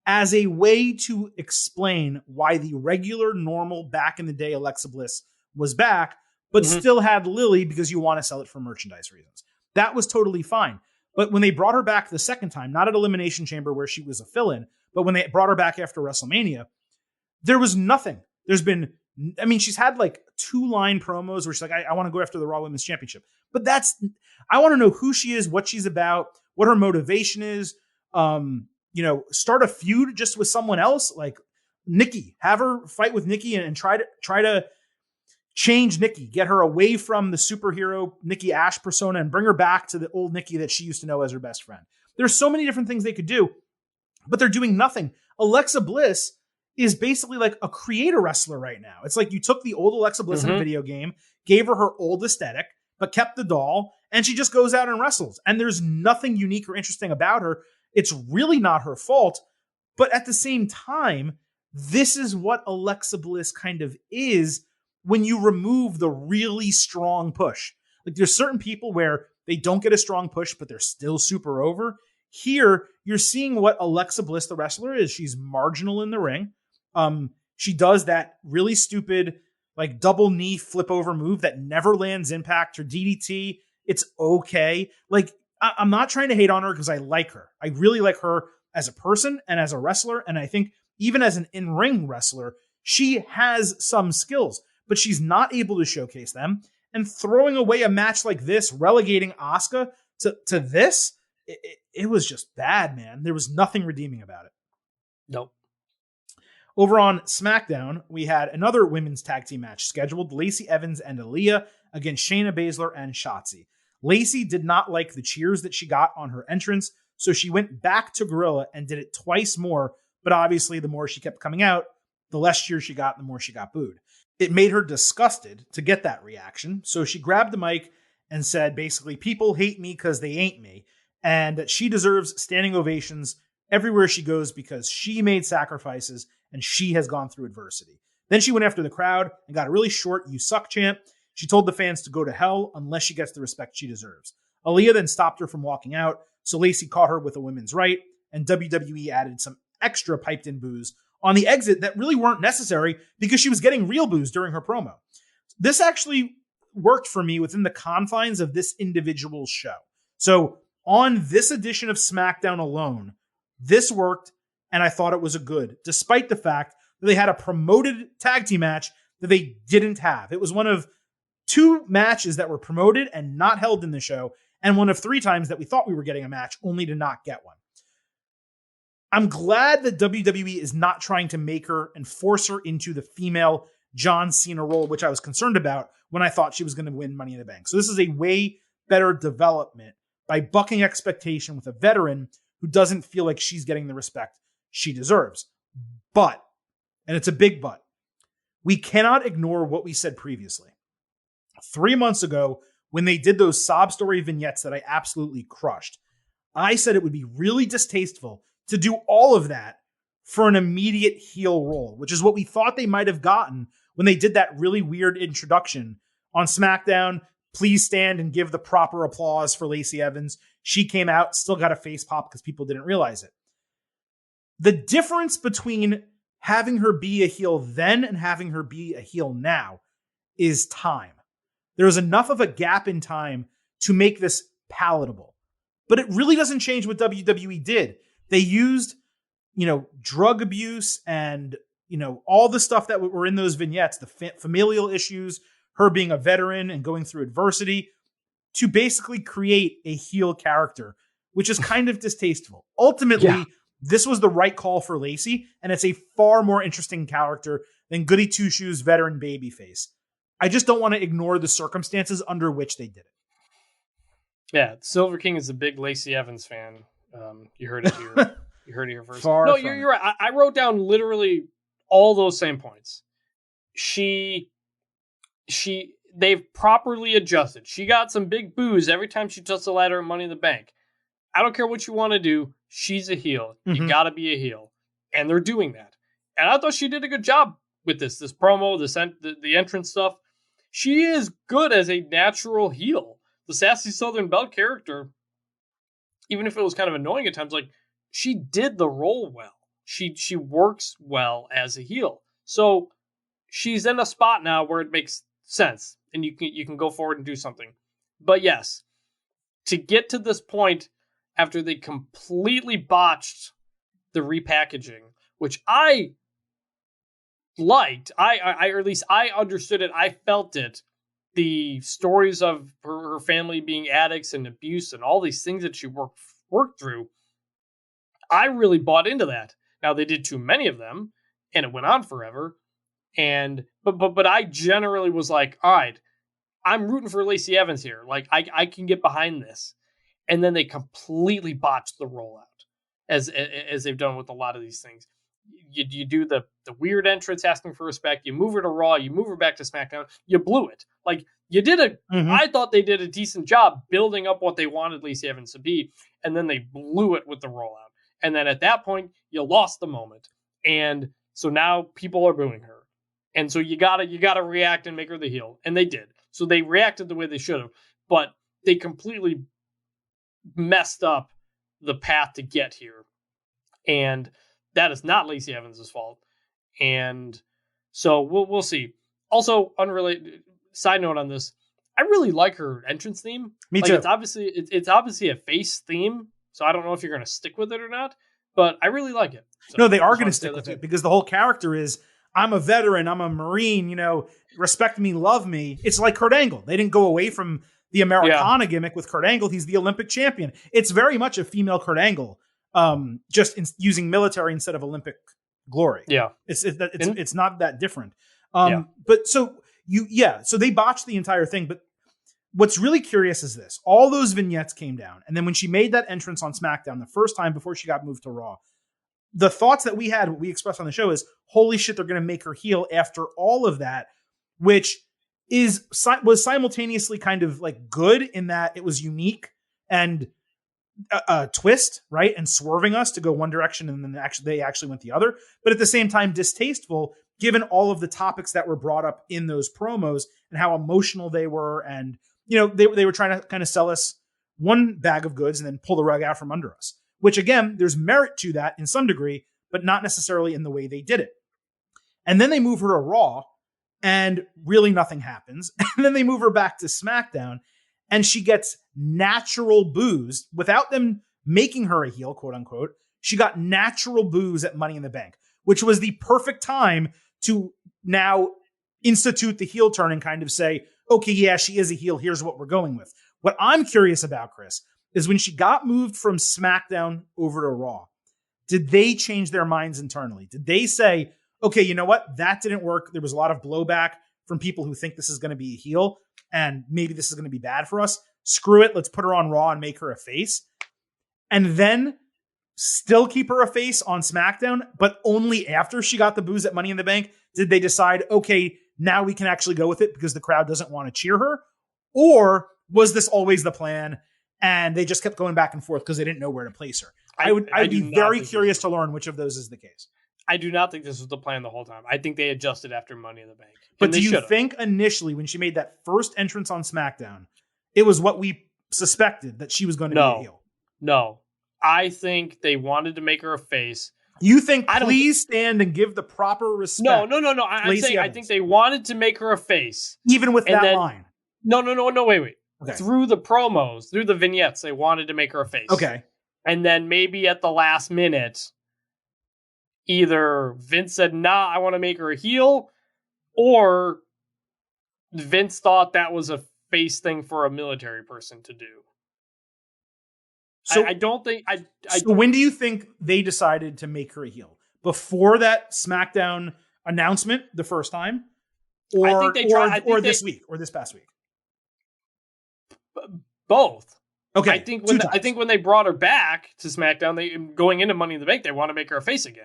as a way to explain why the regular, normal, back in the day Alexa Bliss was back, but still had Lily because you want to sell it for merchandise reasons. That was totally fine. But when they brought her back the second time, not at Elimination Chamber where she was a fill-in, but when they brought her back after WrestleMania, there was nothing. She's had 2-line promos where she's like, I want to go after the Raw Women's Championship. But I want to know who she is, what she's about, what her motivation is. Start a feud just with someone else, like Nikki. Have her fight with Nikki and try to change Nikki, get her away from the superhero Nikki Ash persona and bring her back to the old Nikki that she used to know as her best friend. There's so many different things they could do, but they're doing nothing. Alexa Bliss is basically like a creator wrestler right now. It's like you took the old Alexa Bliss in a video game, gave her old aesthetic, but kept the doll, and she just goes out and wrestles. And there's nothing unique or interesting about her. It's really not her fault. But at the same time, this is what Alexa Bliss kind of is when you remove the really strong push. Like, there's certain people where they don't get a strong push, but they're still super over. Here, you're seeing what Alexa Bliss, the wrestler, is. She's marginal in the ring. She does that really stupid, double knee flip over move that never lands impact. Her DDT, it's okay. I'm not trying to hate on her because I like her. I really like her as a person and as a wrestler. And I think even as an in-ring wrestler, she has some skills, but she's not able to showcase them. And throwing away a match like this, relegating Asuka To this, it was just bad, man. There was nothing redeeming about it. Nope. Over on SmackDown, we had another women's tag team match scheduled: Lacey Evans and Aaliyah against Shayna Baszler and Shotzi. Lacey did not like the cheers that she got on her entrance, so she went back to Gorilla and did it twice more, but obviously the more she kept coming out, the less cheers she got, the more she got booed. It made her disgusted to get that reaction, so she grabbed the mic and said, basically, people hate me because they ain't me, and that she deserves standing ovations everywhere she goes because she made sacrifices and she has gone through adversity. Then she went after the crowd and got a really short "you suck" chant. She told the fans to go to hell unless she gets the respect she deserves. Aaliyah then stopped her from walking out, so Lacey caught her with a women's right, and WWE added some extra piped-in boos on the exit that really weren't necessary because she was getting real boos during her promo. This actually worked for me within the confines of this individual show. So on this edition of SmackDown alone, this worked, and I thought it was a good, despite the fact that they had a promoted tag team match that they didn't have. It was one of 2 matches that were promoted and not held in the show, and one of 3 times that we thought we were getting a match only to not get one. I'm glad that WWE is not trying to make her and force her into the female John Cena role, which I was concerned about when I thought she was going to win Money in the Bank. So this is a way better development by bucking expectation with a veteran who doesn't feel like she's getting the respect she deserves. But, and it's a big but, we cannot ignore what we said previously. 3 months ago, when they did those sob story vignettes that I absolutely crushed, I said it would be really distasteful to do all of that for an immediate heel role, which is what we thought they might have gotten when they did that really weird introduction on SmackDown. Please stand and give the proper applause for Lacey Evans. She came out, still got a face pop because people didn't realize it. The difference between having her be a heel then and having her be a heel now is time. There was enough of a gap in time to make this palatable. But it really doesn't change what WWE did. They used, drug abuse and, all the stuff that were in those vignettes, the familial issues, her being a veteran and going through adversity, to basically create a heel character, which is kind of distasteful. Ultimately, This was the right call for Lacey, and it's a far more interesting character than goody two-shoes veteran babyface. I just don't want to ignore the circumstances under which they did it. Yeah, Silver King is a big Lacey Evans fan. You heard it here. You heard it here first. You're right. I wrote down literally all those same points. They've properly adjusted. She got some big boos every time she touched the ladder at Money in the Bank. I don't care what you want to do. She's a heel. Mm-hmm. You got to be a heel. And they're doing that. And I thought she did a good job with this promo, the entrance stuff. She is good as a natural heel. The sassy Southern Belle character, even if it was kind of annoying at times, she did the role well. She works well as a heel. So she's in a spot now where it makes sense, and you can go forward and do something. But yes, to get to this point after they completely botched the repackaging, which I liked, or at least I understood it, I felt it. The stories of her family being addicts and abuse and all these things that she worked through, I really bought into that. Now, they did too many of them, and it went on forever. But I generally was like, all right, I'm rooting for Lacey Evans here. I can get behind this. And then they completely botched the rollout, as they've done with a lot of these things. You do the weird entrance asking for respect. You move her to Raw. You move her back to SmackDown. You blew it. You did it. Mm-hmm. I thought they did a decent job building up what they wanted Lacey Evans to be, and then they blew it with the rollout. And then at that point, you lost the moment. And so now people are booing her. And so you gotta react and make her the heel. And they did. So they reacted the way they should have. But they completely messed up the path to get here. And that is not Lacey Evans' fault. And so we'll see. Also, unrelated side note on this, I really like her entrance theme. Me too. It's obviously a face theme, so I don't know if you're going to stick with it or not, but I really like it. So no, they are going to stick with it because the whole character is, I'm a veteran, I'm a Marine, respect me, love me. It's like Kurt Angle. They didn't go away from the Americana gimmick with Kurt Angle. He's the Olympic champion. It's very much a female Kurt Angle, just using military instead of Olympic glory. Yeah. It's not that different. But so they botched the entire thing. But what's really curious is this. All those vignettes came down. And then when she made that entrance on SmackDown the first time before she got moved to Raw, the thoughts that we had, what we expressed on the show is, holy shit, they're going to make her heel after all of that, which was simultaneously kind of like good in that it was unique and a twist, right? And swerving us to go one direction and then they actually went the other. But at the same time, distasteful, given all of the topics that were brought up in those promos and how emotional they were. And, they were trying to kind of sell us one bag of goods and then pull the rug out from under us, which again, there's merit to that in some degree, but not necessarily in the way they did it. And then they move her to Raw and really nothing happens. And then they move her back to SmackDown and she gets natural boos without them making her a heel, quote unquote. She got natural boos at Money in the Bank, which was the perfect time to now institute the heel turn and kind of say, okay, yeah, she is a heel. Here's what we're going with. What I'm curious about, Chris, is when she got moved from SmackDown over to Raw, did they change their minds internally? Did they say, okay, you know what? That didn't work. There was a lot of blowback from people who think this is going to be a heel and maybe this is going to be bad for us. Screw it. Let's put her on Raw and make her a face. And then still keep her a face on SmackDown, but only after she got the boos at Money in the Bank did they decide, okay, now we can actually go with it because the crowd doesn't want to cheer her? Or was this always the plan and they just kept going back and forth because they didn't know where to place her? I'd be very curious to learn which of those is the case. I do not think this was the plan the whole time. I think they adjusted after Money in the Bank. But do you think initially when she made that first entrance on SmackDown, it was what we suspected that she was going to be a heel? No. I think they wanted to make her a face. You think please stand and give the proper respect? No. I think they wanted to make her a face. Even with that line? No, wait. Okay. Through the promos, through the vignettes, they wanted to make her a face. Okay. And then maybe at the last minute, either Vince said, nah, I want to make her a heel, or Vince thought that was a face thing for a military person to do. So I don't think... So when do you think they decided to make her a heel? Before that SmackDown announcement the first time? Or this week? Or this past week? Both. Okay. I think when they brought her back to SmackDown, going into Money in the Bank, they want to make her a face again.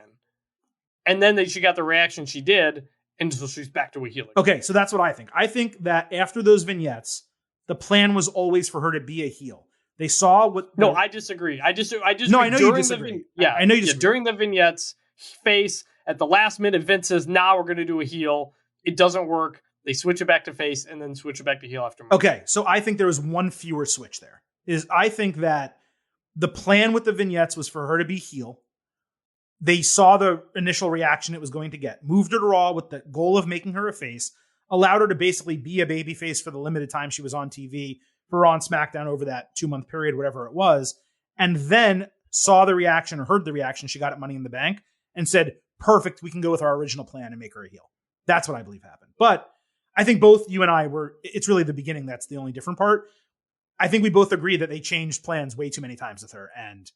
And then she got the reaction she did, and so she's back to a heel again. Okay, so that's what I think. I think that after those vignettes, the plan was always for her to be a heel. They saw what... No, I disagree. I disagree. No, I know you disagree. I know you disagree. During the vignettes, face, at the last minute, Vince says, now we're going to do a heel. It doesn't work. They switch it back to face and then switch it back to heel after Money. Okay, so I think there was one fewer switch there. I think that the plan with the vignettes was for her to be heel. They saw the initial reaction it was going to get, moved her to Raw with the goal of making her a face, allowed her to basically be a baby face for the limited time she was on TV, for Raw and SmackDown over that 2-month period, whatever it was, and then saw the reaction or heard the reaction she got at Money in the Bank and said, perfect, we can go with our original plan and make her a heel. That's what I believe happened. But I think both you and I it's really the beginning that's the only different part. I think we both agree that they changed plans way too many times with her. And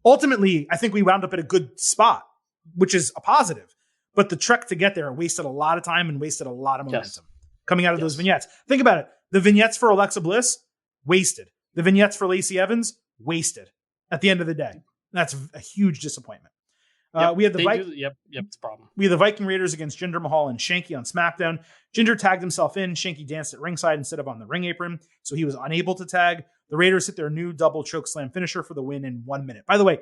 ultimately, I think we wound up at a good spot, which is a positive. But the trek to get there wasted a lot of time and wasted a lot of momentum coming out of those vignettes. Think about it. The vignettes for Alexa Bliss, wasted. The vignettes for Lacey Evans, wasted. At the end of the day. That's a huge disappointment. We had the it's a problem. We had the Viking Raiders against Jinder Mahal and Shanky on SmackDown. Jinder tagged himself in. Shanky danced at ringside instead of on the ring apron, so he was unable to tag. The Raiders hit their new double chokeslam finisher for the win in 1 minute. By the way,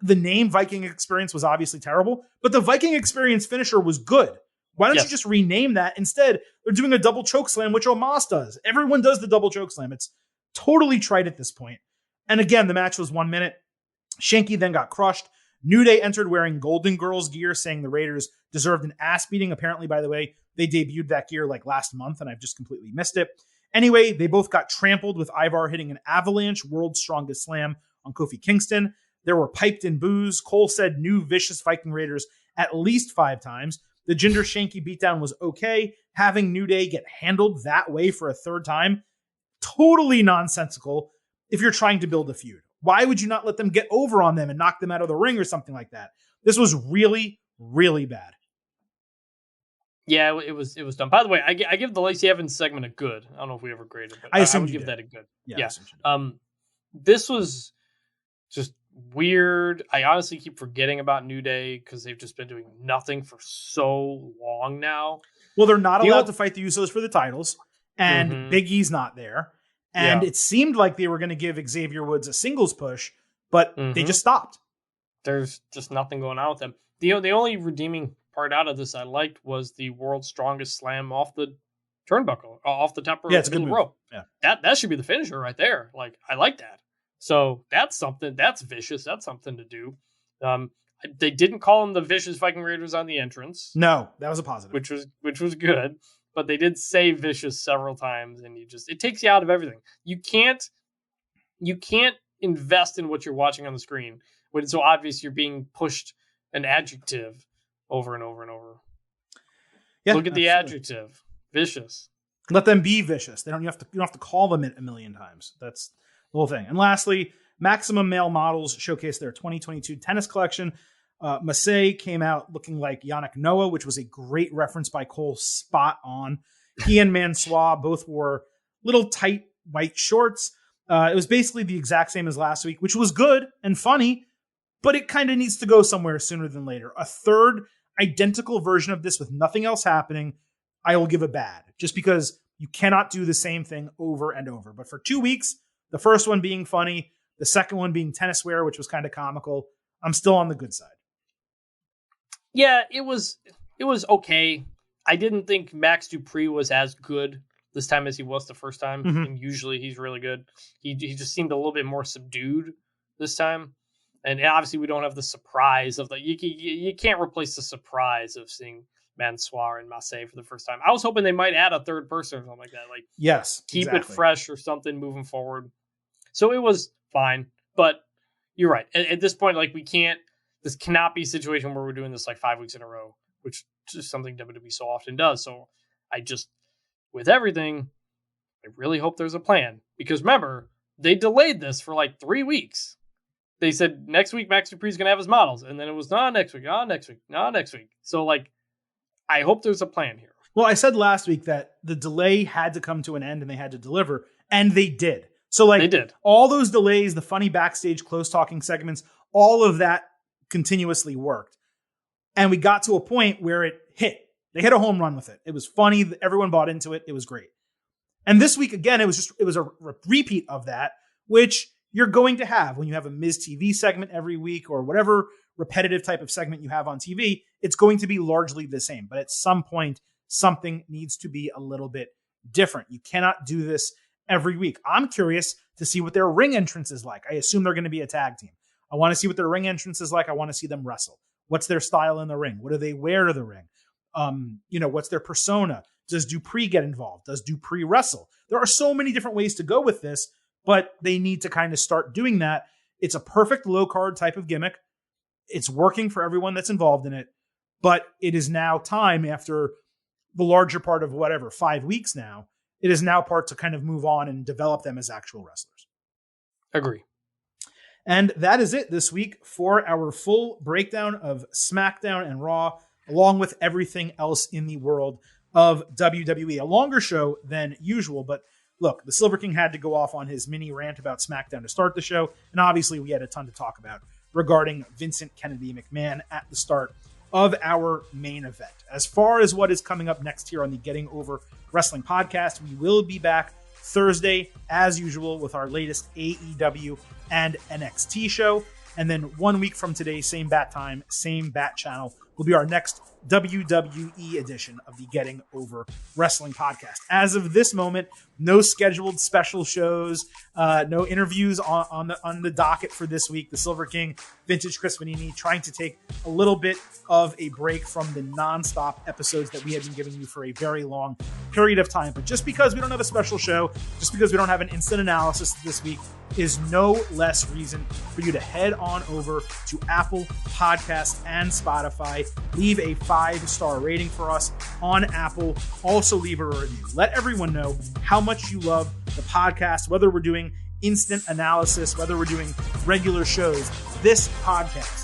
the name Viking Experience was obviously terrible, but the Viking Experience finisher was good. Why don't you just rename that? Instead, they're doing a double chokeslam, which Omos does. Everyone does the double chokeslam. It's totally trite at this point. And again, the match was 1 minute. Shanky then got crushed. New Day entered wearing Golden Girls gear, saying the Raiders deserved an ass beating. Apparently, by the way, they debuted that gear like last month, and I've just completely missed it. Anyway, they both got trampled with Ivar hitting an avalanche World's Strongest Slam on Kofi Kingston. There were piped in boos. Cole said new vicious Viking Raiders at least 5 times. The Jinder Shanky beatdown was okay. Having New Day get handled that way for a third time, totally nonsensical if you're trying to build a feud. Why would you not let them get over on them and knock them out of the ring or something like that? This was really, really bad. Yeah, it was dumb. By the way, I give the Lacey Evans segment a good. I don't know if we ever graded, but I would give that a good. Yeah. This was just weird. I honestly keep forgetting about New Day because they've just been doing nothing for so long now. Well, they're not allowed to fight the Usos for the titles, and Big E's not there. And it seemed like they were going to give Xavier Woods a singles push, but they just stopped. There's just nothing going on with them. The only redeeming part out of this I liked was the world's strongest slam off the turnbuckle, off the top it's a good rope. Yeah. That should be the finisher right there. Like, I like that. So that's something. That's vicious. That's something to do. They didn't call them the Vicious Viking Raiders on the entrance. No, that was a positive. Which was good. But they did say vicious several times, and it takes you out of everything. You can't invest in what you're watching on the screen when it's so obvious you're being pushed an adjective over and over and over. Yeah, look at the adjective, vicious. Let them be vicious. You don't have to call them it a million times. That's the whole thing. And lastly, Maximum Male Models showcased their 2022 tennis collection. Massey came out looking like Yannick Noah, which was a great reference by Cole, spot on. He and Mansois both wore little tight white shorts. It was basically the exact same as last week, which was good and funny, but it kind of needs to go somewhere sooner than later. A third identical version of this with nothing else happening, I will give a bad, just because you cannot do the same thing over and over. But for 2 weeks, the first one being funny, the second one being tennis wear, which was kind of comical, I'm still on the good side. Yeah, it was okay. I didn't think Max Dupree was as good this time as he was the first time. And usually he's really good. He just seemed a little bit more subdued this time. And obviously we don't have the surprise of you can't replace the surprise of seeing Mansoir and Massey for the first time. I was hoping they might add a third person or something like that. Like, yes, keep it fresh or something moving forward. So it was fine, but you're right. At this point, like, this cannot be a situation where we're doing this like 5 weeks in a row, which is something WWE so often does. So with everything, I really hope there's a plan, because remember, they delayed this for like 3 weeks. They said next week Max Dupree's going to have his models, and then it was not next week. So like, I hope there's a plan here. Well, I said last week that the delay had to come to an end and they had to deliver, and they did. So like, they did. All those delays, the funny backstage close talking segments, all of that continuously worked. And we got to a point where it hit. They hit a home run with it. It was funny. Everyone bought into it. It was great. And this week, again, it was a repeat of that, which you're going to have when you have a Miz TV segment every week or whatever repetitive type of segment you have on TV. It's going to be largely the same. But at some point, something needs to be a little bit different. You cannot do this every week. I'm curious to see what their ring entrance is like. I assume they're going to be a tag team. I want to see what their ring entrance is like. I want to see them wrestle. What's their style in the ring? What do they wear to the ring? What's their persona? Does Dupree get involved? Does Dupree wrestle? There are so many different ways to go with this, but they need to kind of start doing that. It's a perfect low card type of gimmick. It's working for everyone that's involved in it, but it is now time, after the larger part of 5 weeks now, it is now part to kind of move on and develop them as actual wrestlers. Agree. And that is it this week for our full breakdown of SmackDown and Raw, along with everything else in the world of WWE. A longer show than usual, but look, the Silver King had to go off on his mini rant about SmackDown to start the show, and obviously we had a ton to talk about regarding Vincent Kennedy McMahon at the start of our main event. As far as what is coming up next here on the Getting Over Wrestling podcast, we will be back Thursday, as usual, with our latest AEW and NXT show. And then 1 week from today, same bat time, same bat channel, will be our next WWE edition of the Getting Over Wrestling podcast. As of this moment, no scheduled special shows, no interviews on the docket for this week. The Silver King, Vintage Chris Vanini, trying to take a little bit of a break from the nonstop episodes that we have been giving you for a very long period of time. But just because we don't have a special show, just because we don't have an instant analysis this week, is no less reason for you to head on over to Apple Podcasts and Spotify. Leave a 5-star rating for us on Apple. Also leave a review. Let everyone know how much you love the podcast, whether we're doing instant analysis, whether we're doing regular shows. This podcast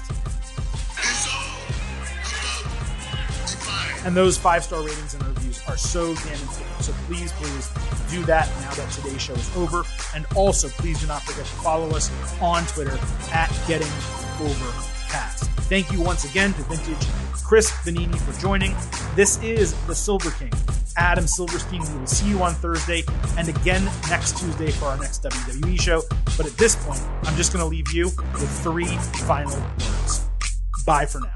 and those 5-star ratings and reviews are so damn important. So please do that now that today's show is over. And also, please do not forget to follow us on Twitter at GettingOverCast. Thank you once again to Vintage Chris Vanini for joining. This is the Silver King, Adam Silverstein. We will see you on Thursday and again next Tuesday for our next WWE show. But at this point, I'm just going to leave you with 3 final words. Bye for now.